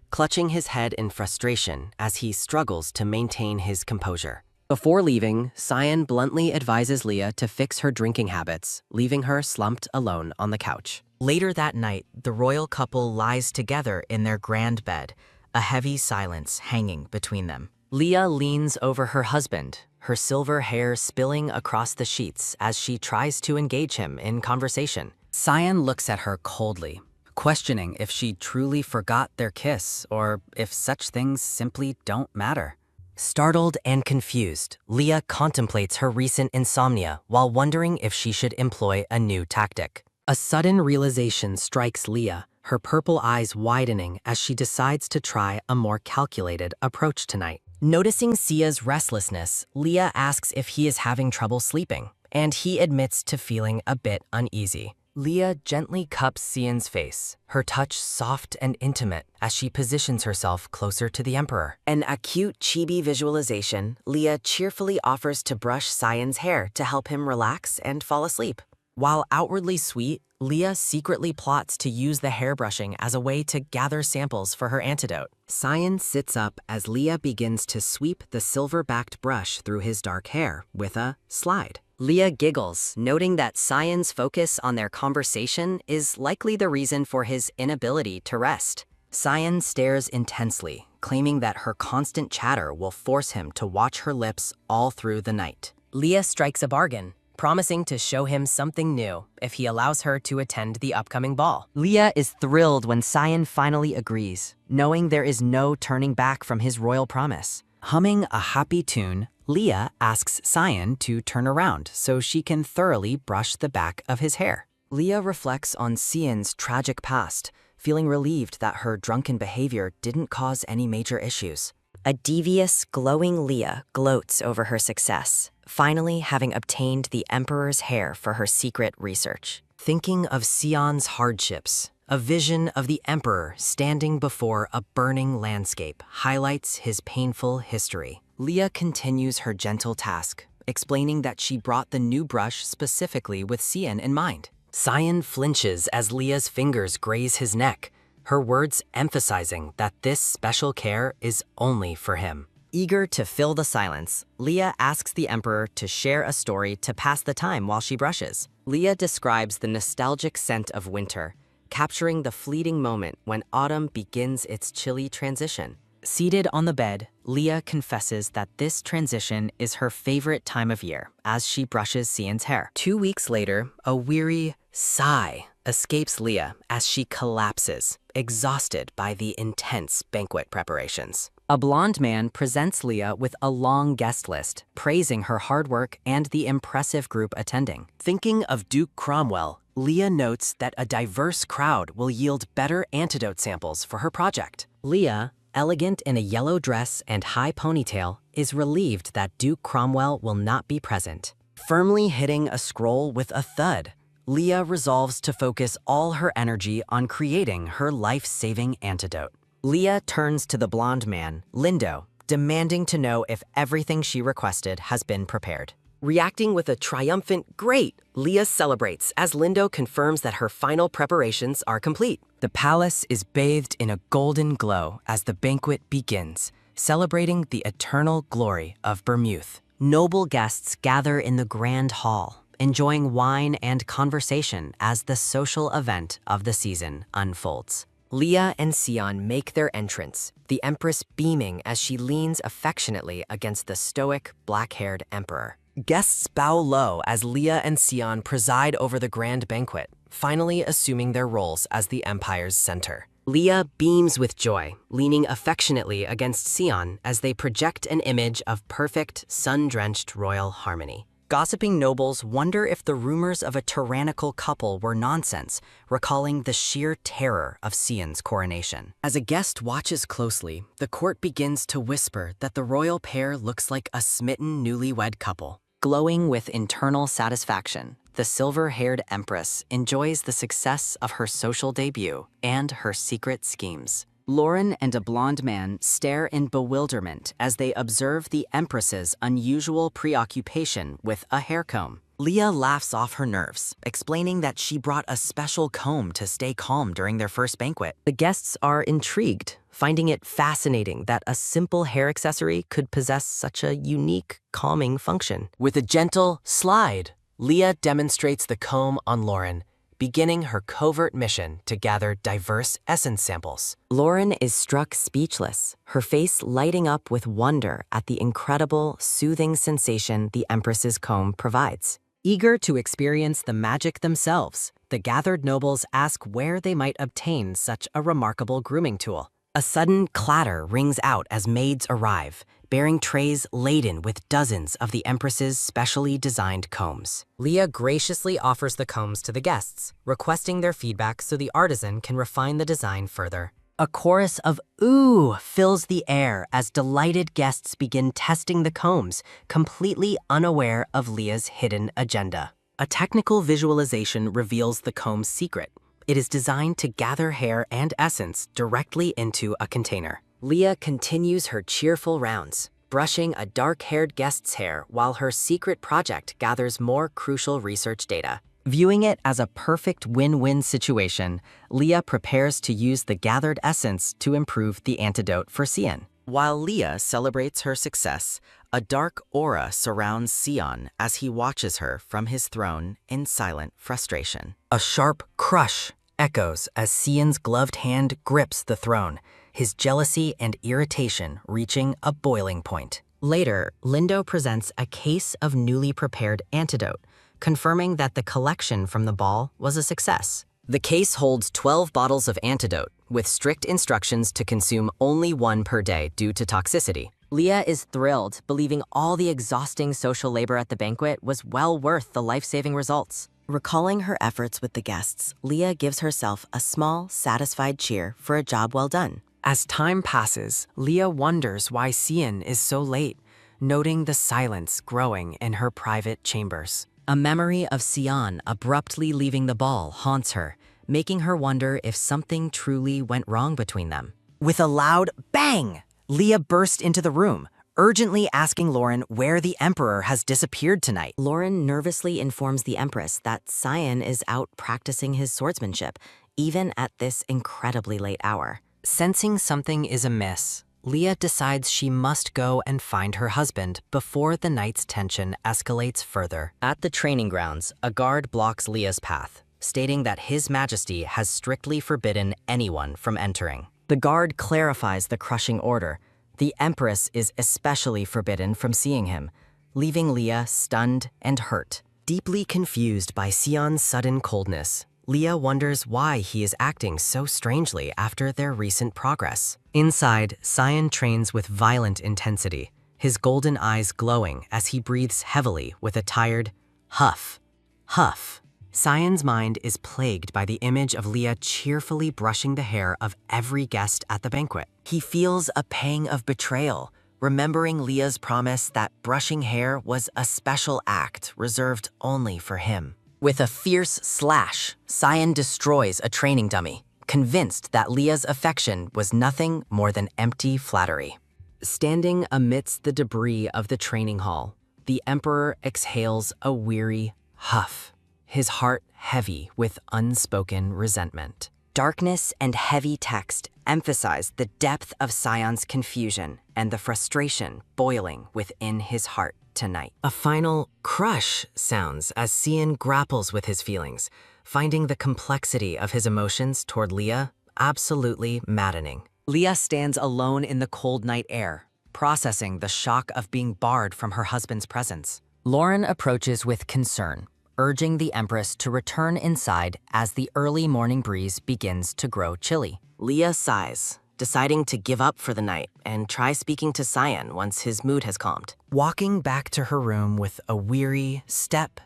clutching his head in frustration as he struggles to maintain his composure. Before leaving, Xian bluntly advises Leah to fix her drinking habits, leaving her slumped alone on the couch. Later that night, the royal couple lies together in their grand bed, a heavy silence hanging between them. Leah leans over her husband, her silver hair spilling across the sheets as she tries to engage him in conversation. Xian looks at her coldly, questioning if she truly forgot their kiss or if such things simply don't matter. Startled and confused, Leah contemplates her recent insomnia while wondering if she should employ a new tactic. A sudden realization strikes Leah, her purple eyes widening as she decides to try a more calculated approach tonight. Noticing Sia's restlessness, Leah asks if he is having trouble sleeping, and he admits to feeling a bit uneasy. Leah gently cups Xian's face, her touch soft and intimate as she positions herself closer to the emperor. An acute chibi visualization, Leah cheerfully offers to brush Xian's hair to help him relax and fall asleep. While outwardly sweet, Leah secretly plots to use the hairbrushing as a way to gather samples for her antidote. Xian sits up as Leah begins to sweep the silver-backed brush through his dark hair with a slide. Leah giggles, noting that Xian's focus on their conversation is likely the reason for his inability to rest. Xian stares intensely, claiming that her constant chatter will force him to watch her lips all through the night. Leah strikes a bargain, promising to show him something new if he allows her to attend the upcoming ball. Leah is thrilled when Xian finally agrees, knowing there is no turning back from his royal promise. Humming a happy tune, Leah asks Xian to turn around so she can thoroughly brush the back of his hair. Leah reflects on Xian's tragic past, feeling relieved that her drunken behavior didn't cause any major issues. A devious, glowing Leah gloats over her success, finally having obtained the emperor's hair for her secret research. Thinking of Xian's hardships, a vision of the emperor standing before a burning landscape highlights his painful history. Leah continues her gentle task, explaining that she brought the new brush specifically with Xian in mind. Xian flinches as Leah's fingers graze his neck, her words emphasizing that this special care is only for him. Eager to fill the silence, Leah asks the emperor to share a story to pass the time while she brushes. Leah describes the nostalgic scent of winter, capturing the fleeting moment when autumn begins its chilly transition. Seated on the bed, Leah confesses that this transition is her favorite time of year as she brushes Xian's hair. 2 weeks later, a weary sigh escapes Leah as she collapses, exhausted by the intense banquet preparations. A blonde man presents Leah with a long guest list, praising her hard work and the impressive group attending. Thinking of Duke Cromwell, Leah notes that a diverse crowd will yield better antidote samples for her project. Leah, elegant in a yellow dress and high ponytail, is relieved that Duke Cromwell will not be present. Firmly hitting a scroll with a thud, Leah resolves to focus all her energy on creating her life-saving antidote. Leah turns to the blonde man, Lindo, demanding to know if everything she requested has been prepared. Reacting with a triumphant "great," Leah celebrates as Lindo confirms that her final preparations are complete. The palace is bathed in a golden glow as the banquet begins, celebrating the eternal glory of Bermuth. Noble guests gather in the grand hall, enjoying wine and conversation as the social event of the season unfolds. Leah and Sion make their entrance, the Empress beaming as she leans affectionately against the stoic, black-haired emperor. Guests bow low as Leah and Sion preside over the grand banquet, finally assuming their roles as the empire's center. Leah beams with joy, leaning affectionately against Sion as they project an image of perfect, sun-drenched royal harmony. Gossiping nobles wonder if the rumors of a tyrannical couple were nonsense, recalling the sheer terror of Sion's coronation. As a guest watches closely, the court begins to whisper that the royal pair looks like a smitten newlywed couple. Glowing with internal satisfaction, the silver-haired empress enjoys the success of her social debut and her secret schemes. Lauren and a blonde man stare in bewilderment as they observe the empress's unusual preoccupation with a hair comb. Leah laughs off her nerves, explaining that she brought a special comb to stay calm during their first banquet. The guests are intrigued, finding it fascinating that a simple hair accessory could possess such a unique, calming function. With a gentle slide, Leah demonstrates the comb on Lauren, beginning her covert mission to gather diverse essence samples. Lauren is struck speechless, her face lighting up with wonder at the incredible, soothing sensation the Empress's comb provides. Eager to experience the magic themselves, the gathered nobles ask where they might obtain such a remarkable grooming tool. A sudden clatter rings out as maids arrive, bearing trays laden with dozens of the Empress's specially designed combs. Leah graciously offers the combs to the guests, requesting their feedback so the artisan can refine the design further. A chorus of "ooh" fills the air as delighted guests begin testing the combs, completely unaware of Leah's hidden agenda. A technical visualization reveals the comb's secret. It is designed to gather hair and essence directly into a container. Leah continues her cheerful rounds, brushing a dark-haired guest's hair while her secret project gathers more crucial research data. Viewing it as a perfect win-win situation, Leah prepares to use the gathered essence to improve the antidote for Sion. While Leah celebrates her success, a dark aura surrounds Sion as he watches her from his throne in silent frustration. A sharp crush echoes as Sion's gloved hand grips the throne, his jealousy and irritation reaching a boiling point. Later, Lindo presents a case of newly prepared antidote, confirming that the collection from the ball was a success. The case holds 12 bottles of antidote, with strict instructions to consume only one per day due to toxicity. Leah is thrilled, believing all the exhausting social labor at the banquet was well worth the life-saving results. Recalling her efforts with the guests, Leah gives herself a small, satisfied cheer for a job well done. As time passes, Leah wonders why Sion is so late, noting the silence growing in her private chambers. A memory of Sion abruptly leaving the ball haunts her, making her wonder if something truly went wrong between them. With a loud bang, Leah burst into the room, urgently asking Lauren where the Emperor has disappeared tonight. Lauren nervously informs the Empress that Sion is out practicing his swordsmanship, even at this incredibly late hour. Sensing something is amiss, Leah decides she must go and find her husband before the night's tension escalates further. At the training grounds, a guard blocks Leah's path, stating that His Majesty has strictly forbidden anyone from entering. The guard clarifies the crushing order. The Empress is especially forbidden from seeing him, leaving Leah stunned and hurt. Deeply confused by Sion's sudden coldness, Leah wonders why he is acting so strangely after their recent progress. Inside, Sion trains with violent intensity, his golden eyes glowing as he breathes heavily with a tired huff, huff. Sion's mind is plagued by the image of Leah cheerfully brushing the hair of every guest at the banquet. He feels a pang of betrayal, remembering Leah's promise that brushing hair was a special act reserved only for him. With a fierce slash, Sion destroys a training dummy, convinced that Leah's affection was nothing more than empty flattery. Standing amidst the debris of the training hall, the Emperor exhales a weary huff, his heart heavy with unspoken resentment. Darkness and heavy text emphasize the depth of Sion's confusion and the frustration boiling within his heart tonight. A final crush sounds as Sion grapples with his feelings, finding the complexity of his emotions toward Leah absolutely maddening. Leah stands alone in the cold night air, processing the shock of being barred from her husband's presence. Lauren approaches with concern, urging the Empress to return inside as the early morning breeze begins to grow chilly. Leah sighs, deciding to give up for the night and try speaking to Sion once his mood has calmed. Walking back to her room with a weary step,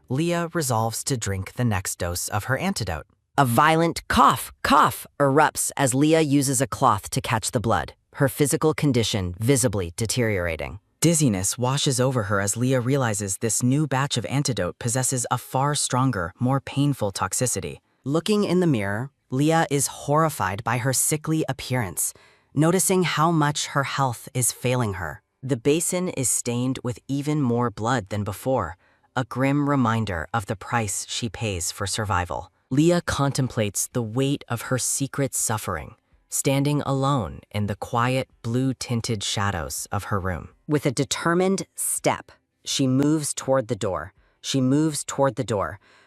Leah resolves to drink the next dose of her antidote. A violent cough erupts as Leah uses a cloth to catch the blood, her physical condition visibly deteriorating. Dizziness washes over her as Leah realizes this new batch of antidote possesses a far stronger, more painful toxicity. Looking in the mirror, Leah is horrified by her sickly appearance, noticing how much her health is failing her. The basin is stained with even more blood than before, a grim reminder of the price she pays for survival. Leah contemplates the weight of her secret suffering, standing alone in the quiet blue-tinted shadows of her room. With a determined step, she moves toward the door,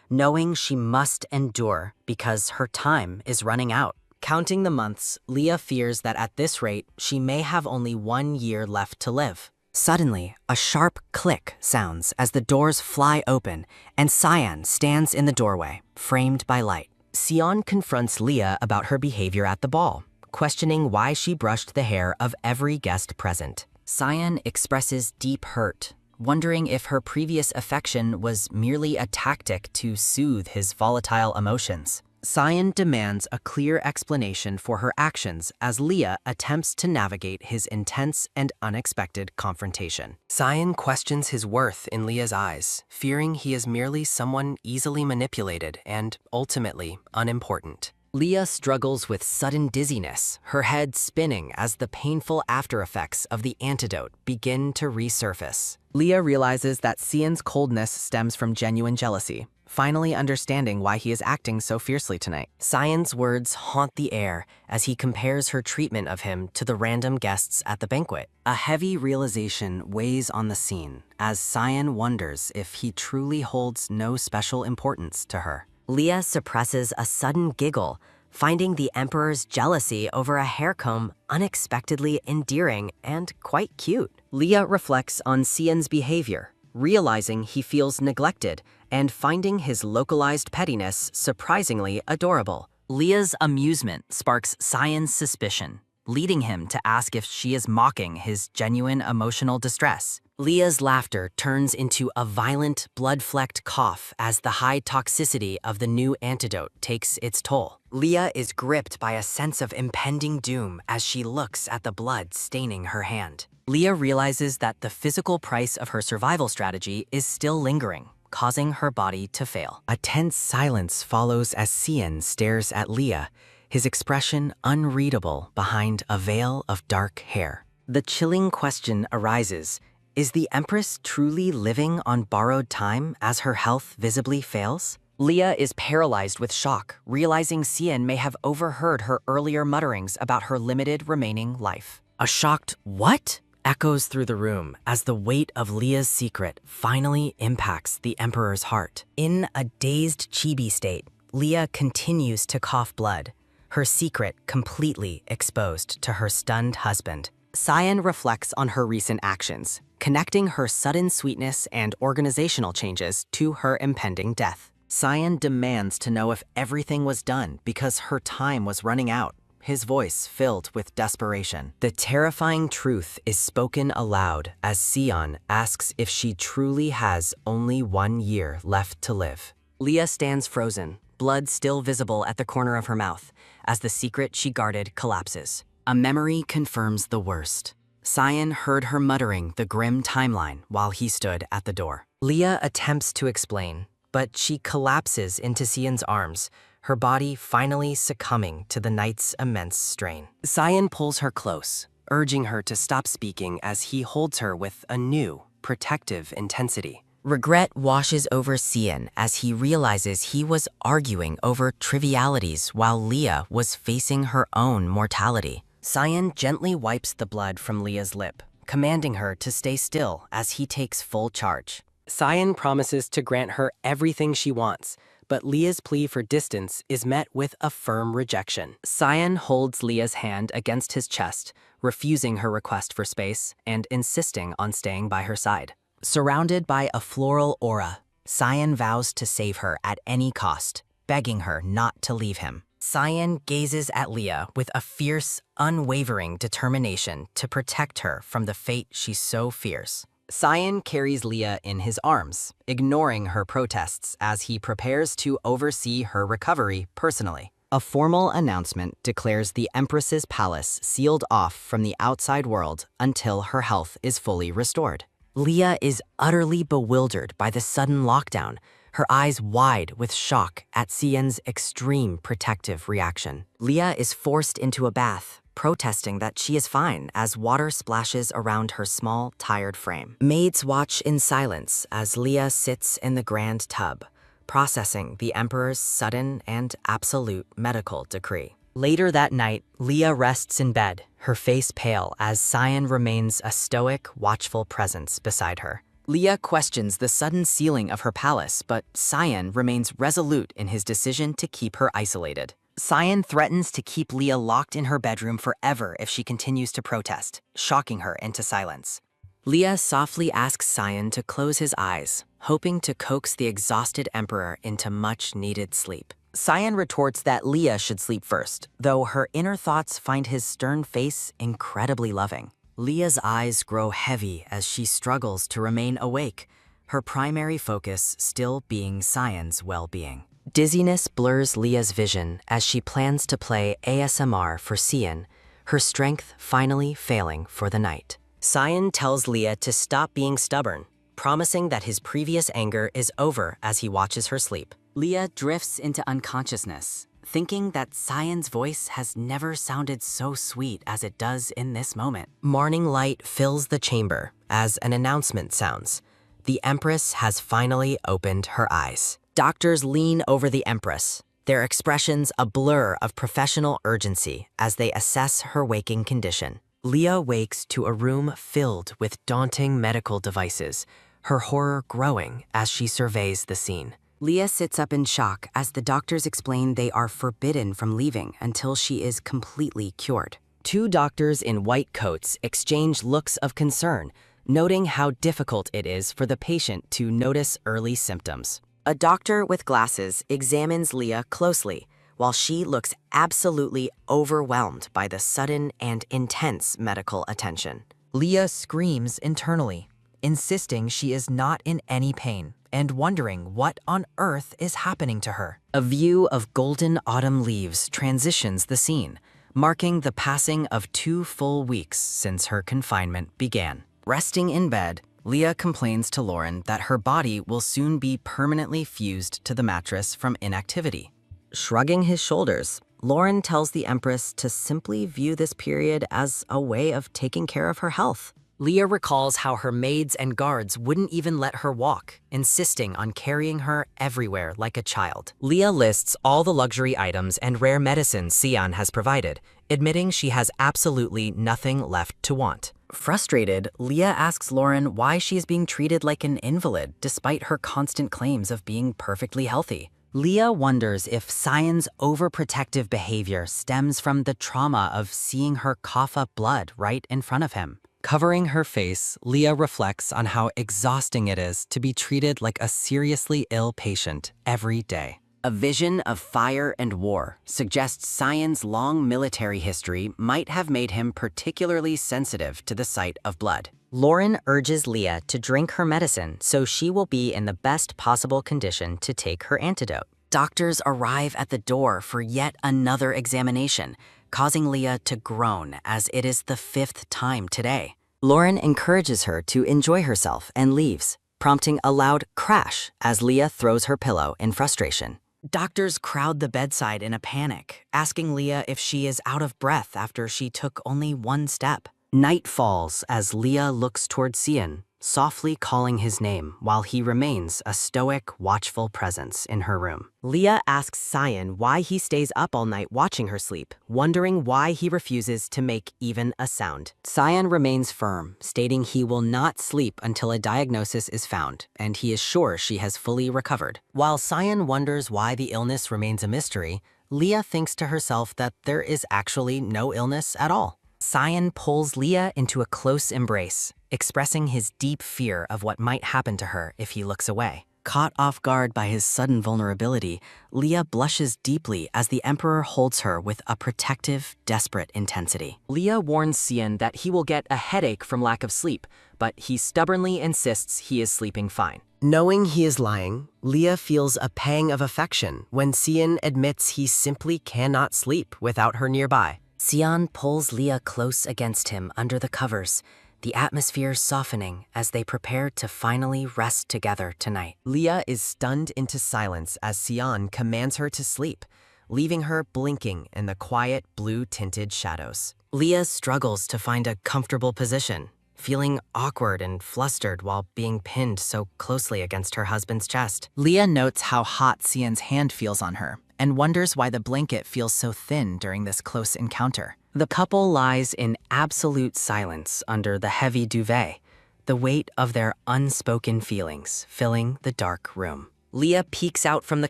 knowing she must endure because her time is running out. Counting the months, Leah fears that at this rate, she may have only 1 year left to live. Suddenly, a sharp click sounds as the doors fly open and Sion stands in the doorway, framed by light. Sion confronts Leah about her behavior at the ball, questioning why she brushed the hair of every guest present. Sion expresses deep hurt, wondering if her previous affection was merely a tactic to soothe his volatile emotions. Sion demands a clear explanation for her actions as Leah attempts to navigate his intense and unexpected confrontation. Sion questions his worth in Leah's eyes, fearing he is merely someone easily manipulated and ultimately unimportant. Leah struggles with sudden dizziness, her head spinning as the painful aftereffects of the antidote begin to resurface. Leah realizes that Sion's coldness stems from genuine jealousy, finally understanding why he is acting so fiercely tonight. Sion's words haunt the air as he compares her treatment of him to the random guests at the banquet. A heavy realization weighs on the scene as Sion wonders if he truly holds no special importance to her. Leah suppresses a sudden giggle, finding the Emperor's jealousy over a hair comb unexpectedly endearing and quite cute. Leah reflects on Sion's behavior, realizing he feels neglected and finding his localized pettiness surprisingly adorable. Leah's amusement sparks Sion's suspicion, leading him to ask if she is mocking his genuine emotional distress. Leah's laughter turns into a violent, blood-flecked cough as the high toxicity of the new antidote takes its toll. Leah is gripped by a sense of impending doom as she looks at the blood staining her hand. Leah realizes that the physical price of her survival strategy is still lingering, causing her body to fail. A tense silence follows as Sion stares at Leah, his expression unreadable behind a veil of dark hair. The chilling question arises: is the Empress truly living on borrowed time as her health visibly fails? Leah is paralyzed with shock, realizing Sion may have overheard her earlier mutterings about her limited remaining life. A shocked "what?" echoes through the room as the weight of Leah's secret finally impacts the Emperor's heart. In a dazed chibi state, Leah continues to cough blood, her secret completely exposed to her stunned husband. Sion reflects on her recent actions, connecting her sudden sweetness and organizational changes to her impending death. Sion demands to know if everything was done because her time was running out, his voice filled with desperation. The terrifying truth is spoken aloud as Sion asks if she truly has only 1 year left to live. Leah stands frozen, blood still visible at the corner of her mouth, as the secret she guarded collapses. A memory confirms the worst. Sion heard her muttering the grim timeline while he stood at the door. Leah attempts to explain, but she collapses into Sion's arms, her body finally succumbing to the night's immense strain. Sion pulls her close, urging her to stop speaking as he holds her with a new, protective intensity. Regret washes over Cian as he realizes he was arguing over trivialities while Leah was facing her own mortality. Cian gently wipes the blood from Leah's lip, commanding her to stay still as he takes full charge. Cian promises to grant her everything she wants, but Leah's plea for distance is met with a firm rejection. Cian holds Leah's hand against his chest, refusing her request for space and insisting on staying by her side. Surrounded by a floral aura, Cian vows to save her at any cost, begging her not to leave him. Cian gazes at Leah with a fierce, unwavering determination to protect her from the fate she so fears. Cian carries Leah in his arms, ignoring her protests as he prepares to oversee her recovery personally. A formal announcement declares the Empress's palace sealed off from the outside world until her health is fully restored. Leah is utterly bewildered by the sudden lockdown, her eyes wide with shock at Cian's extreme protective reaction. Leah is forced into a bath, protesting that she is fine as water splashes around her small, tired frame. Maids watch in silence as Leah sits in the grand tub, processing the Emperor's sudden and absolute medical decree. Later that night, Leah rests in bed, her face pale as Cian remains a stoic, watchful presence beside her. Leah questions the sudden sealing of her palace, but Cian remains resolute in his decision to keep her isolated. Cian threatens to keep Leah locked in her bedroom forever if she continues to protest, shocking her into silence. Leah softly asks Cian to close his eyes, hoping to coax the exhausted Emperor into much-needed sleep. Cian retorts that Leah should sleep first, though her inner thoughts find his stern face incredibly loving. Leah's eyes grow heavy as she struggles to remain awake, her primary focus still being Cian's well-being. Dizziness blurs Leah's vision as she plans to play ASMR for Cian, her strength finally failing for the night. Cian tells Leah to stop being stubborn, promising that his previous anger is over as he watches her sleep. Leah drifts into unconsciousness, thinking that Cian's voice has never sounded so sweet as it does in this moment. Morning light fills the chamber as an announcement sounds. The Empress has finally opened her eyes. Doctors lean over the Empress, their expressions a blur of professional urgency as they assess her waking condition. Leah wakes to a room filled with daunting medical devices, her horror growing as she surveys the scene. Leah sits up in shock as the doctors explain they are forbidden from leaving until she is completely cured. Two doctors in white coats exchange looks of concern, noting how difficult it is for the patient to notice early symptoms. A doctor with glasses examines Leah closely, while she looks absolutely overwhelmed by the sudden and intense medical attention. Leah screams internally, insisting she is not in any pain and wondering what on earth is happening to her. A view of golden autumn leaves transitions the scene, marking the passing of 2 full weeks since her confinement began. Resting in bed, Leah complains to Lauren that her body will soon be permanently fused to the mattress from inactivity. Shrugging his shoulders, Lauren tells the Empress to simply view this period as a way of taking care of her health. Leah recalls how her maids and guards wouldn't even let her walk, insisting on carrying her everywhere like a child. Leah lists all the luxury items and rare medicines Cian has provided, admitting she has absolutely nothing left to want. Frustrated, Leah asks Lauren why she is being treated like an invalid despite her constant claims of being perfectly healthy. Leah wonders if Cian's overprotective behavior stems from the trauma of seeing her cough up blood right in front of him. Covering her face, Leah reflects on how exhausting it is to be treated like a seriously ill patient every day. A vision of fire and war suggests Cian's long military history might have made him particularly sensitive to the sight of blood. Lauren urges Leah to drink her medicine so she will be in the best possible condition to take her antidote. Doctors arrive at the door for yet another examination, causing Leah to groan as it is the 5th time today. Lauren encourages her to enjoy herself and leaves, prompting a loud crash as Leah throws her pillow in frustration. Doctors crowd the bedside in a panic, asking Leah if she is out of breath after she took only 1 step. Night falls as Leah looks toward Cian, softly calling his name while he remains a stoic, watchful presence in her room. Leah asks Cyan why he stays up all night watching her sleep, wondering why he refuses to make even a sound. Cyan remains firm, stating he will not sleep until a diagnosis is found, and he is sure she has fully recovered. While Cyan wonders why the illness remains a mystery, Leah thinks to herself that there is actually no illness at all. Cyan pulls Leah into a close embrace, expressing his deep fear of what might happen to her if he looks away. Caught off guard by his sudden vulnerability, Leah blushes deeply as the Emperor holds her with a protective, desperate intensity. Leah warns Cyan that he will get a headache from lack of sleep, but he stubbornly insists he is sleeping fine. Knowing he is lying, Leah feels a pang of affection when Cyan admits he simply cannot sleep without her nearby. Cyan pulls Leah close against him under the covers, the atmosphere softening as they prepare to finally rest together tonight. Leah is stunned into silence as Cyan commands her to sleep, leaving her blinking in the quiet blue-tinted shadows. Leah struggles to find a comfortable position, feeling awkward and flustered while being pinned so closely against her husband's chest. Leah notes how hot Cyan's hand feels on her and wonders why the blanket feels so thin during this close encounter. The couple lies in absolute silence under the heavy duvet, the weight of their unspoken feelings filling the dark room. Leah peeks out from the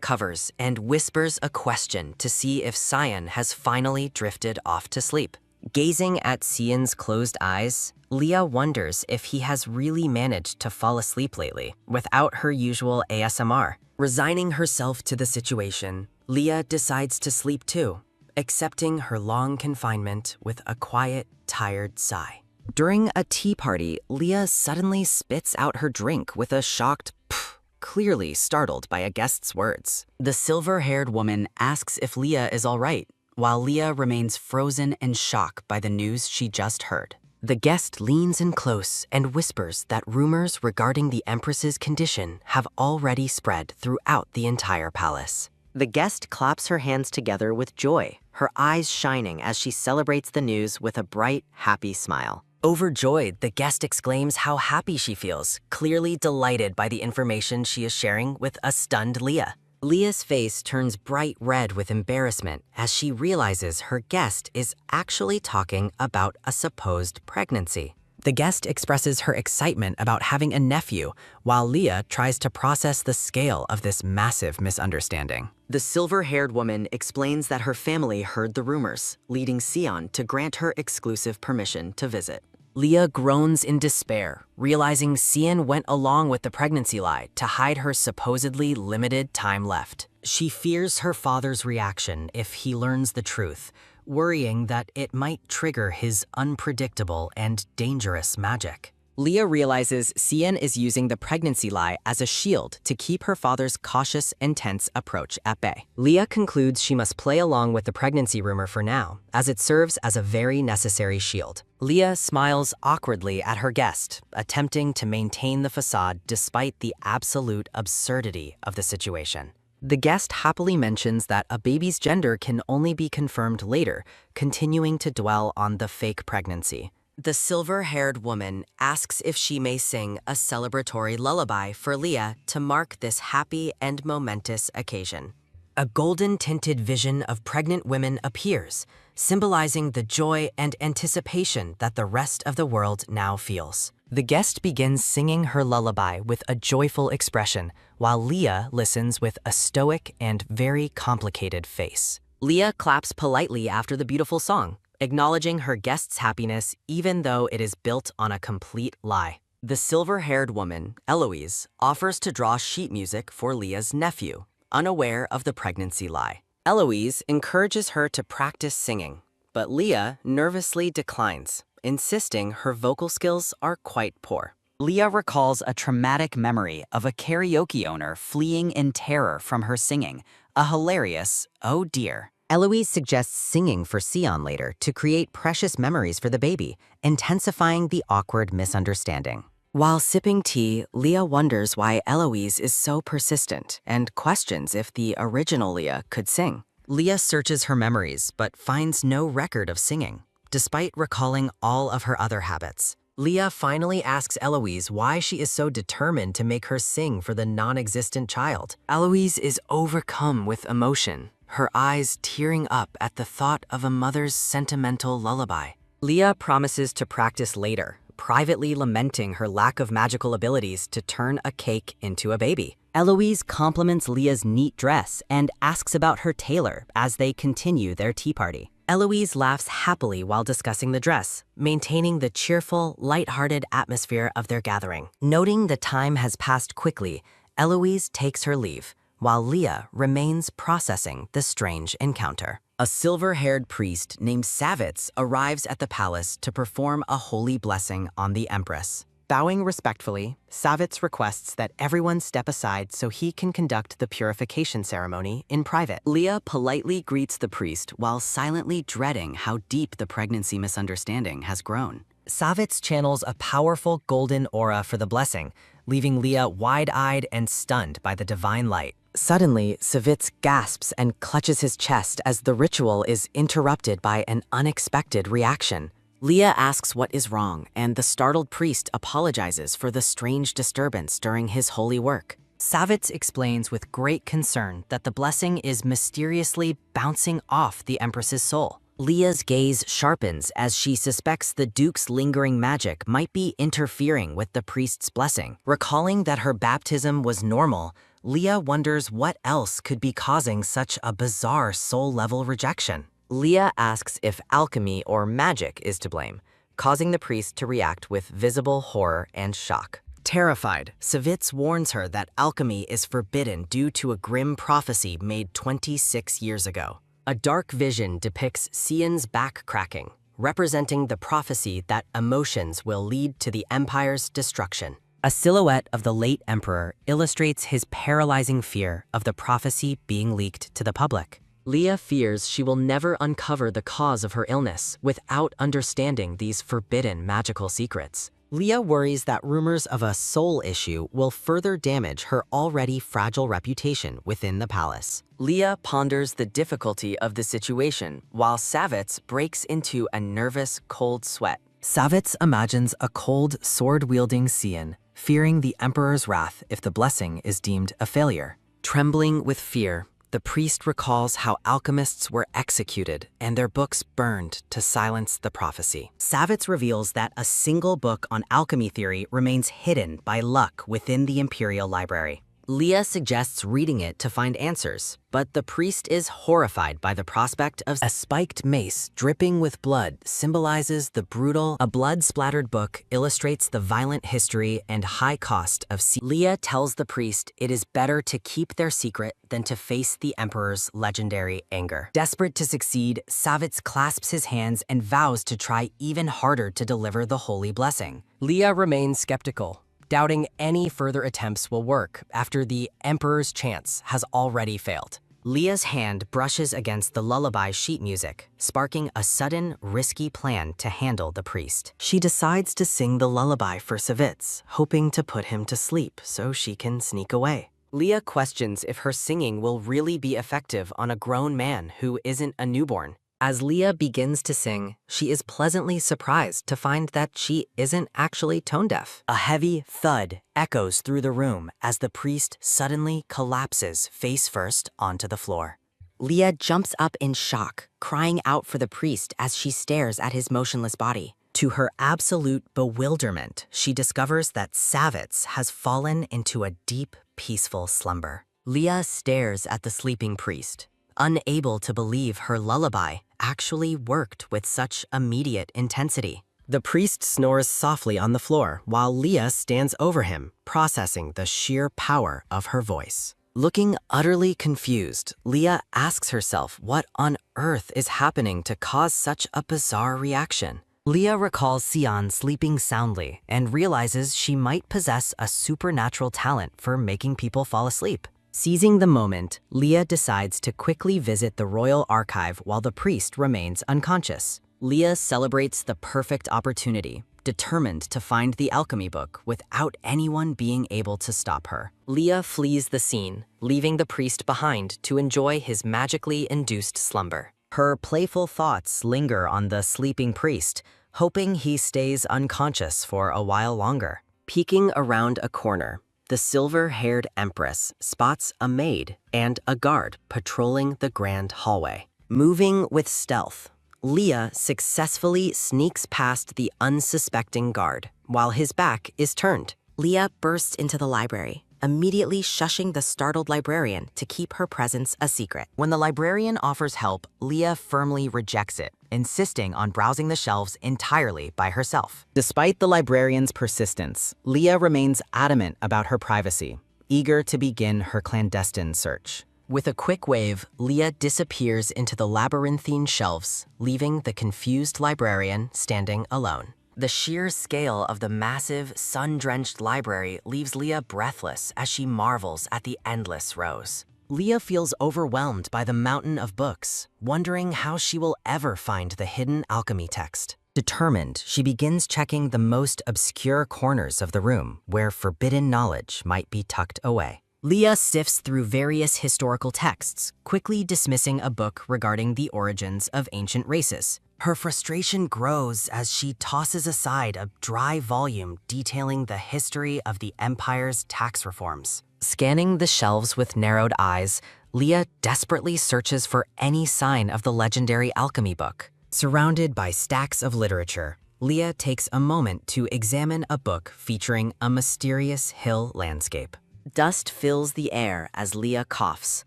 covers and whispers a question to see if Cyan has finally drifted off to sleep. Gazing at Cyan's closed eyes, Leah wonders if he has really managed to fall asleep lately without her usual ASMR. Resigning herself to the situation, Leah decides to sleep too, accepting her long confinement with a quiet, tired sigh. During a tea party, Leah suddenly spits out her drink with a shocked pff, clearly startled by a guest's words. The silver-haired woman asks if Leah is all right, while Leah remains frozen in shock by the news she just heard. The guest leans in close and whispers that rumors regarding the Empress's condition have already spread throughout the entire palace. The guest claps her hands together with joy, her eyes shining as she celebrates the news with a bright, happy smile. Overjoyed, the guest exclaims how happy she feels, clearly delighted by the information she is sharing with a stunned Leah. Leah's face turns bright red with embarrassment as she realizes her guest is actually talking about a supposed pregnancy. The guest expresses her excitement about having a nephew, while Leah tries to process the scale of this massive misunderstanding. The silver-haired woman explains that her family heard the rumors, leading Cyan to grant her exclusive permission to visit. Leah groans in despair, realizing Cyan went along with the pregnancy lie to hide her supposedly limited time left. She fears her father's reaction if he learns the truth, worrying that it might trigger his unpredictable and dangerous magic. Leah realizes Cyan is using the pregnancy lie as a shield to keep her father's cautious and tense approach at bay. Leah concludes she must play along with the pregnancy rumor for now, as it serves as a very necessary shield. Leah smiles awkwardly at her guest, attempting to maintain the facade despite the absolute absurdity of the situation. The guest happily mentions that a baby's gender can only be confirmed later, continuing to dwell on the fake pregnancy. The silver-haired woman asks if she may sing a celebratory lullaby for Leah to mark this happy and momentous occasion. A golden-tinted vision of pregnant women appears, symbolizing the joy and anticipation that the rest of the world now feels. The guest begins singing her lullaby with a joyful expression, while Leah listens with a stoic and very complicated face. Leah claps politely after the beautiful song, acknowledging her guest's happiness even though it is built on a complete lie. The silver-haired woman, Eloise, offers to draw sheet music for Leah's nephew, unaware of the pregnancy lie. Eloise encourages her to practice singing, but Leah nervously declines, insisting her vocal skills are quite poor. Leah recalls a traumatic memory of a karaoke owner fleeing in terror from her singing, a hilarious, "oh dear." Eloise suggests singing for Cyan later to create precious memories for the baby, intensifying the awkward misunderstanding. While sipping tea, Leah wonders why Eloise is so persistent and questions if the original Leah could sing. Leah searches her memories but finds no record of singing, despite recalling all of her other habits. Leah finally asks Eloise why she is so determined to make her sing for the non-existent child. Eloise is overcome with emotion, her eyes tearing up at the thought of a mother's sentimental lullaby. Leah promises to practice later, privately lamenting her lack of magical abilities to turn a cake into a baby. Eloise compliments Leah's neat dress and asks about her tailor as they continue their tea party. Eloise laughs happily while discussing the dress, maintaining the cheerful, light-hearted atmosphere of their gathering. Noting the time has passed quickly, Eloise takes her leave, while Leah remains processing the strange encounter. A silver-haired priest named Savitz arrives at the palace to perform a holy blessing on the Empress. Bowing respectfully, Savitz requests that everyone step aside so he can conduct the purification ceremony in private. Leah politely greets the priest while silently dreading how deep the pregnancy misunderstanding has grown. Savitz channels a powerful golden aura for the blessing, leaving Leah wide-eyed and stunned by the divine light. Suddenly, Savitz gasps and clutches his chest as the ritual is interrupted by an unexpected reaction. Leah asks what is wrong, and the startled priest apologizes for the strange disturbance during his holy work. Savitz explains with great concern that the blessing is mysteriously bouncing off the Empress's soul. Leah's gaze sharpens as she suspects the Duke's lingering magic might be interfering with the priest's blessing. Recalling that her baptism was normal, Leah wonders what else could be causing such a bizarre soul-level rejection. Leah asks if alchemy or magic is to blame, causing the priest to react with visible horror and shock. Terrified, Savitz warns her that alchemy is forbidden due to a grim prophecy made 26 years ago. A dark vision depicts Sion's back cracking, representing the prophecy that emotions will lead to the Empire's destruction. A silhouette of the late emperor illustrates his paralyzing fear of the prophecy being leaked to the public. Leah fears she will never uncover the cause of her illness without understanding these forbidden magical secrets. Leah worries that rumors of a soul issue will further damage her already fragile reputation within the palace. Leah ponders the difficulty of the situation while Savitz breaks into a nervous, cold sweat. Savitz imagines a cold, sword-wielding Sion, fearing the emperor's wrath if the blessing is deemed a failure. Trembling with fear, the priest recalls how alchemists were executed and their books burned to silence the prophecy. Savitz reveals that a single book on alchemy theory remains hidden by luck within the Imperial Library. Leah suggests reading it to find answers, but the priest is horrified by the prospect of a spiked mace dripping with blood symbolizes the brutal. A blood-splattered book illustrates the violent history and high cost of Leah tells the priest it is better to keep their secret than to face the emperor's legendary anger. Desperate to succeed, Savitz clasps his hands and vows to try even harder to deliver the holy blessing. Leah remains skeptical, doubting any further attempts will work after the emperor's chance has already failed. Leah's hand brushes against the lullaby sheet music, sparking a sudden, risky plan to handle the priest. She decides to sing the lullaby for Savitz, hoping to put him to sleep so she can sneak away. Leah questions if her singing will really be effective on a grown man who isn't a newborn. As Leah begins to sing, she is pleasantly surprised to find that she isn't actually tone-deaf. A heavy thud echoes through the room as the priest suddenly collapses face-first onto the floor. Leah jumps up in shock, crying out for the priest as she stares at his motionless body. To her absolute bewilderment, she discovers that Savitz has fallen into a deep, peaceful slumber. Leah stares at the sleeping priest, unable to believe her lullaby actually worked with such immediate intensity. The priest snores softly on the floor while Leah stands over him, processing the sheer power of her voice. Looking utterly confused, Leah asks herself what on earth is happening to cause such a bizarre reaction. Leah recalls Sion sleeping soundly and realizes she might possess a supernatural talent for making people fall asleep. Seizing the moment, Leah decides to quickly visit the royal archive while the priest remains unconscious. Leah celebrates the perfect opportunity, determined to find the alchemy book without anyone being able to stop her. Leah flees the scene, leaving the priest behind to enjoy his magically induced slumber. Her playful thoughts linger on the sleeping priest, hoping he stays unconscious for a while longer. Peeking around a corner, the silver-haired empress spots a maid and a guard patrolling the grand hallway. Moving with stealth, Leah successfully sneaks past the unsuspecting guard while his back is turned. Leah bursts into the library, immediately shushing the startled librarian to keep her presence a secret. When the librarian offers help, Leah firmly rejects it, insisting on browsing the shelves entirely by herself. Despite the librarian's persistence, Leah remains adamant about her privacy, eager to begin her clandestine search. With a quick wave, Leah disappears into the labyrinthine shelves, leaving the confused librarian standing alone. The sheer scale of the massive, sun-drenched library leaves Leah breathless as she marvels at the endless rows. Leah feels overwhelmed by the mountain of books, wondering how she will ever find the hidden alchemy text. Determined, she begins checking the most obscure corners of the room where forbidden knowledge might be tucked away. Leah sifts through various historical texts, quickly dismissing a book regarding the origins of ancient races. Her frustration grows as she tosses aside a dry volume detailing the history of the empire's tax reforms. Scanning the shelves with narrowed eyes, Leah desperately searches for any sign of the legendary alchemy book. Surrounded by stacks of literature, Leah takes a moment to examine a book featuring a mysterious hill landscape. Dust fills the air as Leah coughs,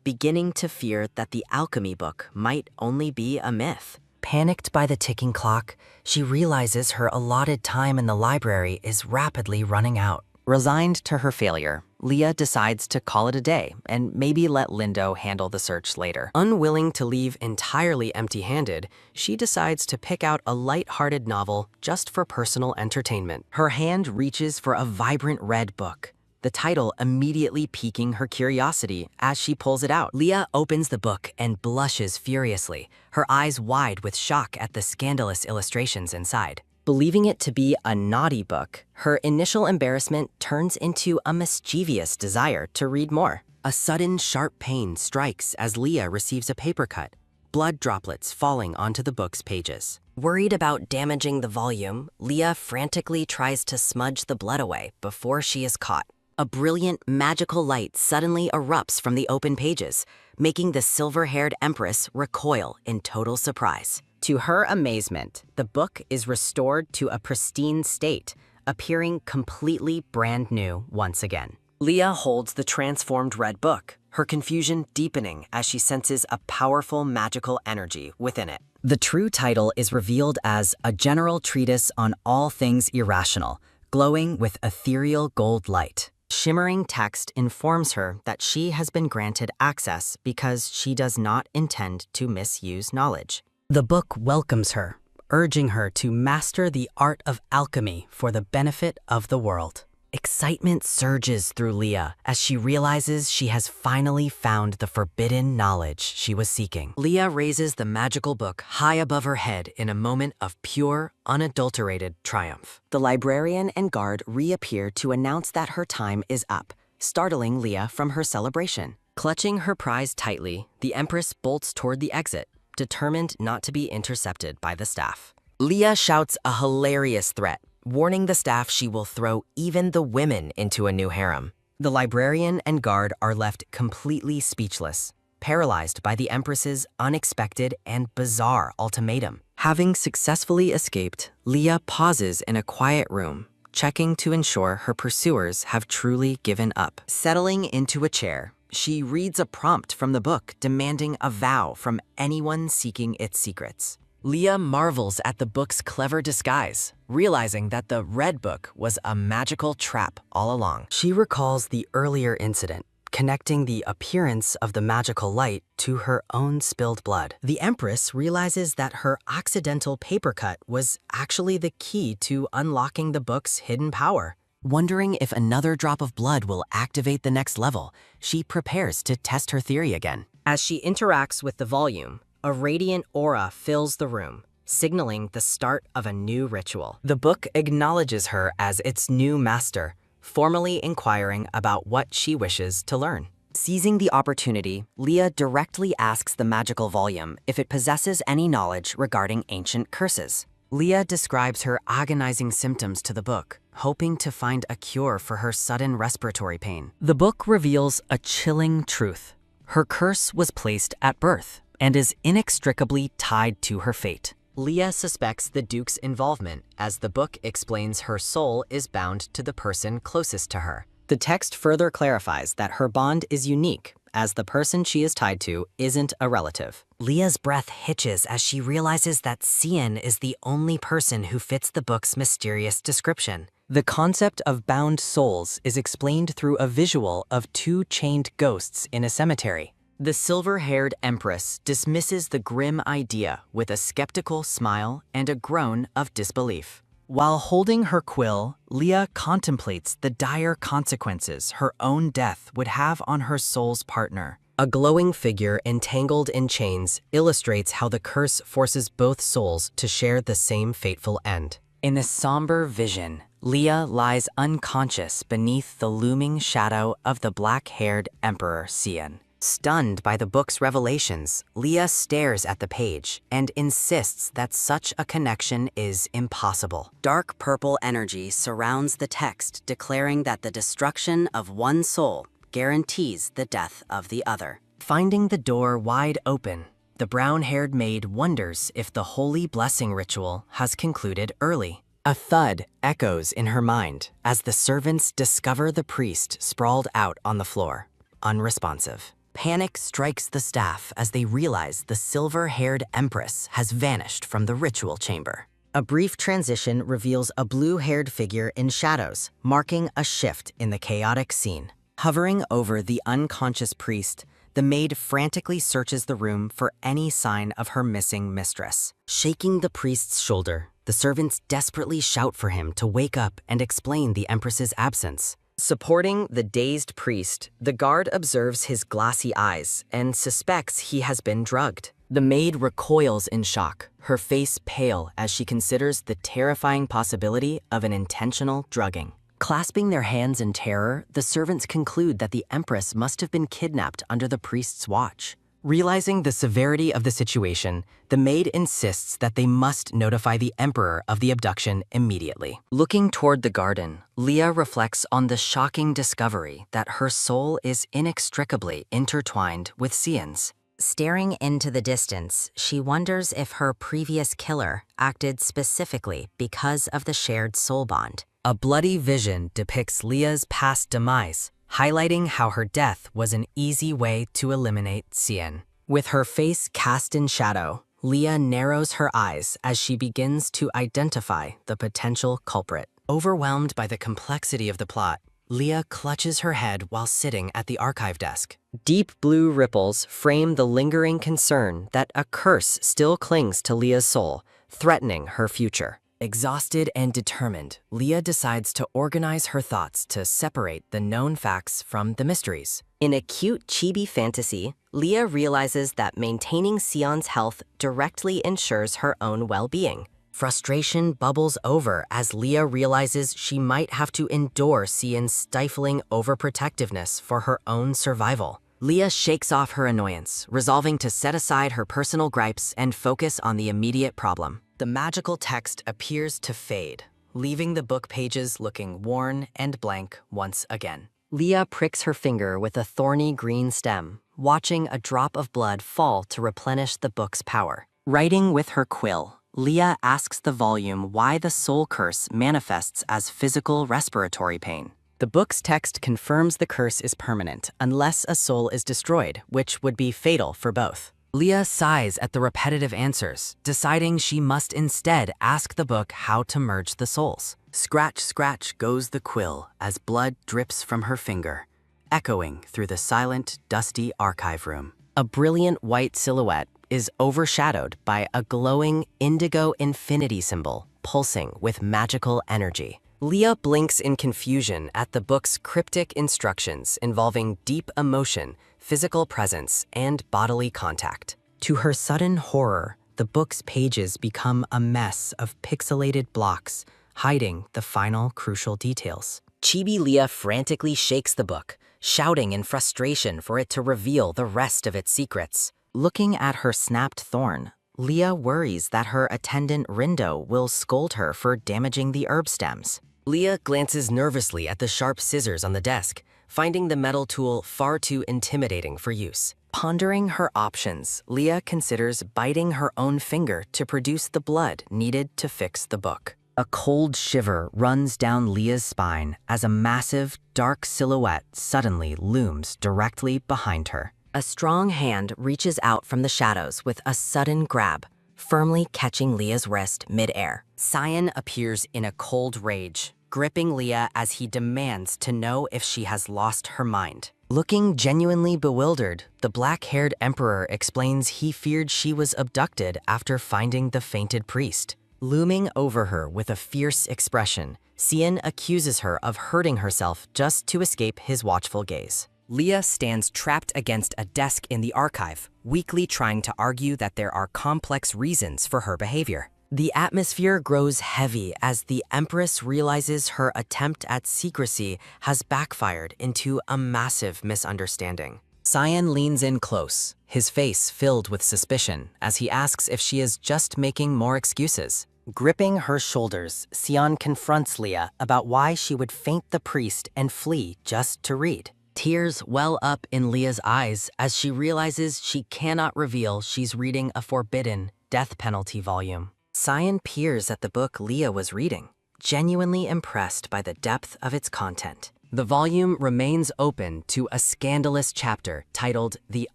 beginning to fear that the alchemy book might only be a myth. Panicked by the ticking clock, she realizes her allotted time in the library is rapidly running out. Resigned to her failure, Leah decides to call it a day and maybe let Lindo handle the search later. Unwilling to leave entirely empty-handed, she decides to pick out a light-hearted novel just for personal entertainment. Her hand reaches for a vibrant red book, the title immediately piquing her curiosity as she pulls it out. Leah opens the book and blushes furiously, her eyes wide with shock at the scandalous illustrations inside. Believing it to be a naughty book, her initial embarrassment turns into a mischievous desire to read more. A sudden sharp pain strikes as Leah receives a paper cut, blood droplets falling onto the book's pages. Worried about damaging the volume, Leah frantically tries to smudge the blood away before she is caught. A brilliant, magical light suddenly erupts from the open pages, making the silver-haired empress recoil in total surprise. To her amazement, the book is restored to a pristine state, appearing completely brand new once again. Leah holds the transformed red book, her confusion deepening as she senses a powerful magical energy within it. The true title is revealed as A General Treatise on All Things Irrational, glowing with ethereal gold light. Shimmering text informs her that she has been granted access because she does not intend to misuse knowledge. The book welcomes her, urging her to master the art of alchemy for the benefit of the world. Excitement surges through Leah as she realizes she has finally found the forbidden knowledge she was seeking. Leah raises the magical book high above her head in a moment of pure, unadulterated triumph. The librarian and guard reappear to announce that her time is up, startling Leah from her celebration. Clutching her prize tightly, the Empress bolts toward the exit, determined not to be intercepted by the staff. Leah shouts a hilarious threat, warning the staff she will throw even the women into a new harem. The librarian and guard are left completely speechless, paralyzed by the Empress's unexpected and bizarre ultimatum. Having successfully escaped, Leah pauses in a quiet room, checking to ensure her pursuers have truly given up. Settling into a chair, she reads a prompt from the book demanding a vow from anyone seeking its secrets. Leah marvels at the book's clever disguise, realizing that the red book was a magical trap all along. She recalls the earlier incident, connecting the appearance of the magical light to her own spilled blood. The Empress realizes that her accidental paper cut was actually the key to unlocking the book's hidden power. Wondering if another drop of blood will activate the next level, she prepares to test her theory again. As she interacts with the volume, a radiant aura fills the room, signaling the start of a new ritual. The book acknowledges her as its new master, formally inquiring about what she wishes to learn. Seizing the opportunity, Leah directly asks the magical volume if it possesses any knowledge regarding ancient curses. Leah describes her agonizing symptoms to the book, hoping to find a cure for her sudden respiratory pain. The book reveals a chilling truth. Her curse was placed at birth and is inextricably tied to her fate. Leah suspects the Duke's involvement, as the book explains her soul is bound to the person closest to her. The text further clarifies that her bond is unique, as the person she is tied to isn't a relative. Leah's breath hitches as she realizes that Cian is the only person who fits the book's mysterious description. The concept of bound souls is explained through a visual of two chained ghosts in a cemetery. The silver-haired empress dismisses the grim idea with a skeptical smile and a groan of disbelief. While holding her quill, Leah contemplates the dire consequences her own death would have on her soul's partner. A glowing figure entangled in chains illustrates how the curse forces both souls to share the same fateful end. In a somber vision, Leah lies unconscious beneath the looming shadow of the black-haired Emperor Cian. Stunned by the book's revelations, Leah stares at the page and insists that such a connection is impossible. Dark purple energy surrounds the text, declaring that the destruction of one soul guarantees the death of the other. Finding the door wide open, the brown-haired maid wonders if the holy blessing ritual has concluded early. A thud echoes in her mind as the servants discover the priest sprawled out on the floor, unresponsive. Panic strikes the staff as they realize the silver-haired empress has vanished from the ritual chamber. A brief transition reveals a blue-haired figure in shadows, marking a shift in the chaotic scene. Hovering over the unconscious priest, the maid frantically searches the room for any sign of her missing mistress. Shaking the priest's shoulder, the servants desperately shout for him to wake up and explain the empress's absence. Supporting the dazed priest, the guard observes his glassy eyes and suspects he has been drugged. The maid recoils in shock, her face pale as she considers the terrifying possibility of an intentional drugging. Clasping their hands in terror, the servants conclude that the empress must have been kidnapped under the priest's watch. Realizing the severity of the situation, the maid insists that they must notify the emperor of the abduction immediately. Looking toward the garden, Leah reflects on the shocking discovery that her soul is inextricably intertwined with Cian's. Staring into the distance, she wonders if her previous killer acted specifically because of the shared soul bond. A bloody vision depicts Leah's past demise, highlighting how her death was an easy way to eliminate Cian. With her face cast in shadow, Leah narrows her eyes as she begins to identify the potential culprit. Overwhelmed by the complexity of the plot, Leah clutches her head while sitting at the archive desk. Deep blue ripples frame the lingering concern that a curse still clings to Leah's soul, threatening her future. Exhausted and determined, Leah decides to organize her thoughts to separate the known facts from the mysteries. In a cute chibi fantasy, Leah realizes that maintaining Cian's health directly ensures her own well-being. Frustration bubbles over as Leah realizes she might have to endure Cian's stifling overprotectiveness for her own survival. Leah shakes off her annoyance, resolving to set aside her personal gripes and focus on the immediate problem. The magical text appears to fade, leaving the book pages looking worn and blank once again. Leah pricks her finger with a thorny green stem, watching a drop of blood fall to replenish the book's power. Writing with her quill, Leah asks the volume why the soul curse manifests as physical respiratory pain. The book's text confirms the curse is permanent unless a soul is destroyed, which would be fatal for both. Leah sighs at the repetitive answers, deciding she must instead ask the book how to merge the souls. Scratch, scratch goes the quill as blood drips from her finger, echoing through the silent, dusty archive room. A brilliant white silhouette is overshadowed by a glowing indigo infinity symbol pulsing with magical energy. Leah blinks in confusion at the book's cryptic instructions involving deep emotion, physical presence, and bodily contact. To her sudden horror, the book's pages become a mess of pixelated blocks, hiding the final crucial details. Chibi Leah frantically shakes the book, shouting in frustration for it to reveal the rest of its secrets. Looking at her snapped thorn, Leah worries that her attendant Rindo will scold her for damaging the herb stems. Leah glances nervously at the sharp scissors on the desk, finding the metal tool far too intimidating for use. Pondering her options, Leah considers biting her own finger to produce the blood needed to fix the book. A cold shiver runs down Leah's spine as a massive, dark silhouette suddenly looms directly behind her. A strong hand reaches out from the shadows with a sudden grab, firmly catching Leah's wrist mid-air. Cyan appears in a cold rage, gripping Leah as he demands to know if she has lost her mind. Looking genuinely bewildered, the black-haired emperor explains he feared she was abducted after finding the fainted priest. Looming over her with a fierce expression, Cyan accuses her of hurting herself just to escape his watchful gaze. Leah stands trapped against a desk in the archive, weakly trying to argue that there are complex reasons for her behavior. The atmosphere grows heavy as the Empress realizes her attempt at secrecy has backfired into a massive misunderstanding. Cyan leans in close, his face filled with suspicion as he asks if she is just making more excuses. Gripping her shoulders, Cyan confronts Leah about why she would faint the priest and flee just to read. Tears well up in Leah's eyes as she realizes she cannot reveal she's reading a forbidden death penalty volume. Cyan peers at the book Leah was reading, genuinely impressed by the depth of its content. The volume remains open to a scandalous chapter titled The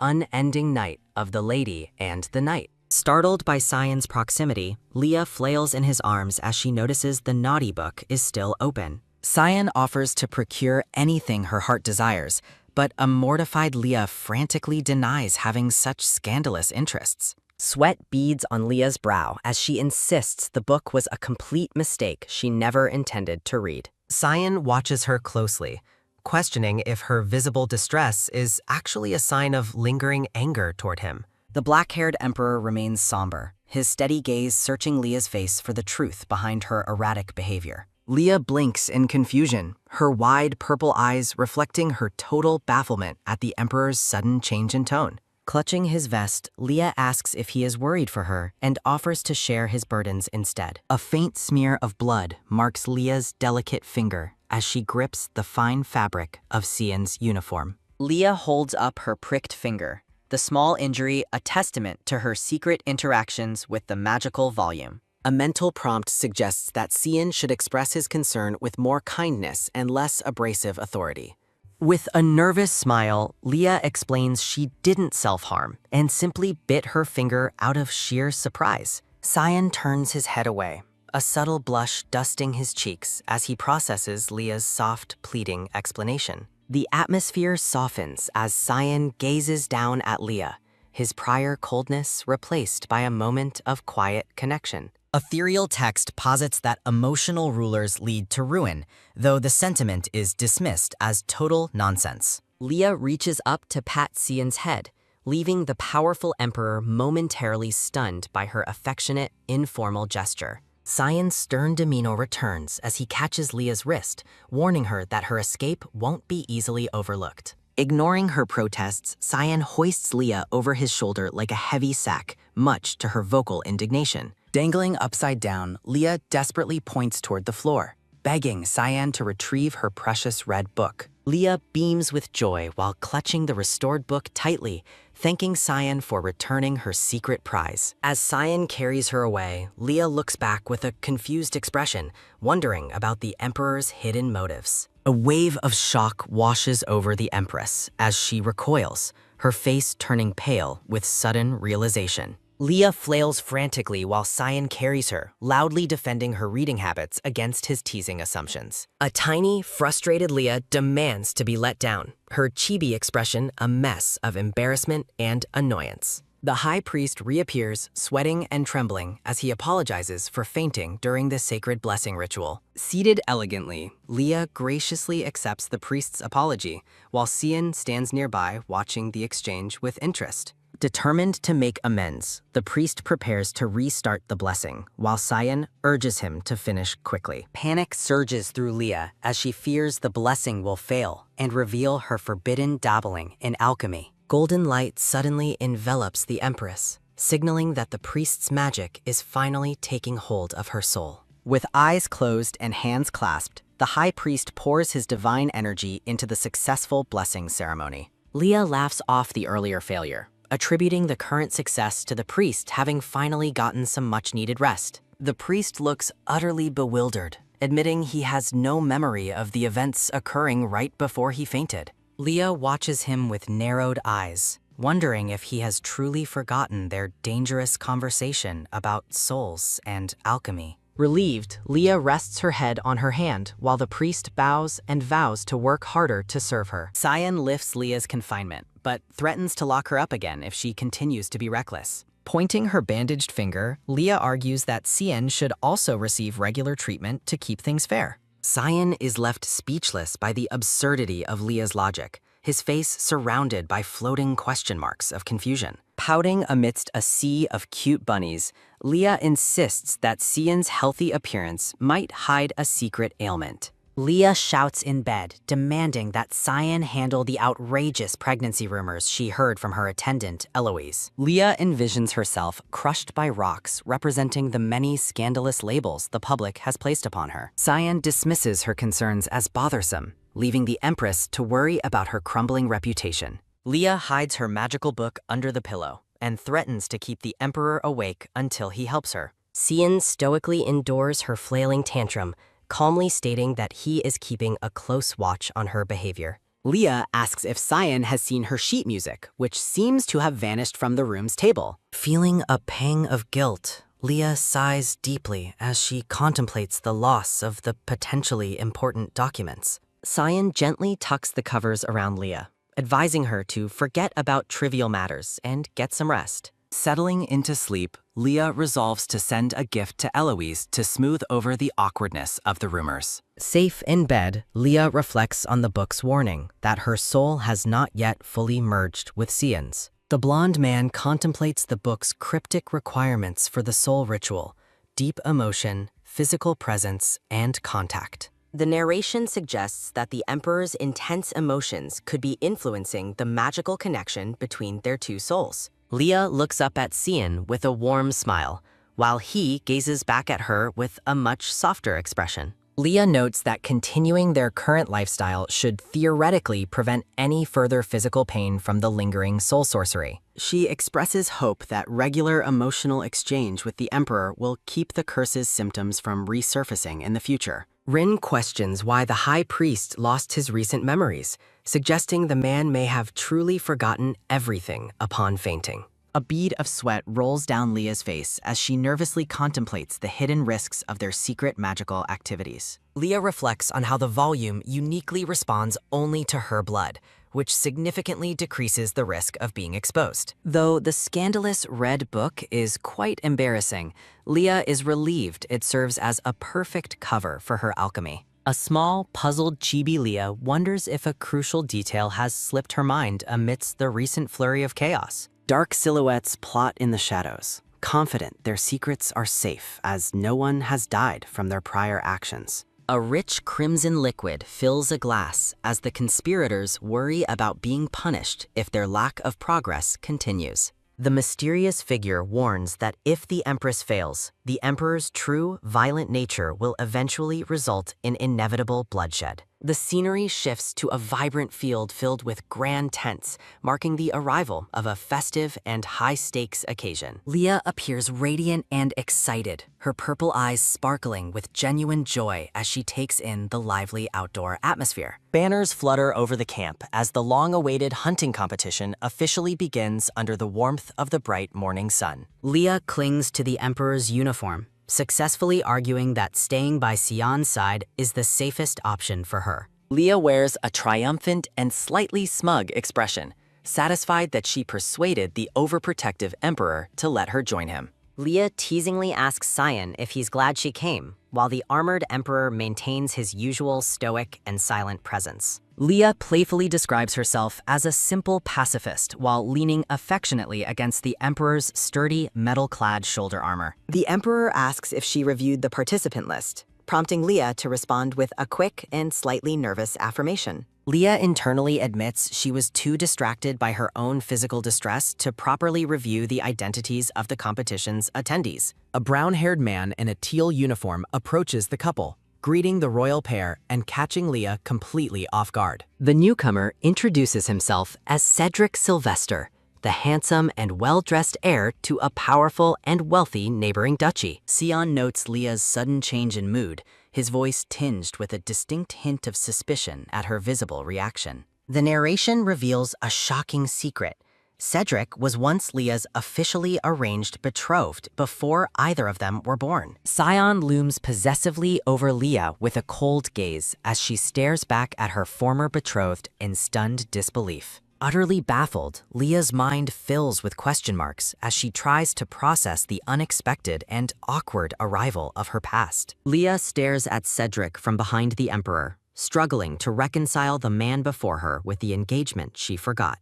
Unending Night of the Lady and the Knight. Startled by Cyan's proximity, Leah flails in his arms as she notices the naughty book is still open. Cyan offers to procure anything her heart desires, but a mortified Leah frantically denies having such scandalous interests. Sweat beads on Leah's brow as she insists the book was a complete mistake she never intended to read. Cyan watches her closely, questioning if her visible distress is actually a sign of lingering anger toward him. The black-haired emperor remains somber, his steady gaze searching Leah's face for the truth behind her erratic behavior. Leah blinks in confusion, her wide purple eyes reflecting her total bafflement at the emperor's sudden change in tone. Clutching his vest, Leah asks if he is worried for her and offers to share his burdens instead. A faint smear of blood marks Leah's delicate finger as she grips the fine fabric of Cyan's uniform. Leah holds up her pricked finger, the small injury a testament to her secret interactions with the magical volume. A mental prompt suggests that Cyan should express his concern with more kindness and less abrasive authority. With a nervous smile, Leah explains she didn't self-harm and simply bit her finger out of sheer surprise. Cyan turns his head away, a subtle blush dusting his cheeks as he processes Leah's soft, pleading explanation. The atmosphere softens as Cyan gazes down at Leah, his prior coldness replaced by a moment of quiet connection. Ethereal text posits that emotional rulers lead to ruin, though the sentiment is dismissed as total nonsense. Leah reaches up to pat Cyan's head, leaving the powerful emperor momentarily stunned by her affectionate, informal gesture. Cyan's stern demeanor returns as he catches Leah's wrist, warning her that her escape won't be easily overlooked. Ignoring her protests, Cyan hoists Leah over his shoulder like a heavy sack, much to her vocal indignation. Dangling upside down, Leah desperately points toward the floor, begging Cyan to retrieve her precious red book. Leah beams with joy while clutching the restored book tightly, thanking Cyan for returning her secret prize. As Cyan carries her away, Leah looks back with a confused expression, wondering about the Emperor's hidden motives. A wave of shock washes over the Empress as she recoils, her face turning pale with sudden realization. Leah flails frantically while Cyan carries her, loudly defending her reading habits against his teasing assumptions. A tiny, frustrated Leah demands to be let down, her chibi expression a mess of embarrassment and annoyance. The high priest reappears, sweating and trembling, as he apologizes for fainting during the sacred blessing ritual. Seated elegantly, Leah graciously accepts the priest's apology, while Cyan stands nearby watching the exchange with interest. Determined to make amends, the priest prepares to restart the blessing, while Cyan urges him to finish quickly. Panic surges through Leah as she fears the blessing will fail and reveal her forbidden dabbling in alchemy. Golden light suddenly envelops the Empress, signaling that the priest's magic is finally taking hold of her soul. With eyes closed and hands clasped, the high priest pours his divine energy into the successful blessing ceremony. Leah laughs off the earlier failure, attributing the current success to the priest having finally gotten some much-needed rest. The priest looks utterly bewildered, admitting he has no memory of the events occurring right before he fainted. Leah watches him with narrowed eyes, wondering if he has truly forgotten their dangerous conversation about souls and alchemy. Relieved, Leah rests her head on her hand while the priest bows and vows to work harder to serve her. Cyan lifts Leah's confinement, but threatens to lock her up again if she continues to be reckless. Pointing her bandaged finger, Leah argues that Cyan should also receive regular treatment to keep things fair. Cyan is left speechless by the absurdity of Leah's logic, his face surrounded by floating question marks of confusion. Pouting amidst a sea of cute bunnies, Leah insists that Cyan's healthy appearance might hide a secret ailment. Leah shouts in bed, demanding that Cyan handle the outrageous pregnancy rumors she heard from her attendant, Eloise. Leah envisions herself crushed by rocks representing the many scandalous labels the public has placed upon her. Cyan dismisses her concerns as bothersome, leaving the Empress to worry about her crumbling reputation. Leah hides her magical book under the pillow and threatens to keep the Emperor awake until he helps her. Cyan stoically endures her flailing tantrum, calmly stating that he is keeping a close watch on her behavior. Leah asks if Cyan has seen her sheet music, which seems to have vanished from the room's table. Feeling a pang of guilt, Leah sighs deeply as she contemplates the loss of the potentially important documents. Cyan gently tucks the covers around Leah, advising her to forget about trivial matters and get some rest. Settling into sleep, Leah resolves to send a gift to Eloise to smooth over the awkwardness of the rumors. Safe in bed, Leah reflects on the book's warning that her soul has not yet fully merged with Cyan's. The blonde man contemplates the book's cryptic requirements for the soul ritual: deep emotion, physical presence, and contact. The narration suggests that the Emperor's intense emotions could be influencing the magical connection between their two souls. Leah looks up at Cyan with a warm smile, while he gazes back at her with a much softer expression. Leah notes that continuing their current lifestyle should theoretically prevent any further physical pain from the lingering soul sorcery. She expresses hope that regular emotional exchange with the Emperor will keep the curse's symptoms from resurfacing in the future. Rin questions why the High Priest lost his recent memories, suggesting the man may have truly forgotten everything upon fainting. A bead of sweat rolls down Leah's face as she nervously contemplates the hidden risks of their secret magical activities. Leah reflects on how the volume uniquely responds only to her blood, which significantly decreases the risk of being exposed. Though the scandalous red book is quite embarrassing, Leah is relieved it serves as a perfect cover for her alchemy. A small, puzzled chibi Leah wonders if a crucial detail has slipped her mind amidst the recent flurry of chaos. Dark silhouettes plot in the shadows, confident their secrets are safe as no one has died from their prior actions. A rich crimson liquid fills a glass as the conspirators worry about being punished if their lack of progress continues. The mysterious figure warns that if the Empress fails, the Emperor's true, violent nature will eventually result in inevitable bloodshed. The scenery shifts to a vibrant field filled with grand tents, marking the arrival of a festive and high-stakes occasion. Leah appears radiant and excited, her purple eyes sparkling with genuine joy as she takes in the lively outdoor atmosphere. Banners flutter over the camp as the long-awaited hunting competition officially begins under the warmth of the bright morning sun. Leah clings to the Emperor's uniform, successfully arguing that staying by Cyan's side is the safest option for her. Leah wears a triumphant and slightly smug expression, satisfied that she persuaded the overprotective Emperor to let her join him. Leah teasingly asks Cyan if he's glad she came, while the armored Emperor maintains his usual stoic and silent presence. Leah playfully describes herself as a simple pacifist while leaning affectionately against the Emperor's sturdy, metal-clad shoulder armor. The Emperor asks if she reviewed the participant list, prompting Leah to respond with a quick and slightly nervous affirmation. Leah internally admits she was too distracted by her own physical distress to properly review the identities of the competition's attendees. A brown-haired man in a teal uniform approaches the couple, greeting the royal pair and catching Leah completely off guard. The newcomer introduces himself as Cedric Sylvester, the handsome and well-dressed heir to a powerful and wealthy neighboring duchy. Sion notes Leah's sudden change in mood, his voice tinged with a distinct hint of suspicion at her visible reaction. The narration reveals a shocking secret. Cedric was once Leah's officially arranged betrothed before either of them were born. Sion looms possessively over Leah with a cold gaze as she stares back at her former betrothed in stunned disbelief. Utterly baffled, Leah's mind fills with question marks as she tries to process the unexpected and awkward arrival of her past. Leah stares at Cedric from behind the Emperor, struggling to reconcile the man before her with the engagement she forgot.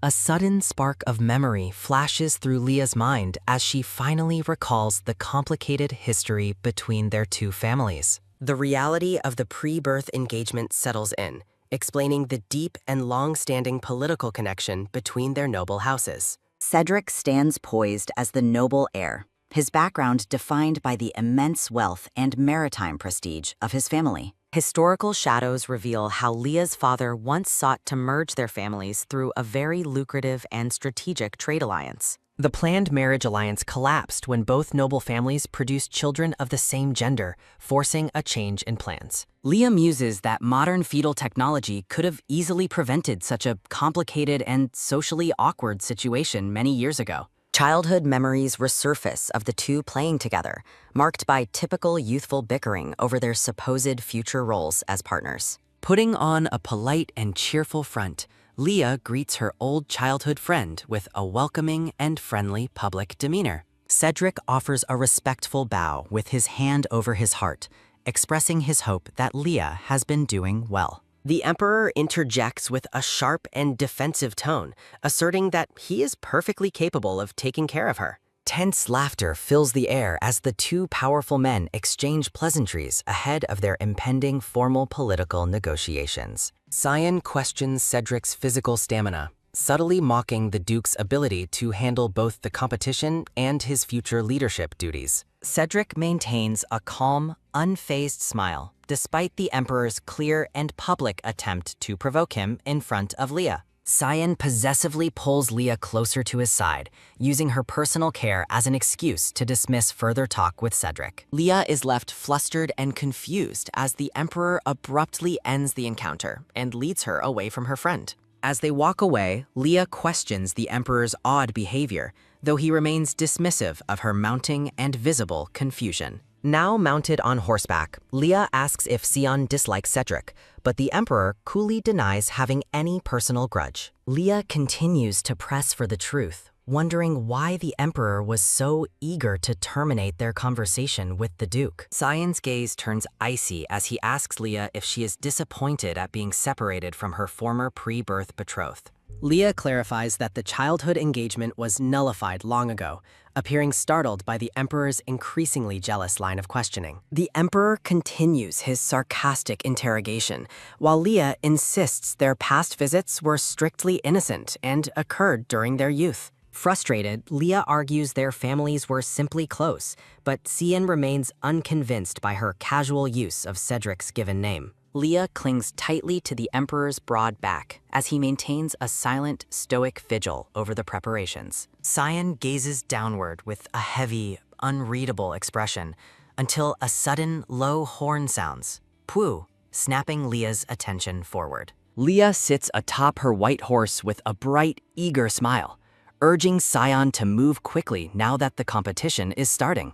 A sudden spark of memory flashes through Leah's mind as she finally recalls the complicated history between their two families. The reality of the pre-birth engagement settles in, explaining the deep and long-standing political connection between their noble houses. Cedric stands poised as the noble heir, his background defined by the immense wealth and maritime prestige of his family. Historical shadows reveal how Leah's father once sought to merge their families through a very lucrative and strategic trade alliance. The planned marriage alliance collapsed when both noble families produced children of the same gender, forcing a change in plans. Leah muses that modern fetal technology could have easily prevented such a complicated and socially awkward situation many years ago. Childhood memories resurface of the two playing together, marked by typical youthful bickering over their supposed future roles as partners. Putting on a polite and cheerful front, Leah greets her old childhood friend with a welcoming and friendly public demeanor. Cedric offers a respectful bow with his hand over his heart, expressing his hope that Leah has been doing well. The Emperor interjects with a sharp and defensive tone, asserting that he is perfectly capable of taking care of her. Tense laughter fills the air as the two powerful men exchange pleasantries ahead of their impending formal political negotiations. Sion questions Cedric's physical stamina, subtly mocking the Duke's ability to handle both the competition and his future leadership duties. Cedric maintains a calm, unfazed smile, despite the Emperor's clear and public attempt to provoke him in front of Leah. Sion possessively pulls Leah closer to his side, using her personal care as an excuse to dismiss further talk with Cedric. Leah is left flustered and confused as the Emperor abruptly ends the encounter and leads her away from her friend. As they walk away, Leah questions the Emperor's odd behavior, though he remains dismissive of her mounting and visible confusion. Now mounted on horseback, Leah asks if Sion dislikes Cedric, but the Emperor coolly denies having any personal grudge. Leah continues to press for the truth, wondering why the Emperor was so eager to terminate their conversation with the Duke. Sion's gaze turns icy as he asks Leah if she is disappointed at being separated from her former pre-birth betrothed. Leah clarifies that the childhood engagement was nullified long ago, appearing startled by the Emperor's increasingly jealous line of questioning. The Emperor continues his sarcastic interrogation, while Leah insists their past visits were strictly innocent and occurred during their youth. Frustrated, Leah argues their families were simply close, but Sion remains unconvinced by her casual use of Cedric's given name. Leah clings tightly to the Emperor's broad back as he maintains a silent, stoic vigil over the preparations. Sion gazes downward with a heavy, unreadable expression until a sudden, low horn sounds, pwoo, snapping Leah's attention forward. Leah sits atop her white horse with a bright, eager smile, urging Sion to move quickly now that the competition is starting.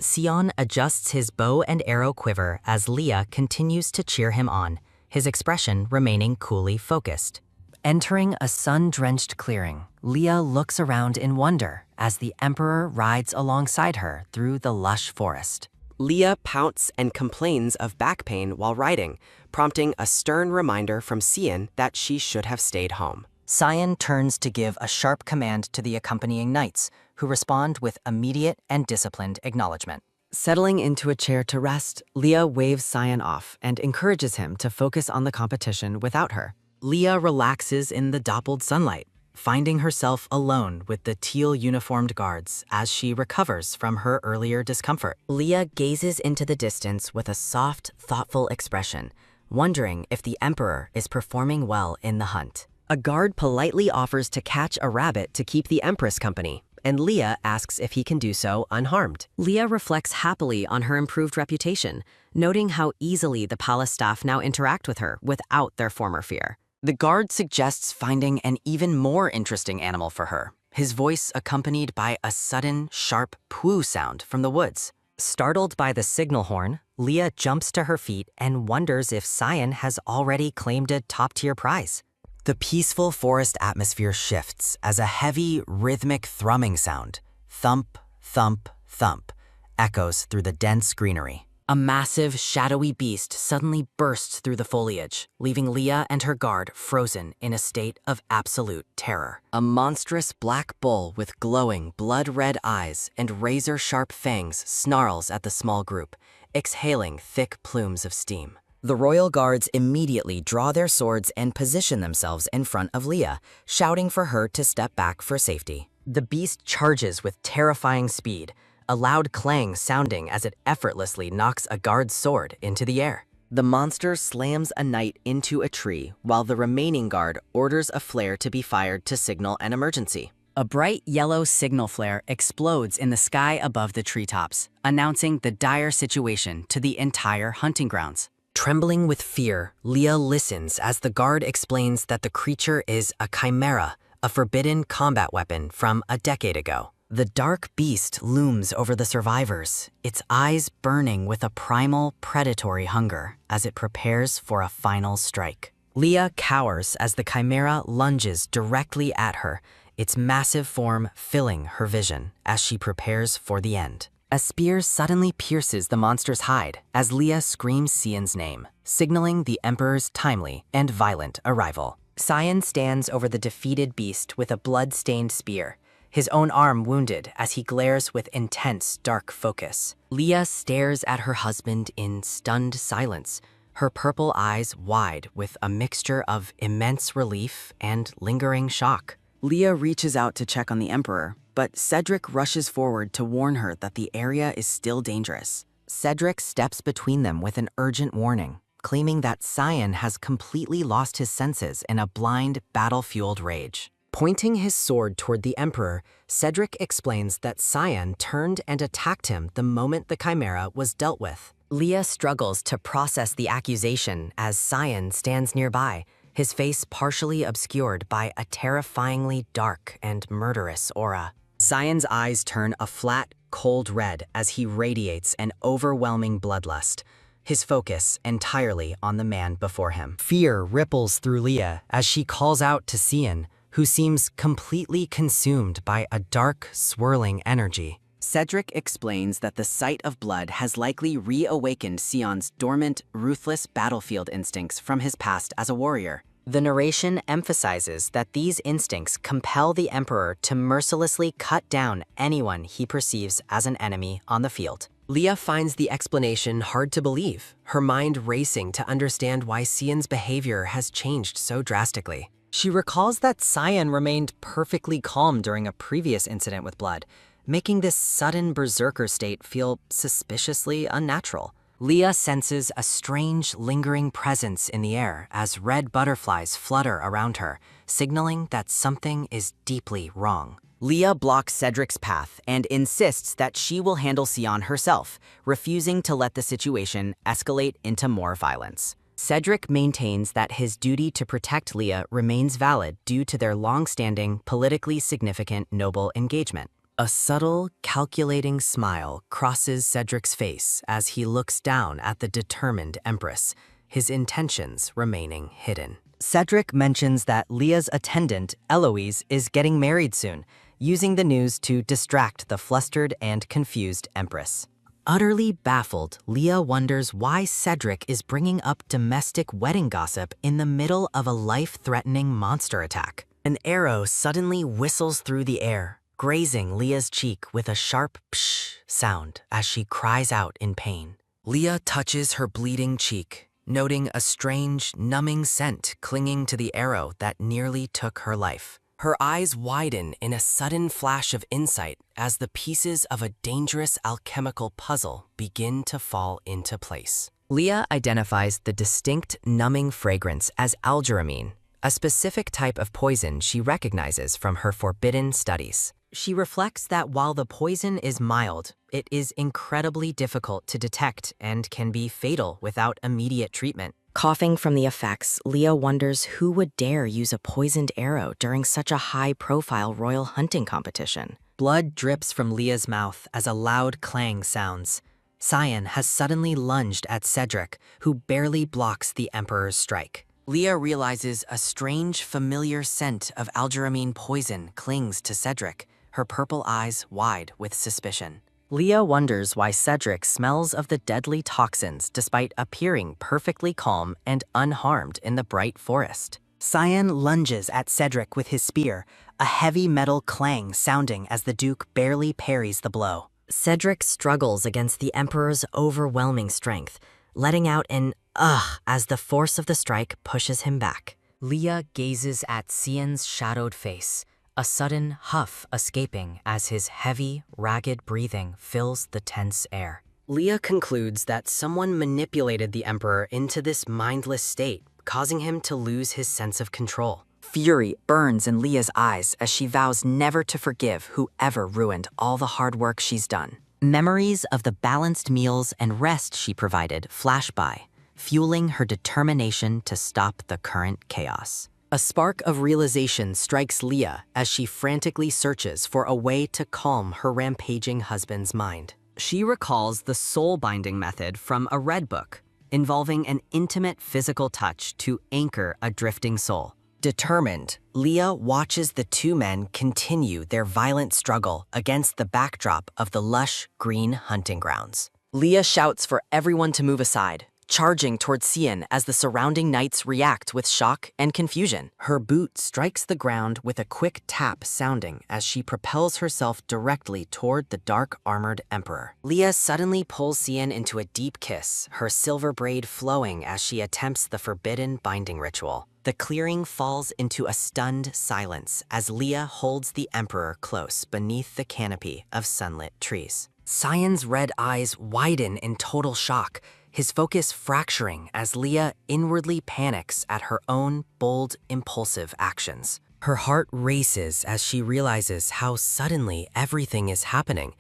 Sion adjusts his bow and arrow quiver as Leah continues to cheer him on, his expression remaining coolly focused. Entering a sun-drenched clearing, Leah looks around in wonder as the Emperor rides alongside her through the lush forest. Leah pouts and complains of back pain while riding, prompting a stern reminder from Sion that she should have stayed home. Sion turns to give a sharp command to the accompanying knights, who respond with immediate and disciplined acknowledgement. Settling into a chair to rest, Leah waves Cyan off and encourages him to focus on the competition without her. Leah relaxes in the dappled sunlight, finding herself alone with the teal-uniformed guards as she recovers from her earlier discomfort. Leah gazes into the distance with a soft, thoughtful expression, wondering if the Emperor is performing well in the hunt. A guard politely offers to catch a rabbit to keep the Empress company, and Leah asks if he can do so unharmed. Leah reflects happily on her improved reputation, noting how easily the palace staff now interact with her without their former fear. The guard suggests finding an even more interesting animal for her, his voice accompanied by a sudden, sharp poo sound from the woods. Startled by the signal horn, Leah jumps to her feet and wonders if Cyan has already claimed a top-tier prize. The peaceful forest atmosphere shifts as a heavy, rhythmic thrumming sound, thump, thump, thump, echoes through the dense greenery. A massive, shadowy beast suddenly bursts through the foliage, leaving Leah and her guard frozen in a state of absolute terror. A monstrous black bull with glowing, blood-red eyes and razor-sharp fangs snarls at the small group, exhaling thick plumes of steam. The royal guards immediately draw their swords and position themselves in front of Leah, shouting for her to step back for safety. The beast charges with terrifying speed, a loud clang sounding as it effortlessly knocks a guard's sword into the air. The monster slams a knight into a tree, while the remaining guard orders a flare to be fired to signal an emergency. A bright yellow signal flare explodes in the sky above the treetops, announcing the dire situation to the entire hunting grounds. Trembling with fear, Leah listens as the guard explains that the creature is a chimera, a forbidden combat weapon from a decade ago. The dark beast looms over the survivors, its eyes burning with a primal, predatory hunger as it prepares for a final strike. Leah cowers as the chimera lunges directly at her, its massive form filling her vision as she prepares for the end. A spear suddenly pierces the monster's hide as Leah screams Cyan's name, signaling the Emperor's timely and violent arrival. Cyan stands over the defeated beast with a blood-stained spear, his own arm wounded as he glares with intense, dark focus. Leah stares at her husband in stunned silence, her purple eyes wide with a mixture of immense relief and lingering shock. Leah reaches out to check on the Emperor, but Cedric rushes forward to warn her that the area is still dangerous. Cedric steps between them with an urgent warning, claiming that Cyan has completely lost his senses in a blind, battle-fueled rage. Pointing his sword toward the Emperor, Cedric explains that Cyan turned and attacked him the moment the chimera was dealt with. Leah struggles to process the accusation as Cyan stands nearby, his face partially obscured by a terrifyingly dark and murderous aura. Cyan's eyes turn a flat, cold red as he radiates an overwhelming bloodlust, his focus entirely on the man before him. Fear ripples through Leah as she calls out to Cyan, who seems completely consumed by a dark, swirling energy. Cedric explains that the sight of blood has likely reawakened Cyan's dormant, ruthless battlefield instincts from his past as a warrior. The narration emphasizes that these instincts compel the Emperor to mercilessly cut down anyone he perceives as an enemy on the field. Leah finds the explanation hard to believe, her mind racing to understand why Cyan's behavior has changed so drastically. She recalls that Cyan remained perfectly calm during a previous incident with blood, making this sudden berserker state feel suspiciously unnatural. Leah senses a strange, lingering presence in the air as red butterflies flutter around her, signaling that something is deeply wrong. Leah blocks Cedric's path and insists that she will handle Cyan herself, refusing to let the situation escalate into more violence. Cedric maintains that his duty to protect Leah remains valid due to their long-standing, politically significant noble engagement. A subtle, calculating smile crosses Cedric's face as he looks down at the determined Empress, his intentions remaining hidden. Cedric mentions that Leah's attendant, Eloise, is getting married soon, using the news to distract the flustered and confused Empress. Utterly baffled, Leah wonders why Cedric is bringing up domestic wedding gossip in the middle of a life-threatening monster attack. An arrow suddenly whistles through the air, grazing Leah's cheek with a sharp psh sound as she cries out in pain. Leah touches her bleeding cheek, noting a strange, numbing scent clinging to the arrow that nearly took her life. Her eyes widen in a sudden flash of insight as the pieces of a dangerous alchemical puzzle begin to fall into place. Leah identifies the distinct numbing fragrance as algeramine, a specific type of poison she recognizes from her forbidden studies. She reflects that while the poison is mild, it is incredibly difficult to detect and can be fatal without immediate treatment. Coughing from the effects, Leah wonders who would dare use a poisoned arrow during such a high-profile royal hunting competition. Blood drips from Leah's mouth as a loud clang sounds. Cyan has suddenly lunged at Cedric, who barely blocks the Emperor's strike. Leah realizes a strange, familiar scent of algeramine poison clings to Cedric, her purple eyes wide with suspicion. Leah wonders why Cedric smells of the deadly toxins despite appearing perfectly calm and unharmed in the bright forest. Cyan lunges at Cedric with his spear, a heavy metal clang sounding as the Duke barely parries the blow. Cedric struggles against the Emperor's overwhelming strength, letting out an ugh as the force of the strike pushes him back. Leah gazes at Cyan's shadowed face, a sudden huff escaping as his heavy, ragged breathing fills the tense air. Leah concludes that someone manipulated the Emperor into this mindless state, causing him to lose his sense of control. Fury burns in Leah's eyes as she vows never to forgive whoever ruined all the hard work she's done. Memories of the balanced meals and rest she provided flash by, fueling her determination to stop the current chaos. A spark of realization strikes Leah as she frantically searches for a way to calm her rampaging husband's mind. She recalls the soul-binding method from a red book, involving an intimate physical touch to anchor a drifting soul. Determined, Leah watches the two men continue their violent struggle against the backdrop of the lush, green hunting grounds. Leah shouts for everyone to move aside, charging toward Cyan as the surrounding knights react with shock and confusion. Her boot strikes the ground with a quick tap sounding as she propels herself directly toward the dark-armored Emperor. Leah suddenly pulls Cyan into a deep kiss, her silver braid flowing as she attempts the forbidden binding ritual. The clearing falls into a stunned silence as Leah holds the Emperor close beneath the canopy of sunlit trees. Cyan's red eyes widen in total shock, his focus fracturing as Leah inwardly panics at her own bold, impulsive actions. Her heart races as she realizes how suddenly everything is happening,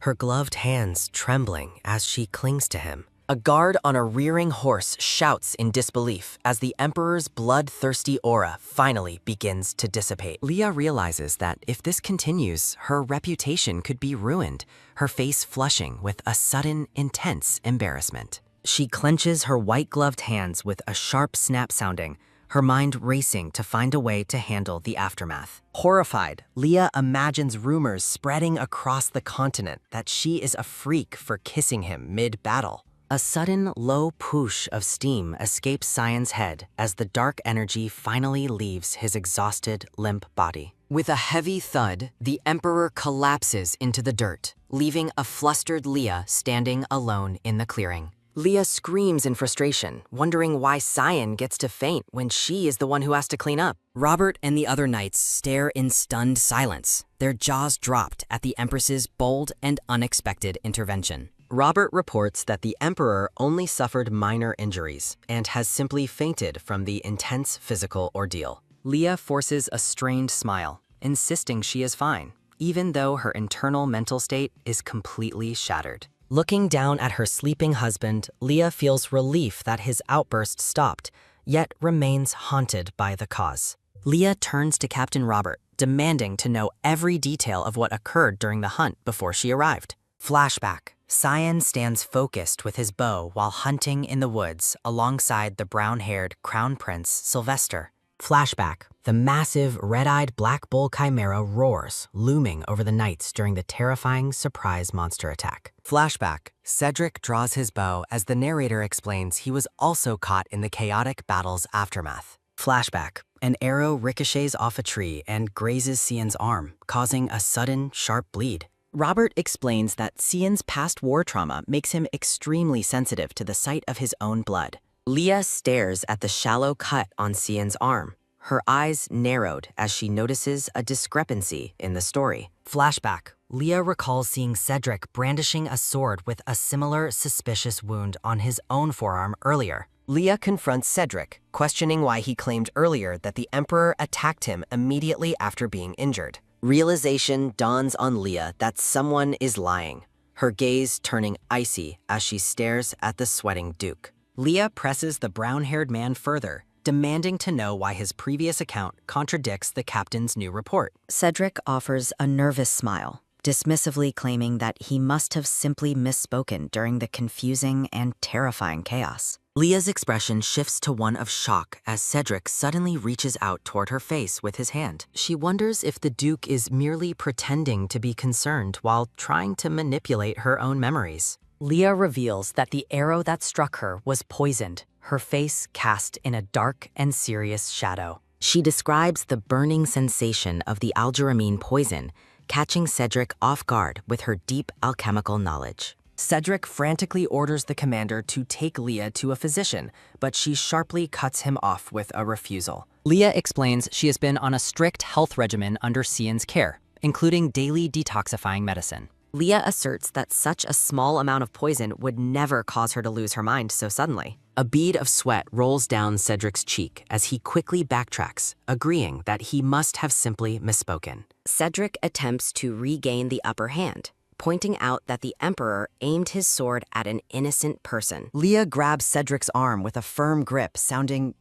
her gloved hands trembling as she clings to him. A guard on a rearing horse shouts in disbelief as the Emperor's bloodthirsty aura finally begins to dissipate. Leah realizes that if this continues, her reputation could be ruined, her face flushing with a sudden, intense embarrassment. She clenches her white-gloved hands with a sharp snap sounding, her mind racing to find a way to handle the aftermath. Horrified, Leah imagines rumors spreading across the continent that she is a freak for kissing him mid-battle. A sudden low poosh of steam escapes Cyan's head as the dark energy finally leaves his exhausted, limp body. With a heavy thud, the Emperor collapses into the dirt, leaving a flustered Leah standing alone in the clearing. Leah screams in frustration, wondering why Cyan gets to faint when she is the one who has to clean up. Robert and the other knights stare in stunned silence, their jaws dropped at the Empress's bold and unexpected intervention. Robert reports that the Emperor only suffered minor injuries and has simply fainted from the intense physical ordeal. Leah forces a strained smile, insisting she is fine, even though her internal mental state is completely shattered. Looking down at her sleeping husband, Leah feels relief that his outburst stopped, yet remains haunted by the cause. Leah turns to Captain Robert, demanding to know every detail of what occurred during the hunt before she arrived. Flashback. Cyan stands focused with his bow while hunting in the woods alongside the brown-haired Crown Prince Sylvester. Flashback. The massive, red-eyed black bull chimera roars, looming over the knights during the terrifying surprise monster attack. Flashback. Cedric draws his bow as the narrator explains he was also caught in the chaotic battle's aftermath. Flashback. An arrow ricochets off a tree and grazes Cian's arm, causing a sudden, sharp bleed. Robert explains that Cian's past war trauma makes him extremely sensitive to the sight of his own blood. Leah stares at the shallow cut on Cian's arm, her eyes narrowed as she notices a discrepancy in the story. Flashback. Leah recalls seeing Cedric brandishing a sword with a similar suspicious wound on his own forearm earlier. Leah confronts Cedric, questioning why he claimed earlier that the Emperor attacked him immediately after being injured. Realization dawns on Leah that someone is lying, her gaze turning icy as she stares at the sweating Duke. Leah presses the brown-haired man further, demanding to know why his previous account contradicts the captain's new report. Cedric offers a nervous smile, dismissively claiming that he must have simply misspoken during the confusing and terrifying chaos. Leah's expression shifts to one of shock as Cedric suddenly reaches out toward her face with his hand. She wonders if the Duke is merely pretending to be concerned while trying to manipulate her own memories. Leah reveals that the arrow that struck her was poisoned, her face cast in a dark and serious shadow. She describes the burning sensation of the algeramine poison, catching Cedric off guard with her deep alchemical knowledge. Cedric frantically orders the commander to take Leah to a physician, but she sharply cuts him off with a refusal. Leah explains she has been on a strict health regimen under Cian's care, including daily detoxifying medicine. Leah asserts that such a small amount of poison would never cause her to lose her mind so suddenly. A bead of sweat rolls down Cedric's cheek as he quickly backtracks, agreeing that he must have simply misspoken. Cedric attempts to regain the upper hand, pointing out that the Emperor aimed his sword at an innocent person. Leah grabs Cedric's arm with a firm grip,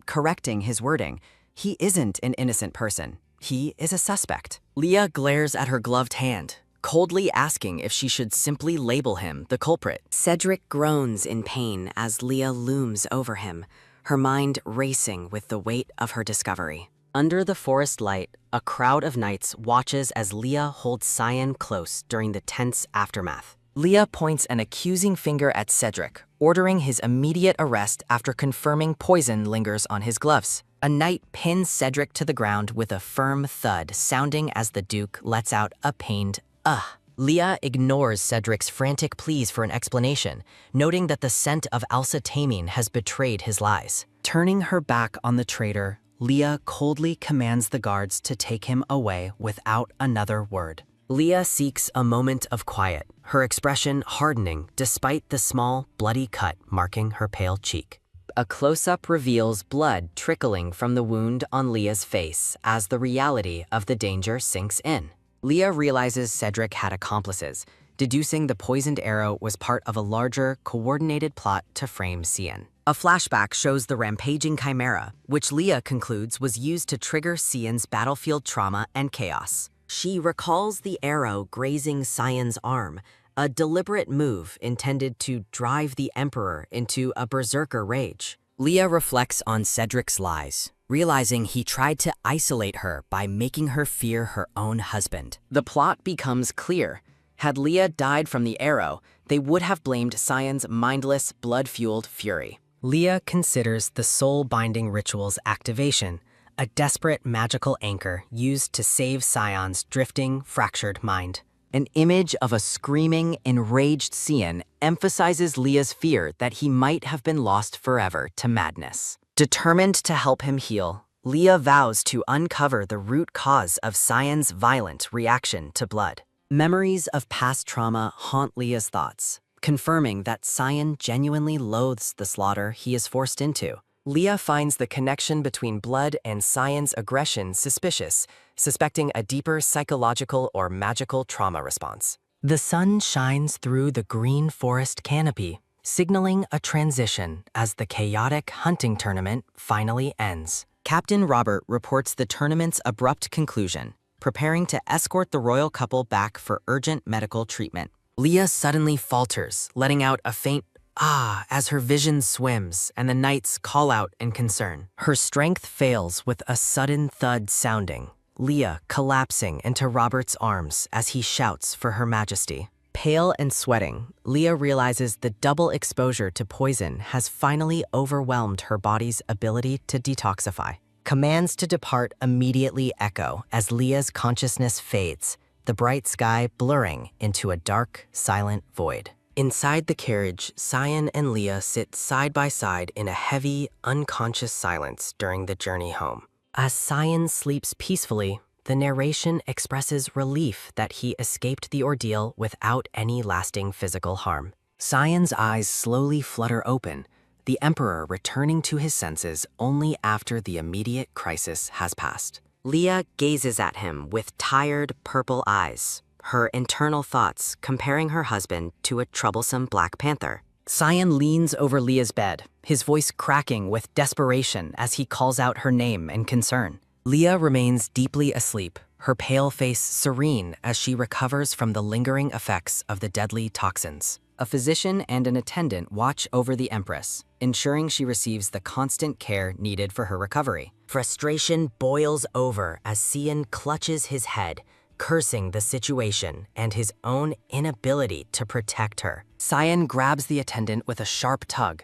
correcting his wording. He isn't an innocent person. He is a suspect. Leah glares at her gloved hand, coldly asking if she should simply label him the culprit. Cedric groans in pain as Leah looms over him, her mind racing with the weight of her discovery. Under the forest light, a crowd of knights watches as Leah holds Cian close during the tense aftermath. Leah points an accusing finger at Cedric, ordering his immediate arrest after confirming poison lingers on his gloves. A knight pins Cedric to the ground with a firm thud, sounding as the Duke lets out a pained "ugh." Leah ignores Cedric's frantic pleas for an explanation, noting that the scent of alcetamine has betrayed his lies. Turning her back on the traitor, Leah coldly commands the guards to take him away without another word. Leah seeks a moment of quiet, her expression hardening despite the small, bloody cut marking her pale cheek. A close-up reveals blood trickling from the wound on Leah's face as the reality of the danger sinks in. Leah realizes Cedric had accomplices, deducing the poisoned arrow was part of a larger, coordinated plot to frame Cian. A flashback shows the rampaging chimera, which Leah concludes was used to trigger Cian's battlefield trauma and chaos. She recalls the arrow grazing Cian's arm, a deliberate move intended to drive the Emperor into a berserker rage. Leah reflects on Cedric's lies, realizing he tried to isolate her by making her fear her own husband. The plot becomes clear. Had Leah died from the arrow, they would have blamed Cian's mindless, blood-fueled fury. Leah considers the soul-binding ritual's activation a desperate magical anchor used to save Cian's drifting, fractured mind. An image of a screaming, enraged Cian emphasizes Leah's fear that he might have been lost forever to madness. Determined to help him heal, Leah vows to uncover the root cause of Cian's violent reaction to blood. Memories of past trauma haunt Leah's thoughts, confirming that Cian genuinely loathes the slaughter he is forced into. Leah finds the connection between blood and Cian's aggression suspicious, suspecting a deeper psychological or magical trauma response. The sun shines through the green forest canopy, signaling a transition as the chaotic hunting tournament finally ends. Captain Robert reports the tournament's abrupt conclusion, preparing to escort the royal couple back for urgent medical treatment. Leah suddenly falters, letting out a faint "ah" as her vision swims and the knights call out in concern. Her strength fails with a sudden thud sounding, Leah collapsing into Robert's arms as he shouts for Her Majesty. Pale and sweating, Leah realizes the double exposure to poison has finally overwhelmed her body's ability to detoxify. Commands to depart immediately echo as Leah's consciousness fades, the bright sky blurring into a dark, silent void. Inside the carriage, Cyan and Leah sit side by side in a heavy, unconscious silence during the journey home. As Cyan sleeps peacefully, the narration expresses relief that he escaped the ordeal without any lasting physical harm. Cyan's eyes slowly flutter open, the Emperor returning to his senses only after the immediate crisis has passed. Leah gazes at him with tired, purple eyes, her internal thoughts comparing her husband to a troublesome Black Panther. Cyan leans over Leah's bed, his voice cracking with desperation as he calls out her name and concern. Leah remains deeply asleep, her pale face serene as she recovers from the lingering effects of the deadly toxins. A physician and an attendant watch over the Empress, ensuring she receives the constant care needed for her recovery. Frustration boils over as Cyan clutches his head, cursing the situation and his own inability to protect her. Cyan grabs the attendant with a sharp tug,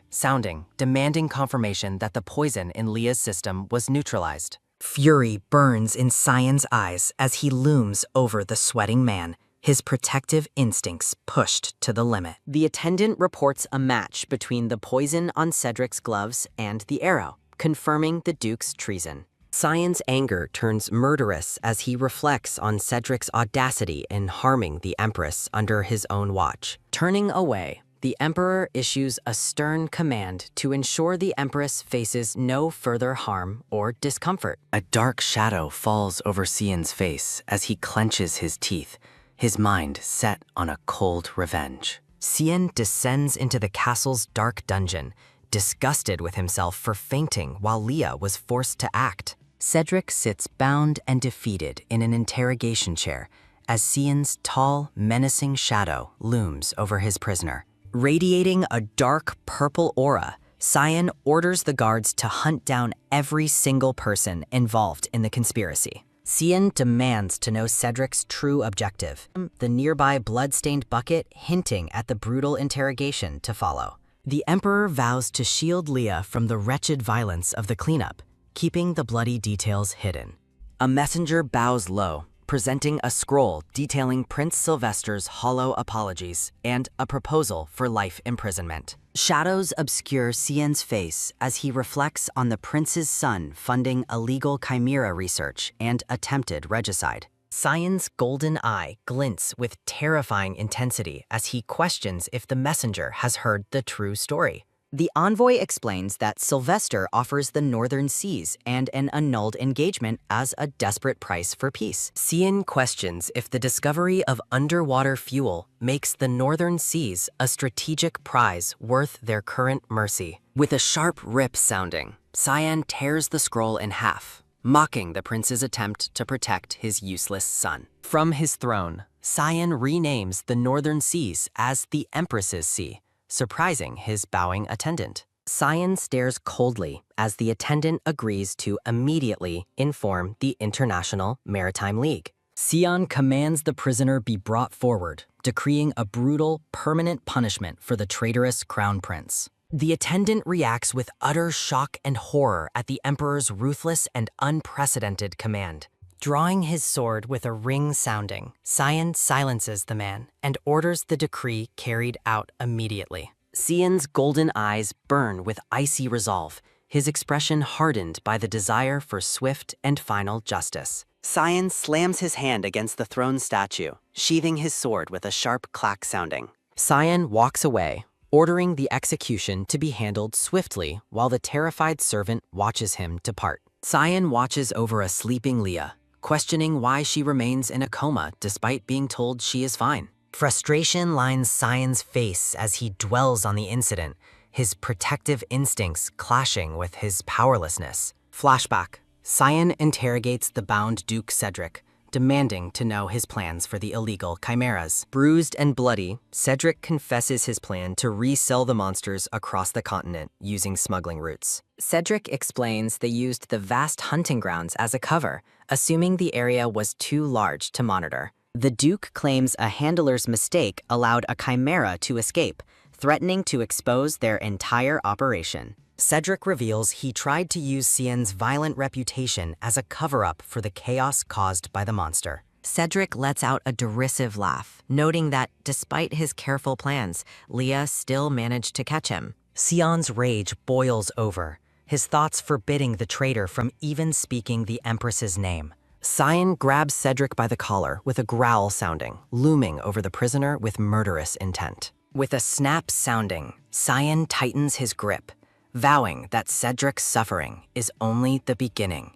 demanding confirmation that the poison in Leah's system was neutralized. Fury burns in Cyan's eyes as he looms over the sweating man, his protective instincts pushed to the limit. The attendant reports a match between the poison on Cedric's gloves and the arrow, confirming the Duke's treason. Cyan's anger turns murderous as he reflects on Cedric's audacity in harming the Empress under his own watch. Turning away, the Emperor issues a stern command to ensure the Empress faces no further harm or discomfort. A dark shadow falls over Cyan's face as he clenches his teeth, his mind set on a cold revenge. Cyan descends into the castle's dark dungeon, disgusted with himself for fainting while Leah was forced to act. Cedric sits bound and defeated in an interrogation chair as Cyan's tall, menacing shadow looms over his prisoner. Radiating a dark purple aura, Cyan orders the guards to hunt down every single person involved in the conspiracy. Cyan demands to know Cedric's true objective, the nearby blood-stained bucket hinting at the brutal interrogation to follow. The Emperor vows to shield Leah from the wretched violence of the cleanup, keeping the bloody details hidden. A messenger bows low, presenting a scroll detailing Prince Sylvester's hollow apologies and a proposal for life imprisonment. Shadows obscure Cyan's face as he reflects on the prince's son funding illegal chimera research and attempted regicide. Cyan's golden eye glints with terrifying intensity as he questions if the messenger has heard the true story. The envoy explains that Sylvester offers the Northern Seas and an annulled engagement as a desperate price for peace. Cyan questions if the discovery of underwater fuel makes the Northern Seas a strategic prize worth their current mercy. With a sharp rip sounding, Cyan tears the scroll in half, mocking the prince's attempt to protect his useless son. From his throne, Cyan renames the Northern Seas as the Empress's Sea, surprising his bowing attendant. Cyan stares coldly as the attendant agrees to immediately inform the International Maritime League. Cyan commands the prisoner be brought forward, decreeing a brutal, permanent punishment for the traitorous crown prince. The attendant reacts with utter shock and horror at the Emperor's ruthless and unprecedented command. Drawing his sword with a ring sounding, Cyan silences the man and orders the decree carried out immediately. Cyan's golden eyes burn with icy resolve, his expression hardened by the desire for swift and final justice. Cyan slams his hand against the throne statue, sheathing his sword with a sharp clack sounding. Cyan walks away, ordering the execution to be handled swiftly while the terrified servant watches him depart. Cyan watches over a sleeping Leah, questioning why she remains in a coma despite being told she is fine. Frustration lines Cyan's face as he dwells on the incident, his protective instincts clashing with his powerlessness. Flashback. Cyan interrogates the bound Duke Cedric, demanding to know his plans for the illegal chimeras. Bruised and bloody, Cedric confesses his plan to resell the monsters across the continent using smuggling routes. Cedric explains they used the vast hunting grounds as a cover, assuming the area was too large to monitor. The Duke claims a handler's mistake allowed a chimera to escape, threatening to expose their entire operation. Cedric reveals he tried to use Cian's violent reputation as a cover-up for the chaos caused by the monster. Cedric lets out a derisive laugh, noting that despite his careful plans, Leah still managed to catch him. Cian's rage boils over, his thoughts forbidding the traitor from even speaking the Empress's name. Cian grabs Cedric by the collar with a growl sounding, looming over the prisoner with murderous intent. With a snap sounding, Cian tightens his grip, vowing that Cedric's suffering is only the beginning.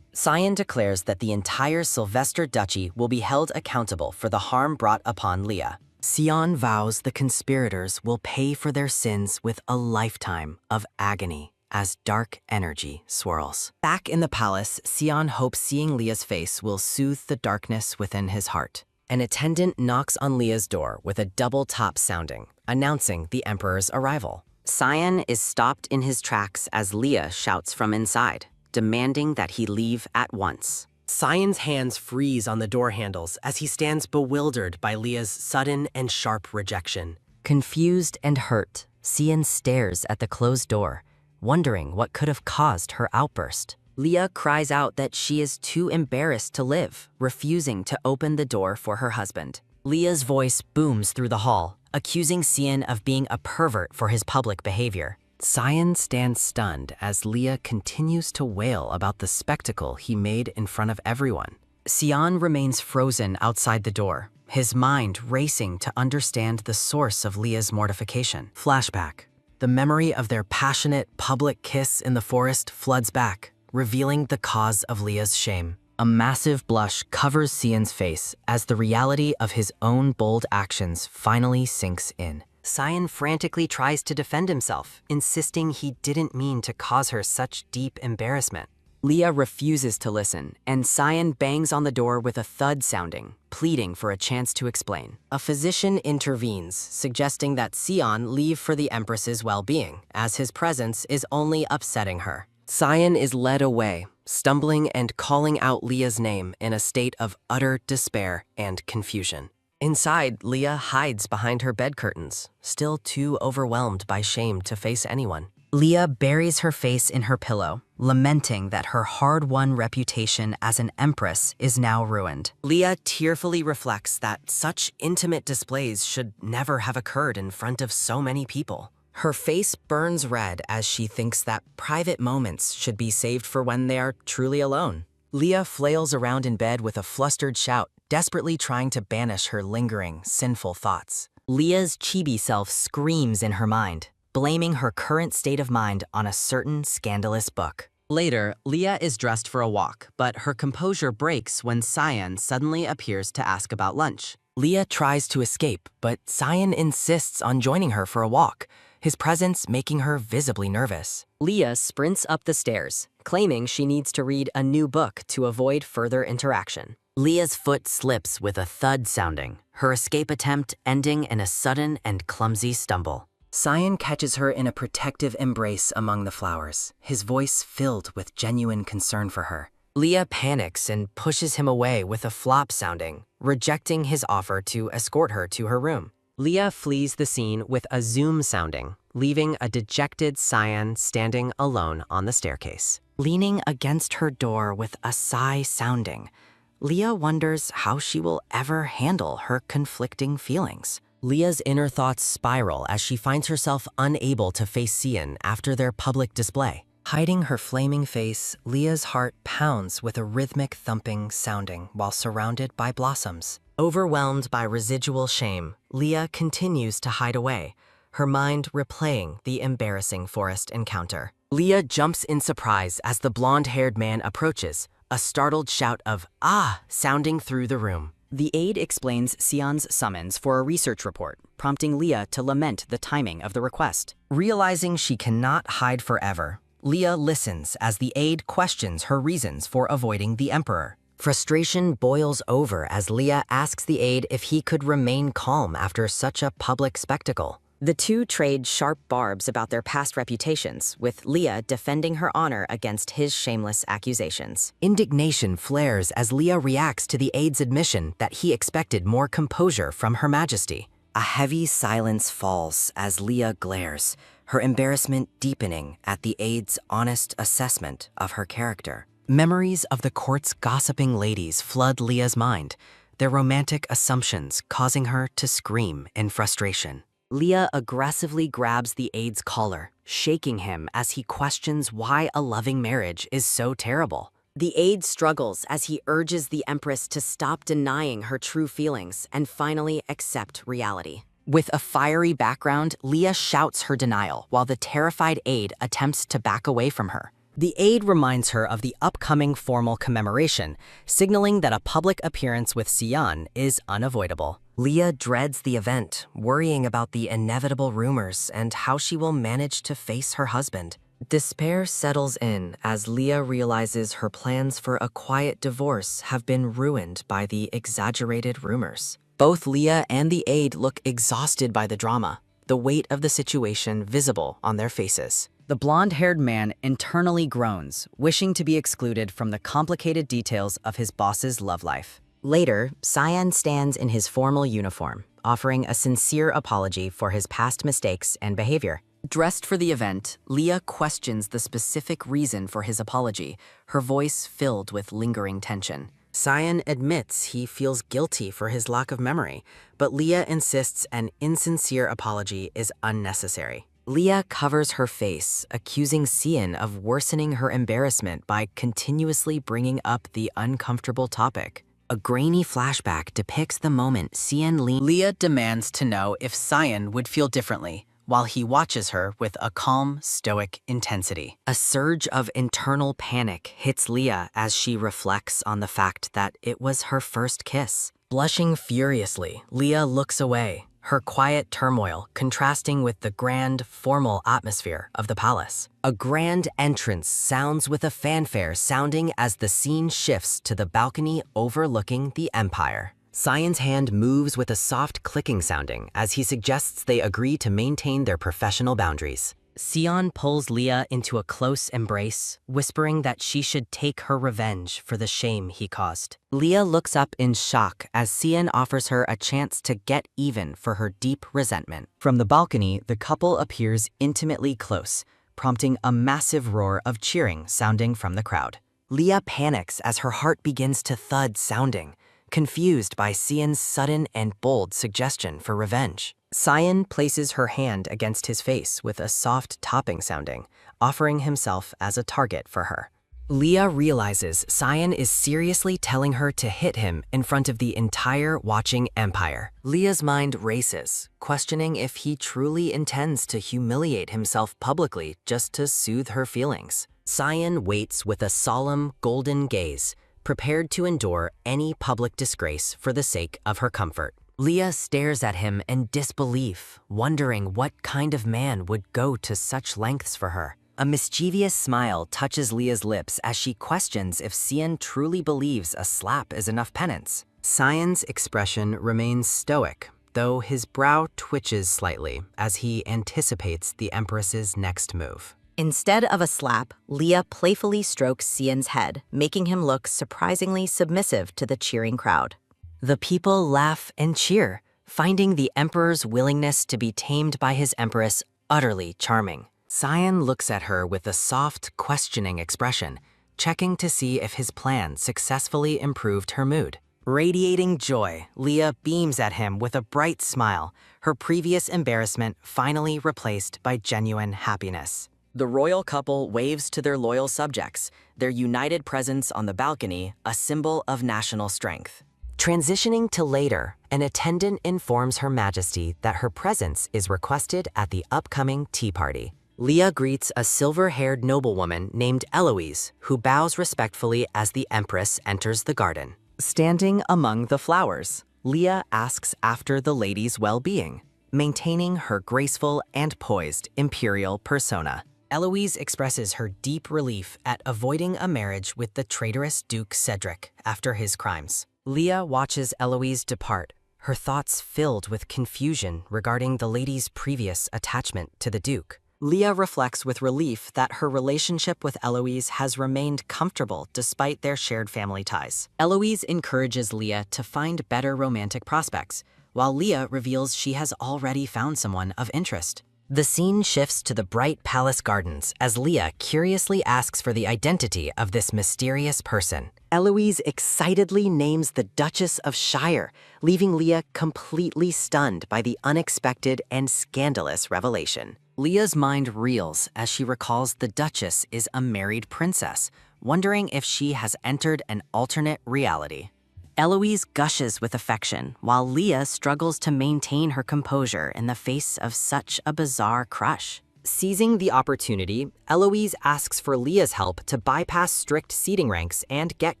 Cian declares that the entire Sylvester Duchy will be held accountable for the harm brought upon Leah. Cian vows the conspirators will pay for their sins with a lifetime of agony as dark energy swirls. Back in the palace, Cian hopes seeing Leah's face will soothe the darkness within his heart. An attendant knocks on Leah's door with a double top sounding, announcing the Emperor's arrival. Cian is stopped in his tracks as Leah shouts from inside, demanding that he leave at once. Cian's hands freeze on the door handles as he stands bewildered by Leah's sudden and sharp rejection. Confused and hurt, Cian stares at the closed door, wondering what could have caused her outburst. Leah cries out that she is too embarrassed to live, refusing to open the door for her husband. Leah's voice booms through the hall, accusing Cian of being a pervert for his public behavior. Cian stands stunned as Leah continues to wail about the spectacle he made in front of everyone. Cian remains frozen outside the door, his mind racing to understand the source of Leah's mortification. Flashback. The memory of their passionate public kiss in the forest floods back, revealing the cause of Leah's shame. A massive blush covers Cian's face as the reality of his own bold actions finally sinks in. Cian frantically tries to defend himself, insisting he didn't mean to cause her such deep embarrassment. Leah refuses to listen, and Cian bangs on the door with a thud sounding, pleading for a chance to explain. A physician intervenes, suggesting that Cian leave for the Empress's well-being, as his presence is only upsetting her. Cian is led away, stumbling and calling out Leah's name in a state of utter despair and confusion. Inside, Leah hides behind her bed curtains, still too overwhelmed by shame to face anyone. Leah buries her face in her pillow, lamenting that her hard-won reputation as an empress is now ruined. Leah tearfully reflects that such intimate displays should never have occurred in front of so many people. Her face burns red as she thinks that private moments should be saved for when they are truly alone. Leah flails around in bed with a flustered shout, desperately trying to banish her lingering, sinful thoughts. Leah's chibi self screams in her mind, blaming her current state of mind on a certain scandalous book. Later, Leah is dressed for a walk, but her composure breaks when Cian suddenly appears to ask about lunch. Leah tries to escape, but Cian insists on joining her for a walk, his presence making her visibly nervous. Leah sprints up the stairs, claiming she needs to read a new book to avoid further interaction. Leah's foot slips with a thud sounding, her escape attempt ending in a sudden and clumsy stumble. Cian catches her in a protective embrace among the flowers, his voice filled with genuine concern for her. Leah panics and pushes him away with a flop sounding, rejecting his offer to escort her to her room. Leah flees the scene with a zoom sounding, leaving a dejected Cian standing alone on the staircase. Leaning against her door with a sigh sounding, Leah wonders how she will ever handle her conflicting feelings. Leah's inner thoughts spiral as she finds herself unable to face Cian after their public display. Hiding her flaming face, Leah's heart pounds with a rhythmic thumping sounding while surrounded by blossoms. Overwhelmed by residual shame, Leah continues to hide away, her mind replaying the embarrassing forest encounter. Leah jumps in surprise as the blonde-haired man approaches, a startled shout of "Ah!" sounding through the room. The aide explains Cian's summons for a research report, prompting Leah to lament the timing of the request. Realizing she cannot hide forever, Leah listens as the aide questions her reasons for avoiding the Emperor. Frustration boils over as Leah asks the aide if he could remain calm after such a public spectacle. The two trade sharp barbs about their past reputations, with Leah defending her honor against his shameless accusations. Indignation flares as Leah reacts to the aide's admission that he expected more composure from Her Majesty. A heavy silence falls as Leah glares, her embarrassment deepening at the aide's honest assessment of her character. Memories of the court's gossiping ladies flood Leah's mind, their romantic assumptions causing her to scream in frustration. Leah aggressively grabs the aide's collar, shaking him as he questions why a loving marriage is so terrible. The aide struggles as he urges the Empress to stop denying her true feelings and finally accept reality. With a fiery background, Leah shouts her denial while the terrified aide attempts to back away from her. The aide reminds her of the upcoming formal commemoration, signaling that a public appearance with Xian is unavoidable. Leah dreads the event, worrying about the inevitable rumors and how she will manage to face her husband. Despair settles in as Leah realizes her plans for a quiet divorce have been ruined by the exaggerated rumors. Both Leah and the aide look exhausted by the drama, the weight of the situation visible on their faces. The blonde-haired man internally groans, wishing to be excluded from the complicated details of his boss's love life. Later, Xian stands in his formal uniform, offering a sincere apology for his past mistakes and behavior. Dressed for the event, Leah questions the specific reason for his apology, her voice filled with lingering tension. Xian admits he feels guilty for his lack of memory, but Leah insists an insincere apology is unnecessary. Leah covers her face, accusing Xian of worsening her embarrassment by continuously bringing up the uncomfortable topic. A grainy flashback depicts the moment Xian Leah demands to know if Xian would feel differently, while he watches her with a calm, stoic intensity. A surge of internal panic hits Leah as she reflects on the fact that it was her first kiss. Blushing furiously, Leah looks away, her quiet turmoil contrasting with the grand, formal atmosphere of the palace. A grand entrance sounds with a fanfare sounding as the scene shifts to the balcony overlooking the empire. Xian's hand moves with a soft clicking sounding as he suggests they agree to maintain their professional boundaries. Xian pulls Leah into a close embrace, whispering that she should take her revenge for the shame he caused. Leah looks up in shock as Xian offers her a chance to get even for her deep resentment. From the balcony, the couple appears intimately close, prompting a massive roar of cheering sounding from the crowd. Leah panics as her heart begins to thud sounding, confused by Xian's sudden and bold suggestion for revenge. Xian places her hand against his face with a soft tapping sounding, offering himself as a target for her. Leah realizes Xian is seriously telling her to hit him in front of the entire watching empire. Leah's mind races, questioning if he truly intends to humiliate himself publicly just to soothe her feelings. Xian waits with a solemn, golden gaze, prepared to endure any public disgrace for the sake of her comfort. Leah stares at him in disbelief, wondering what kind of man would go to such lengths for her. A mischievous smile touches Leah's lips as she questions if Xian truly believes a slap is enough penance. Xian's expression remains stoic, though his brow twitches slightly as he anticipates the Empress's next move. Instead of a slap, Leah playfully strokes Xian's head, making him look surprisingly submissive to the cheering crowd. The people laugh and cheer, finding the Emperor's willingness to be tamed by his Empress utterly charming. Xian looks at her with a soft, questioning expression, checking to see if his plan successfully improved her mood. Radiating joy, Leah beams at him with a bright smile, her previous embarrassment finally replaced by genuine happiness. The royal couple waves to their loyal subjects, their united presence on the balcony a symbol of national strength. Transitioning to later, an attendant informs Her Majesty that her presence is requested at the upcoming tea party. Leah greets a silver-haired noblewoman named Eloise, who bows respectfully as the Empress enters the garden. Standing among the flowers, Leah asks after the lady's well-being, maintaining her graceful and poised imperial persona. Eloise expresses her deep relief at avoiding a marriage with the traitorous Duke Cedric after his crimes. Leah watches Eloise depart, her thoughts filled with confusion regarding the lady's previous attachment to the Duke. Leah reflects with relief that her relationship with Eloise has remained comfortable despite their shared family ties. Eloise encourages Leah to find better romantic prospects, while Leah reveals she has already found someone of interest. The scene shifts to the bright palace gardens as Leah curiously asks for the identity of this mysterious person. Eloise excitedly names the Duchess of Shire, leaving Leah completely stunned by the unexpected and scandalous revelation. Leah's mind reels as she recalls the Duchess is a married princess, wondering if she has entered an alternate reality. Eloise gushes with affection, while Leah struggles to maintain her composure in the face of such a bizarre crush. Seizing the opportunity, Eloise asks for Leah's help to bypass strict seating ranks and get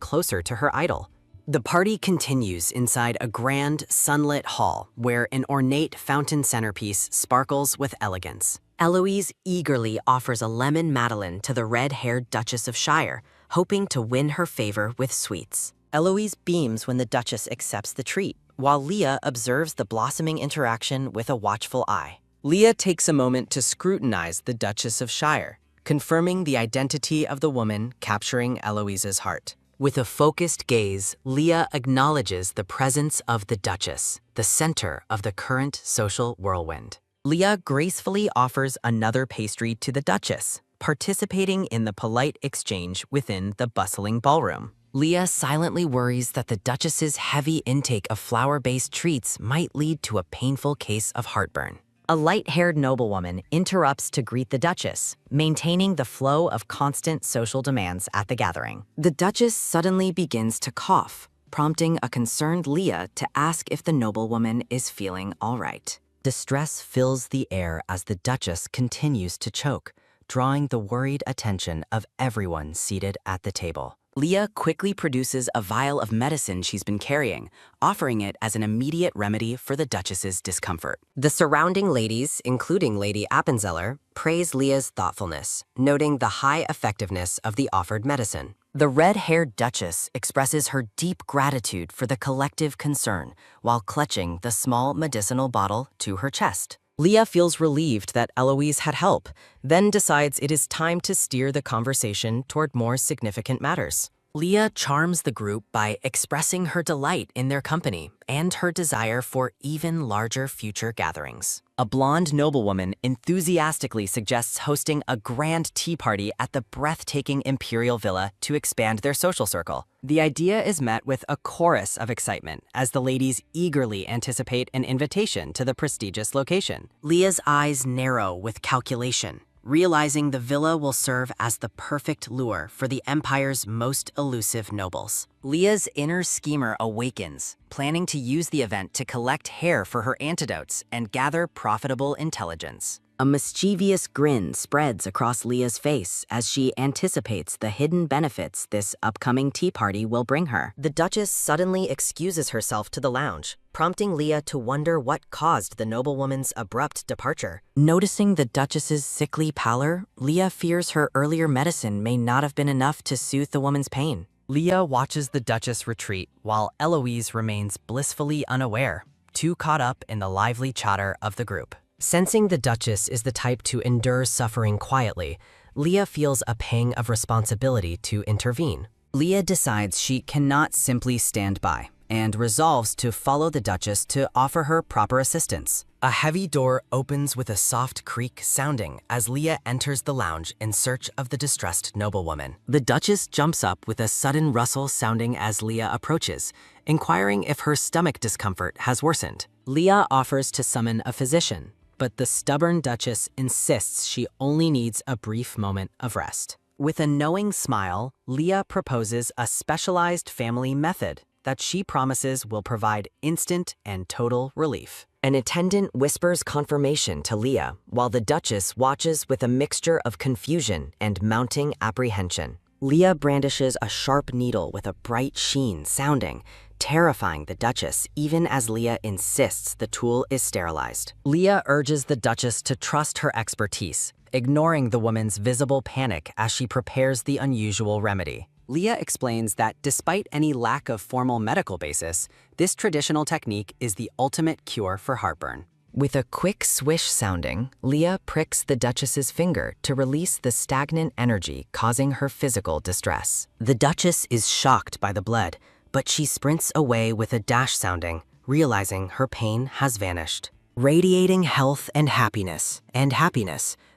closer to her idol. The party continues inside a grand, sunlit hall where an ornate fountain centerpiece sparkles with elegance. Eloise eagerly offers a lemon madeleine to the red-haired Duchess of Shire, hoping to win her favor with sweets. Eloise beams when the Duchess accepts the treat, while Leah observes the blossoming interaction with a watchful eye. Leah takes a moment to scrutinize the Duchess of Shire, confirming the identity of the woman capturing Eloise's heart. With a focused gaze, Leah acknowledges the presence of the Duchess, the center of the current social whirlwind. Leah gracefully offers another pastry to the Duchess, participating in the polite exchange within the bustling ballroom. Leah silently worries that the Duchess's heavy intake of flour-based treats might lead to a painful case of heartburn. A light-haired noblewoman interrupts to greet the Duchess, maintaining the flow of constant social demands at the gathering. The Duchess suddenly begins to cough, prompting a concerned Leah to ask if the noblewoman is feeling all right. Distress fills the air as the Duchess continues to choke, drawing the worried attention of everyone seated at the table. Leah quickly produces a vial of medicine she's been carrying, offering it as an immediate remedy for the Duchess's discomfort. The surrounding ladies, including Lady Appenzeller, praise Leah's thoughtfulness, noting the high effectiveness of the offered medicine. The red-haired Duchess expresses her deep gratitude for the collective concern while clutching the small medicinal bottle to her chest. Leah feels relieved that Eloise had help, then decides it is time to steer the conversation toward more significant matters. Leah charms the group by expressing her delight in their company and her desire for even larger future gatherings. A blonde noblewoman enthusiastically suggests hosting a grand tea party at the breathtaking imperial villa to expand their social circle. The idea is met with a chorus of excitement as the ladies eagerly anticipate an invitation to the prestigious location. Leah's eyes narrow with calculation, realizing the villa will serve as the perfect lure for the empire's most elusive nobles. Leah's inner schemer awakens, planning to use the event to collect hair for her antidotes and gather profitable intelligence. A mischievous grin spreads across Leah's face as she anticipates the hidden benefits this upcoming tea party will bring her. The Duchess suddenly excuses herself to the lounge, prompting Leah to wonder what caused the noblewoman's abrupt departure. Noticing the Duchess's sickly pallor, Leah fears her earlier medicine may not have been enough to soothe the woman's pain. Leah watches the Duchess retreat while Eloise remains blissfully unaware, too caught up in the lively chatter of the group. Sensing the Duchess is the type to endure suffering quietly, Leah feels a pang of responsibility to intervene. Leah decides she cannot simply stand by and resolves to follow the Duchess to offer her proper assistance. A heavy door opens with a soft creak sounding as Leah enters the lounge in search of the distressed noblewoman. The Duchess jumps up with a sudden rustle sounding as Leah approaches, inquiring if her stomach discomfort has worsened. Leah offers to summon a physician, but the stubborn Duchess insists she only needs a brief moment of rest. With a knowing smile, Leah proposes a specialized family method that she promises will provide instant and total relief. An attendant whispers confirmation to Leah, while the Duchess watches with a mixture of confusion and mounting apprehension. Leah brandishes a sharp needle with a bright sheen sounding, terrifying the Duchess even as Leah insists the tool is sterilized. Leah urges the Duchess to trust her expertise, ignoring the woman's visible panic as she prepares the unusual remedy. Leah explains that despite any lack of formal medical basis, this traditional technique is the ultimate cure for heartburn. With a quick swish sounding, Leah pricks the Duchess's finger to release the stagnant energy causing her physical distress. The Duchess is shocked by the blood, but she sprints away with a dash sounding, realizing her pain has vanished. Radiating health and happiness,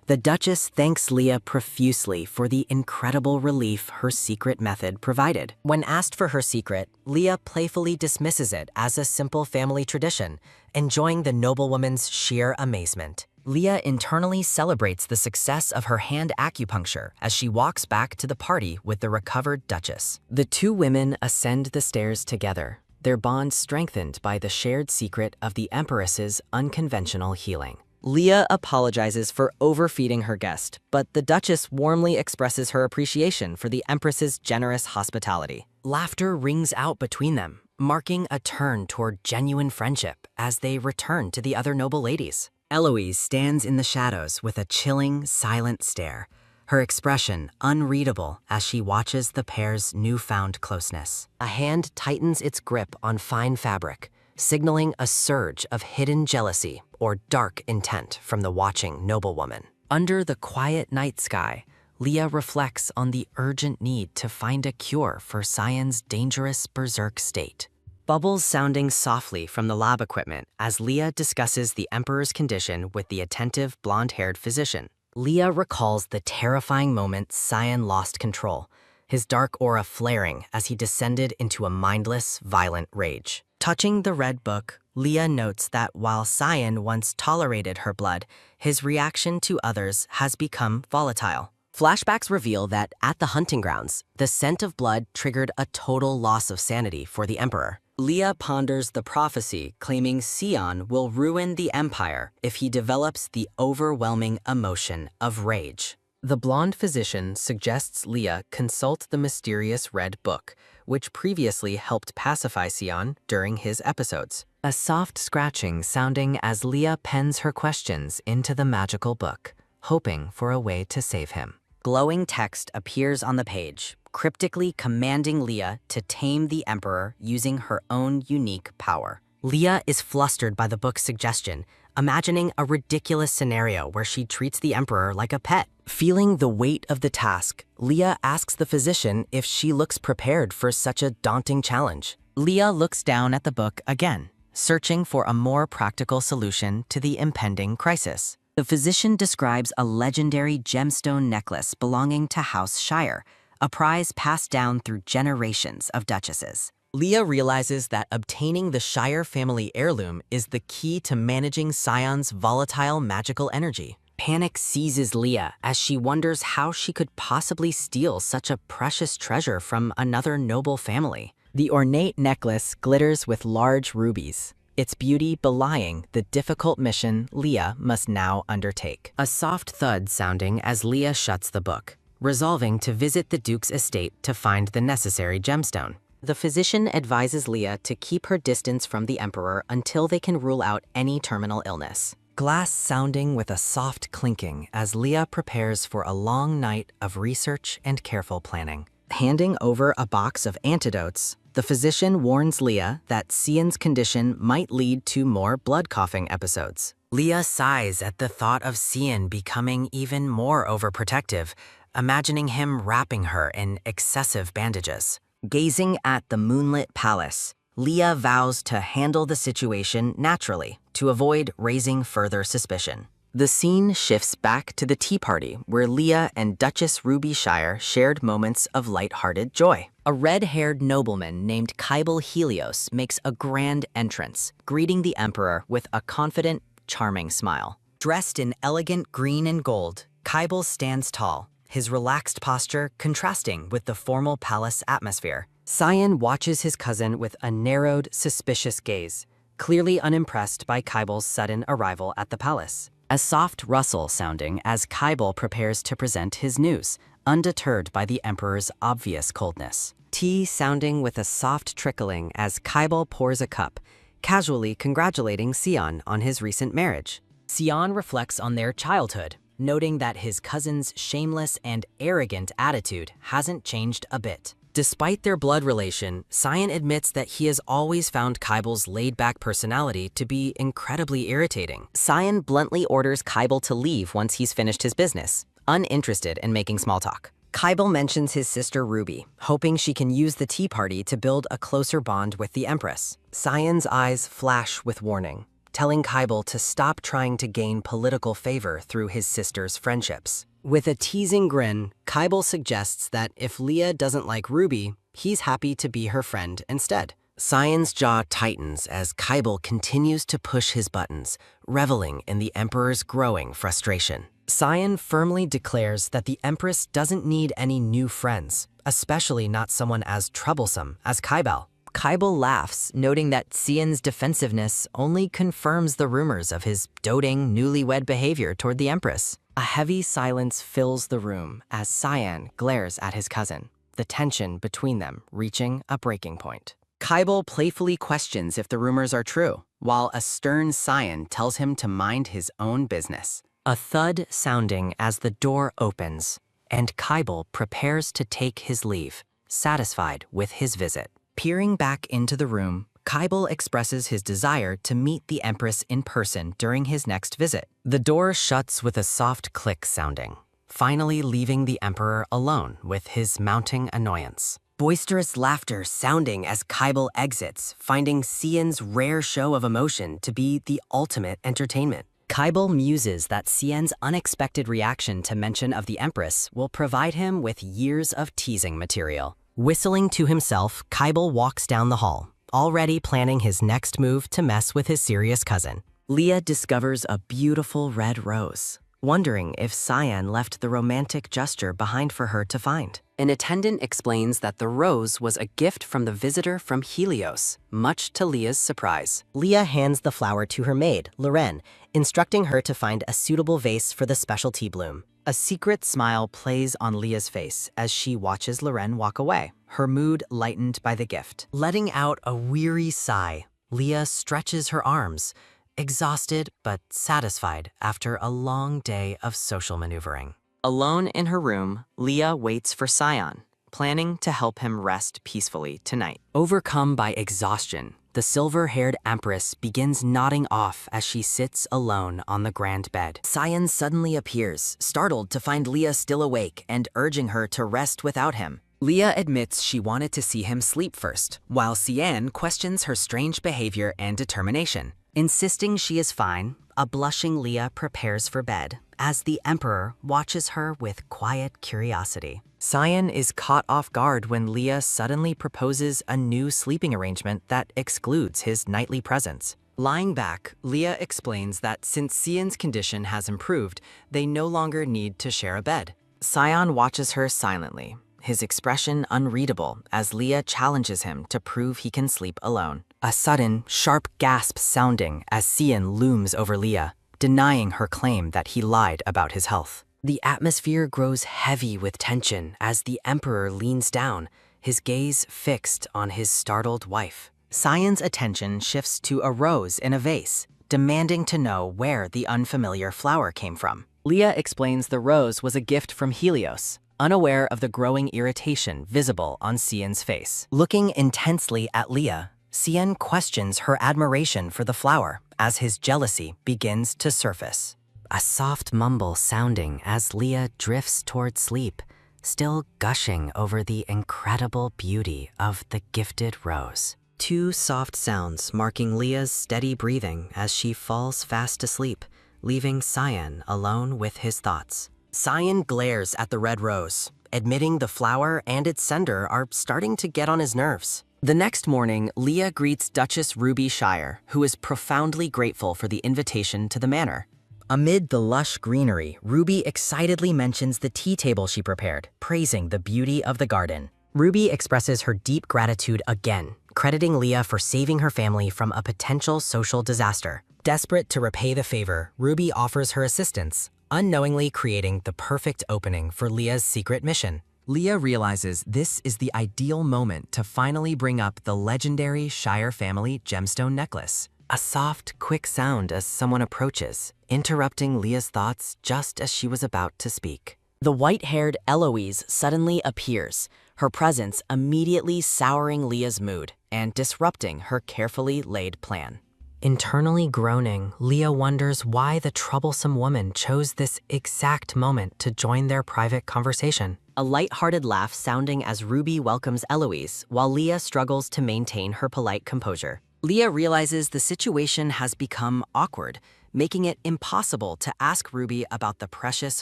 the Duchess thanks Leah profusely for the incredible relief her secret method provided. When asked for her secret, Leah playfully dismisses it as a simple family tradition, enjoying the noblewoman's sheer amazement. Leah internally celebrates the success of her hand acupuncture as she walks back to the party with the recovered Duchess. The two women ascend the stairs together, their bond strengthened by the shared secret of the Empress's unconventional healing. Leah apologizes for overfeeding her guest, but the Duchess warmly expresses her appreciation for the Empress's generous hospitality. Laughter rings out between them, marking a turn toward genuine friendship as they return to the other noble ladies. Eloise stands in the shadows with a chilling, silent stare, her expression unreadable as she watches the pair's newfound closeness. A hand tightens its grip on fine fabric, signaling a surge of hidden jealousy or dark intent from the watching noblewoman. Under the quiet night sky, Leah reflects on the urgent need to find a cure for Cyan's dangerous berserk state. Bubbles sounding softly from the lab equipment as Leah discusses the Emperor's condition with the attentive blonde-haired physician. Leah recalls the terrifying moment Cyan lost control, his dark aura flaring as he descended into a mindless, violent rage. Touching the red book, Leah notes that while Cyan once tolerated her blood, his reaction to others has become volatile. Flashbacks reveal that at the hunting grounds, the scent of blood triggered a total loss of sanity for the Emperor. Leah ponders the prophecy claiming Cyan will ruin the Empire if he develops the overwhelming emotion of rage. The blonde physician suggests Leah consult the mysterious red book, which previously helped pacify Cyan during his episodes. A soft scratching sounding as Leah pens her questions into the magical book, hoping for a way to save him. Glowing text appears on the page, cryptically commanding Leah to tame the Emperor using her own unique power. Leah is flustered by the book's suggestion, imagining a ridiculous scenario where she treats the Emperor like a pet. Feeling the weight of the task, Leah asks the physician if she looks prepared for such a daunting challenge. Leah looks down at the book again, searching for a more practical solution to the impending crisis. The physician describes a legendary gemstone necklace belonging to House Shire, a prize passed down through generations of duchesses. Leah realizes that obtaining the Shire family heirloom is the key to managing Cyan's volatile magical energy. Panic seizes Leah as she wonders how she could possibly steal such a precious treasure from another noble family. The ornate necklace glitters with large rubies, its beauty belying the difficult mission Leah must now undertake. A soft thud sounding as Leah shuts the book, resolving to visit the Duke's estate to find the necessary gemstone. The physician advises Leah to keep her distance from the Emperor until they can rule out any terminal illness. Glass sounding with a soft clinking as Leah prepares for a long night of research and careful planning. Handing over a box of antidotes, the physician warns Leah that Cyan's condition might lead to more blood coughing episodes. Leah sighs at the thought of Cyan becoming even more overprotective, imagining him wrapping her in excessive bandages. Gazing at the moonlit palace, Leah vows to handle the situation naturally to avoid raising further suspicion. The scene shifts back to the tea party where Leah and Duchess Ruby Shire shared moments of lighthearted joy. A red-haired nobleman named Kybal Helios makes a grand entrance, greeting the Emperor with a confident, charming smile. Dressed in elegant green and gold, Kybal stands tall, his relaxed posture contrasting with the formal palace atmosphere. Cyan watches his cousin with a narrowed, suspicious gaze, clearly unimpressed by Kybal's sudden arrival at the palace. A soft rustle sounding as Kybal prepares to present his news, undeterred by the Emperor's obvious coldness. Tea sounding with a soft trickling as Kybal pours a cup, casually congratulating Cyan on his recent marriage. Cyan reflects on their childhood, noting that his cousin's shameless and arrogant attitude hasn't changed a bit. Despite their blood relation, Cyan admits that he has always found Kybal's laid-back personality to be incredibly irritating. Cyan bluntly orders Kybal to leave once he's finished his business, uninterested in making small talk. Kybal mentions his sister Ruby, hoping she can use the tea party to build a closer bond with the Empress. Cyan's eyes flash with warning, telling Kybal to stop trying to gain political favor through his sister's friendships. With a teasing grin, Kybal suggests that if Leah doesn't like Ruby, he's happy to be her friend instead. Cyan's jaw tightens as Kybal continues to push his buttons, reveling in the Emperor's growing frustration. Cyan firmly declares that the Empress doesn't need any new friends, especially not someone as troublesome as Kybal. Kybal laughs, noting that Cyan's defensiveness only confirms the rumors of his doting, newlywed behavior toward the Empress. A heavy silence fills the room as Cyan glares at his cousin, the tension between them reaching a breaking point. Kybal playfully questions if the rumors are true, while a stern Cyan tells him to mind his own business. A thud sounding as the door opens, and Kybal prepares to take his leave, satisfied with his visit. Peering back into the room, Kybal expresses his desire to meet the Empress in person during his next visit. The door shuts with a soft click sounding, finally leaving the Emperor alone with his mounting annoyance. Boisterous laughter sounding as Kybal exits, finding Cyan's rare show of emotion to be the ultimate entertainment. Kybal muses that Cyan's unexpected reaction to mention of the Empress will provide him with years of teasing material. Whistling to himself, Kybal walks down the hall, already planning his next move to mess with his serious cousin. Leah discovers a beautiful red rose, wondering if Cyan left the romantic gesture behind for her to find. An attendant explains that the rose was a gift from the visitor from Helios, much to Leah's surprise. Leah hands the flower to her maid, Loren, instructing her to find a suitable vase for the specialty bloom. A secret smile plays on Leah's face as she watches Loren walk away, her mood lightened by the gift. Letting out a weary sigh, Leah stretches her arms, exhausted but satisfied after a long day of social maneuvering. Alone in her room, Leah waits for Cyan, planning to help him rest peacefully tonight. Overcome by exhaustion, the silver-haired Empress begins nodding off as she sits alone on the grand bed. Cyan suddenly appears, startled to find Leah still awake and urging her to rest without him. Leah admits she wanted to see him sleep first, while Cyan questions her strange behavior and determination. Insisting she is fine, a blushing Leah prepares for bed, as the Emperor watches her with quiet curiosity. Cyan is caught off guard when Leah suddenly proposes a new sleeping arrangement that excludes his nightly presence. Lying back, Leah explains that since Cyan's condition has improved, they no longer need to share a bed. Cyan watches her silently, his expression unreadable as Leah challenges him to prove he can sleep alone. A sudden, sharp gasp sounding as Cyan looms over Leah, denying her claim that he lied about his health. The atmosphere grows heavy with tension as the Emperor leans down, his gaze fixed on his startled wife. Cyan's attention shifts to a rose in a vase, demanding to know where the unfamiliar flower came from. Leah explains the rose was a gift from Helios, unaware of the growing irritation visible on Cyan's face. Looking intensely at Leah, Cyan questions her admiration for the flower as his jealousy begins to surface. A soft mumble sounding as Leah drifts toward sleep, still gushing over the incredible beauty of the gifted rose. Two soft sounds marking Leah's steady breathing as she falls fast asleep, leaving Cyan alone with his thoughts. Cyan glares at the red rose, admitting the flower and its sender are starting to get on his nerves. The next morning, Leah greets Duchess Ruby Shire, who is profoundly grateful for the invitation to the manor. Amid the lush greenery, Ruby excitedly mentions the tea table she prepared, praising the beauty of the garden. Ruby expresses her deep gratitude again, crediting Leah for saving her family from a potential social disaster. Desperate to repay the favor, Ruby offers her assistance, unknowingly creating the perfect opening for Leah's secret mission. Leah realizes this is the ideal moment to finally bring up the legendary Shire family gemstone necklace. A soft, quick sound as someone approaches, interrupting Leah's thoughts just as she was about to speak. The white-haired Eloise suddenly appears, her presence immediately souring Leah's mood and disrupting her carefully laid plan. Internally groaning, Leah wonders why the troublesome woman chose this exact moment to join their private conversation. A light-hearted laugh sounding as Ruby welcomes Eloise, while Leah struggles to maintain her polite composure. Leah realizes the situation has become awkward, making it impossible to ask Ruby about the precious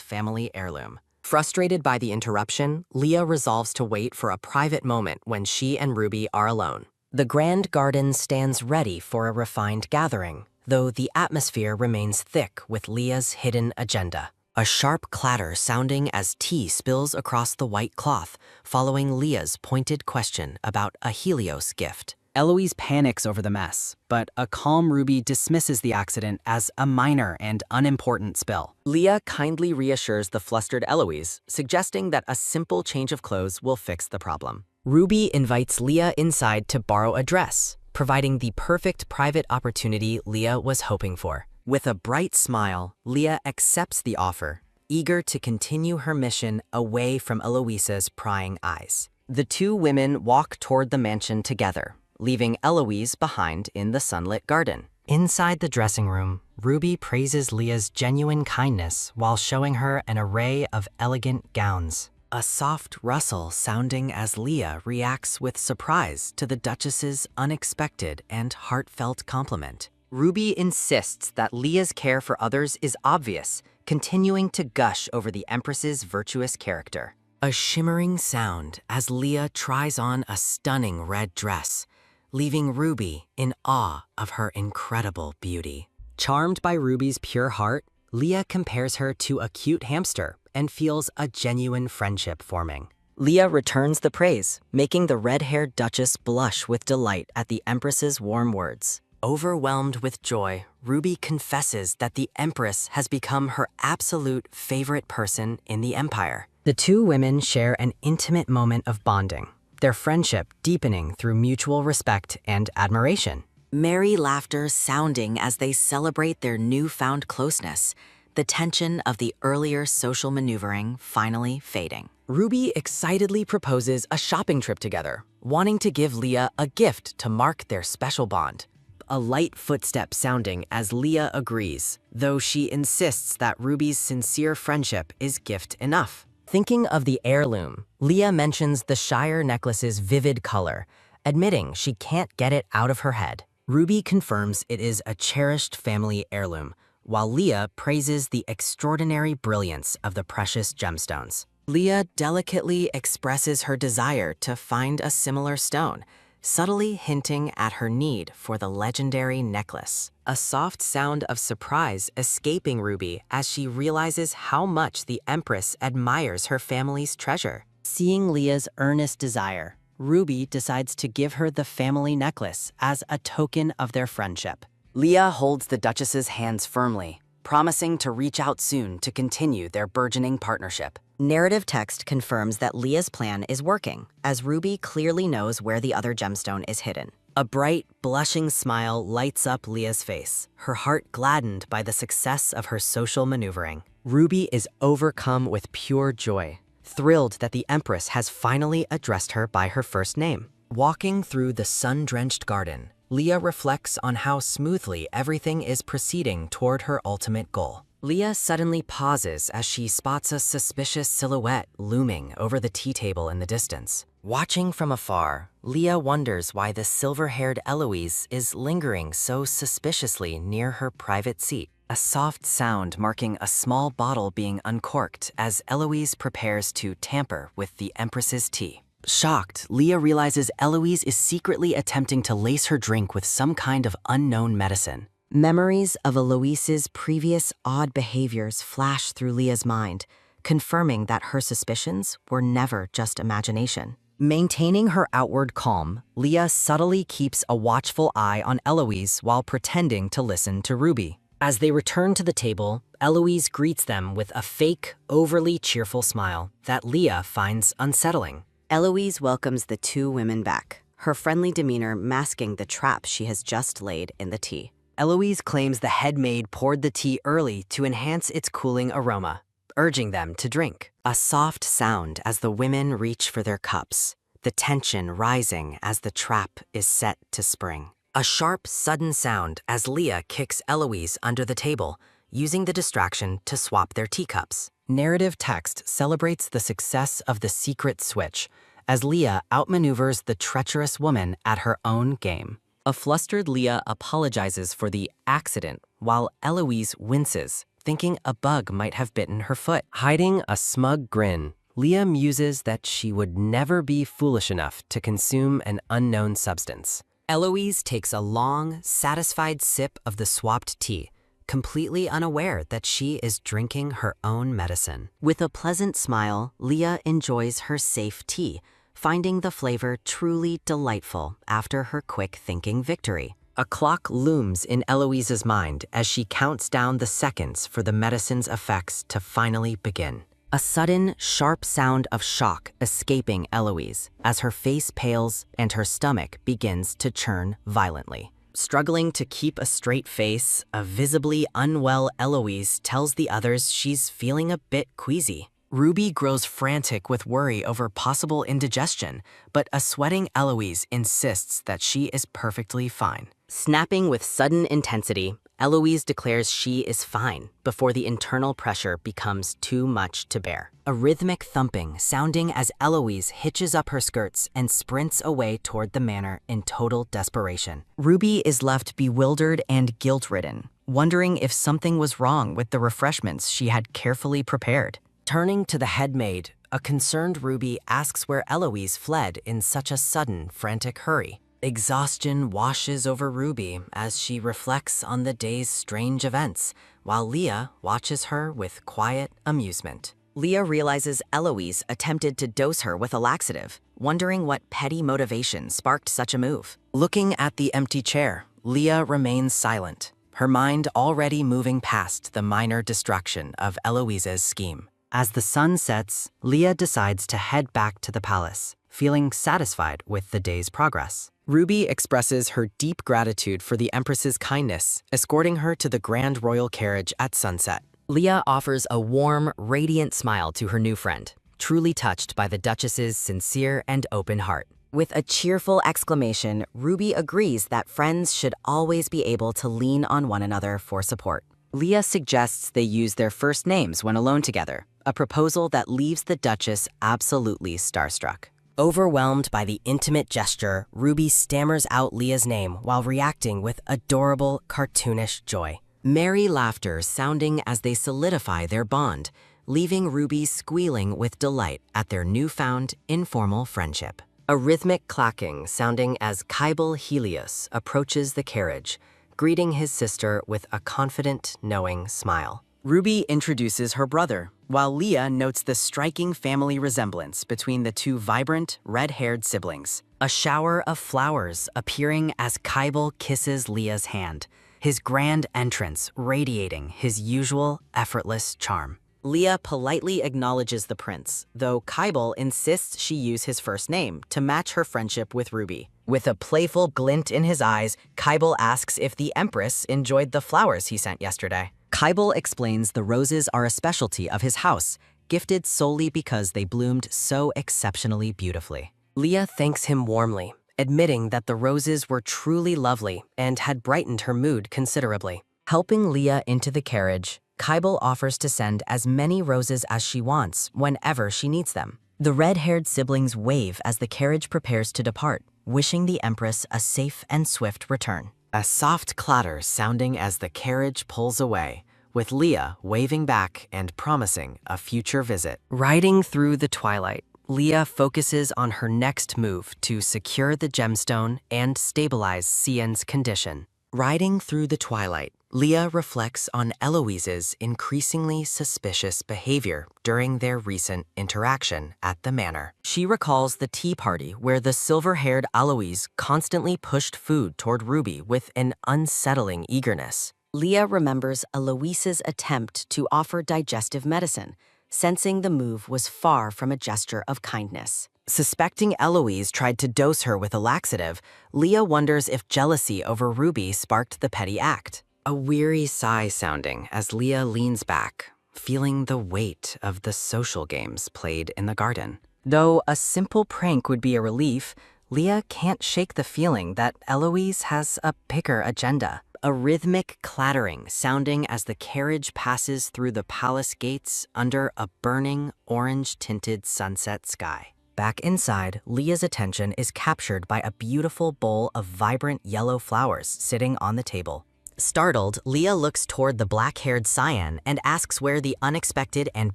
family heirloom. Frustrated by the interruption, Leah resolves to wait for a private moment when she and Ruby are alone. The grand garden stands ready for a refined gathering, though the atmosphere remains thick with Leah's hidden agenda. A sharp clatter sounding as tea spills across the white cloth, following Leah's pointed question about a Helios gift. Eloise panics over the mess, but a calm Ruby dismisses the accident as a minor and unimportant spill. Leah kindly reassures the flustered Eloise, suggesting that a simple change of clothes will fix the problem. Ruby invites Leah inside to borrow a dress, providing the perfect private opportunity Leah was hoping for. With a bright smile, Leah accepts the offer, eager to continue her mission away from Eloise's prying eyes. The two women walk toward the mansion together, leaving Eloise behind in the sunlit garden. Inside the dressing room, Ruby praises Leah's genuine kindness while showing her an array of elegant gowns. A soft rustle sounding as Leah reacts with surprise to the Duchess's unexpected and heartfelt compliment. Ruby insists that Leah's care for others is obvious, continuing to gush over the Empress's virtuous character. A shimmering sound as Leah tries on a stunning red dress, leaving Ruby in awe of her incredible beauty. Charmed by Ruby's pure heart, Leah compares her to a cute hamster and feels a genuine friendship forming. Leah returns the praise, making the red-haired Duchess blush with delight at the Empress's warm words. Overwhelmed with joy, Ruby confesses that the Empress has become her absolute favorite person in the Empire. The two women share an intimate moment of bonding, their friendship deepening through mutual respect and admiration. Merry laughter sounding as they celebrate their newfound closeness, the tension of the earlier social maneuvering finally fading. Ruby excitedly proposes a shopping trip together, wanting to give Leah a gift to mark their special bond. A light footstep sounding as Leah agrees, though she insists that Ruby's sincere friendship is gift enough. Thinking of the heirloom, Leah mentions the Shire necklace's vivid color, admitting she can't get it out of her head. Ruby confirms it is a cherished family heirloom, while Leah praises the extraordinary brilliance of the precious gemstones. Leah delicately expresses her desire to find a similar stone, subtly hinting at her need for the legendary necklace. A soft sound of surprise escaping Ruby as she realizes how much the Empress admires her family's treasure. Seeing Leah's earnest desire, Ruby decides to give her the family necklace as a token of their friendship. Leah holds the Duchess's hands firmly, promising to reach out soon to continue their burgeoning partnership. Narrative text confirms that Leah's plan is working, as Ruby clearly knows where the other gemstone is hidden. A bright, blushing smile lights up Leah's face, her heart gladdened by the success of her social maneuvering. Ruby is overcome with pure joy, thrilled that the Empress has finally addressed her by her first name. Walking through the sun-drenched garden, Leah reflects on how smoothly everything is proceeding toward her ultimate goal. Leah suddenly pauses as she spots a suspicious silhouette looming over the tea table in the distance. Watching from afar, Leah wonders why the silver-haired Eloise is lingering so suspiciously near her private seat. A soft sound marking a small bottle being uncorked as Eloise prepares to tamper with the Empress's tea. Shocked, Leah realizes Eloise is secretly attempting to lace her drink with some kind of unknown medicine. Memories of Eloise's previous odd behaviors flash through Leah's mind, confirming that her suspicions were never just imagination. Maintaining her outward calm, Leah subtly keeps a watchful eye on Eloise while pretending to listen to Ruby. As they return to the table, Eloise greets them with a fake, overly cheerful smile that Leah finds unsettling. Eloise welcomes the two women back, her friendly demeanor masking the trap she has just laid in the tea. Eloise claims the head maid poured the tea early to enhance its cooling aroma, urging them to drink. A soft sound as the women reach for their cups, the tension rising as the trap is set to spring. A sharp, sudden sound as Leah kicks Eloise under the table, using the distraction to swap their teacups. Narrative text celebrates the success of the secret switch, as Leah outmaneuvers the treacherous woman at her own game. A flustered Leah apologizes for the accident while Eloise winces, thinking a bug might have bitten her foot. Hiding a smug grin, Leah muses that she would never be foolish enough to consume an unknown substance. Eloise takes a long, satisfied sip of the swapped tea, completely unaware that she is drinking her own medicine. With a pleasant smile, Leah enjoys her safe tea, finding the flavor truly delightful after her quick-thinking victory. A clock looms in Eloise's mind as she counts down the seconds for the medicine's effects to finally begin. A sudden, sharp sound of shock escaping Eloise as her face pales and her stomach begins to churn violently. Struggling to keep a straight face, a visibly unwell Eloise tells the others she's feeling a bit queasy. Ruby grows frantic with worry over possible indigestion, but a sweating Eloise insists that she is perfectly fine. Snapping with sudden intensity, Eloise declares she is fine before the internal pressure becomes too much to bear. A rhythmic thumping sounding as Eloise hitches up her skirts and sprints away toward the manor in total desperation. Ruby is left bewildered and guilt-ridden, wondering if something was wrong with the refreshments she had carefully prepared. Turning to the head maid, a concerned Ruby asks where Eloise fled in such a sudden, frantic hurry. Exhaustion washes over Ruby as she reflects on the day's strange events, while Leah watches her with quiet amusement. Leah realizes Eloise attempted to dose her with a laxative, wondering what petty motivation sparked such a move. Looking at the empty chair, Leah remains silent, her mind already moving past the minor distraction of Eloise's scheme. As the sun sets, Leah decides to head back to the palace, feeling satisfied with the day's progress. Ruby expresses her deep gratitude for the Empress's kindness, escorting her to the grand royal carriage at sunset. Leah offers a warm, radiant smile to her new friend, truly touched by the Duchess's sincere and open heart. With a cheerful exclamation, Ruby agrees that friends should always be able to lean on one another for support. Leah suggests they use their first names when alone together, a proposal that leaves the Duchess absolutely starstruck. Overwhelmed by the intimate gesture, Ruby stammers out Leah's name while reacting with adorable, cartoonish joy. Merry laughter sounding as they solidify their bond, leaving Ruby squealing with delight at their newfound, informal friendship. A rhythmic clacking sounding as Kybal Helios approaches the carriage, greeting his sister with a confident, knowing smile. Ruby introduces her brother, while Leah notes the striking family resemblance between the two vibrant, red-haired siblings. A shower of flowers appearing as Kybal kisses Leah's hand, his grand entrance radiating his usual effortless charm. Leah politely acknowledges the prince, though Kybal insists she use his first name to match her friendship with Ruby. With a playful glint in his eyes, Kybal asks if the Empress enjoyed the flowers he sent yesterday. Kybal explains the roses are a specialty of his house, gifted solely because they bloomed so exceptionally beautifully. Leah thanks him warmly, admitting that the roses were truly lovely and had brightened her mood considerably. Helping Leah into the carriage, Kybal offers to send as many roses as she wants whenever she needs them. The red-haired siblings wave as the carriage prepares to depart, wishing the Empress a safe and swift return. A soft clatter sounding as the carriage pulls away, with Leah waving back and promising a future visit. Riding through the twilight, Leah focuses on her next move to secure the gemstone and stabilize Cian's condition. Riding through the twilight, Leah reflects on Eloise's increasingly suspicious behavior during their recent interaction at the manor. She recalls the tea party where the silver-haired Eloise constantly pushed food toward Ruby with an unsettling eagerness. Leah remembers Eloise's attempt to offer digestive medicine, sensing the move was far from a gesture of kindness. Suspecting Eloise tried to dose her with a laxative, Leah wonders if jealousy over Ruby sparked the petty act. A weary sigh sounding as Leah leans back, feeling the weight of the social games played in the garden. Though a simple prank would be a relief, Leah can't shake the feeling that Eloise has a bigger agenda. A rhythmic clattering sounding as the carriage passes through the palace gates under a burning, orange-tinted sunset sky. Back inside, Leah's attention is captured by a beautiful bowl of vibrant yellow flowers sitting on the table. Startled, Leah looks toward the black-haired Cyan and asks where the unexpected and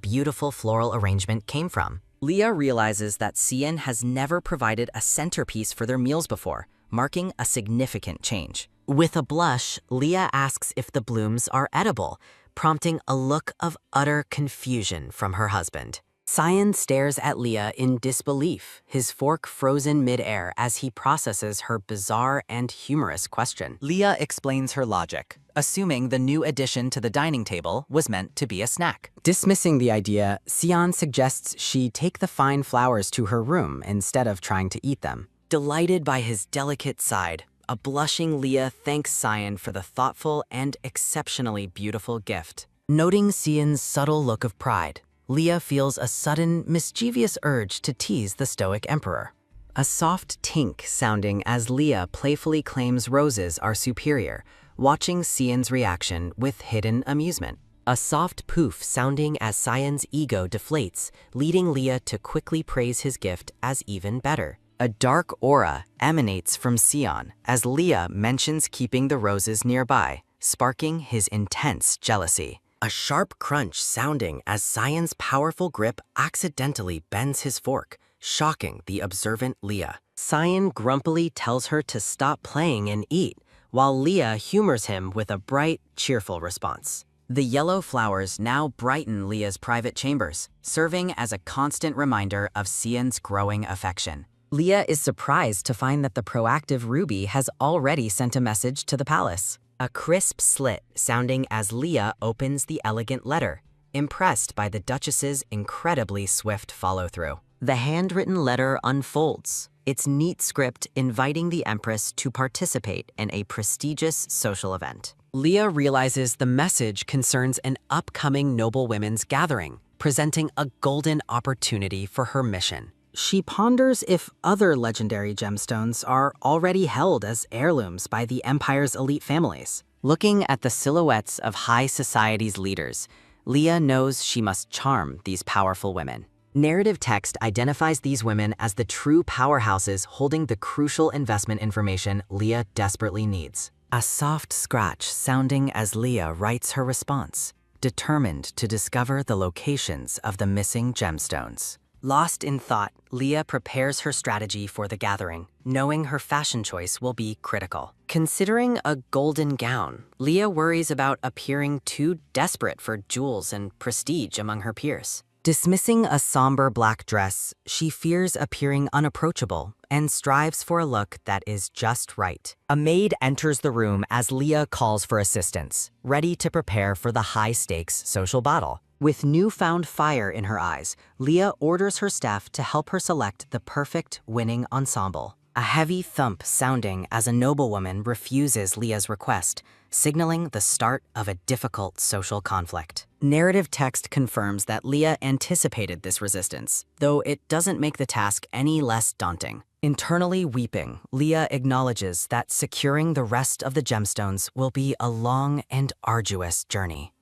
beautiful floral arrangement came from. Leah realizes that Cyan has never provided a centerpiece for their meals before, marking a significant change. With a blush, Leah asks if the blooms are edible, prompting a look of utter confusion from her husband. Cyan stares at Leah in disbelief, his fork frozen mid-air as he processes her bizarre and humorous question. Leah explains her logic, assuming the new addition to the dining table was meant to be a snack. Dismissing the idea, Cyan suggests she take the fine flowers to her room instead of trying to eat them. Delighted by his delicate side, a blushing Leah thanks Cyan for the thoughtful and exceptionally beautiful gift. Noting Cyan's subtle look of pride, Leah feels a sudden, mischievous urge to tease the stoic emperor. A soft tink sounding as Leah playfully claims roses are superior, watching Cyan's reaction with hidden amusement. A soft poof sounding as Cyan's ego deflates, leading Leah to quickly praise his gift as even better. A dark aura emanates from Cyan as Leah mentions keeping the roses nearby, sparking his intense jealousy. A sharp crunch sounding as Cyan's powerful grip accidentally bends his fork, shocking the observant Leah. Cyan grumpily tells her to stop playing and eat, while Leah humors him with a bright, cheerful response. The yellow flowers now brighten Leah's private chambers, serving as a constant reminder of Cyan's growing affection. Leah is surprised to find that the proactive Ruby has already sent a message to the palace. A crisp slit sounding as Leah opens the elegant letter, impressed by the Duchess's incredibly swift follow-through. The handwritten letter unfolds, its neat script inviting the Empress to participate in a prestigious social event. Leah realizes the message concerns an upcoming noblewomen's gathering, presenting a golden opportunity for her mission. She ponders if other legendary gemstones are already held as heirlooms by the Empire's elite families. Looking at the silhouettes of high society's leaders, Leah knows she must charm these powerful women. Narrative text identifies these women as the true powerhouses holding the crucial investment information Leah desperately needs. A soft scratch sounding as Leah writes her response, determined to discover the locations of the missing gemstones. Lost in thought, Leah prepares her strategy for the gathering, knowing her fashion choice will be critical. Considering a golden gown, Leah worries about appearing too desperate for jewels and prestige among her peers. Dismissing a somber black dress, she fears appearing unapproachable and strives for a look that is just right. A maid enters the room as Leah calls for assistance, ready to prepare for the high-stakes social battle. With newfound fire in her eyes, Leah orders her staff to help her select the perfect winning ensemble. A heavy thump sounding as a noblewoman refuses Leah's request, signaling the start of a difficult social conflict. Narrative text confirms that Leah anticipated this resistance, though it doesn't make the task any less daunting. Internally weeping, Leah acknowledges that securing the rest of the gemstones will be a long and arduous journey.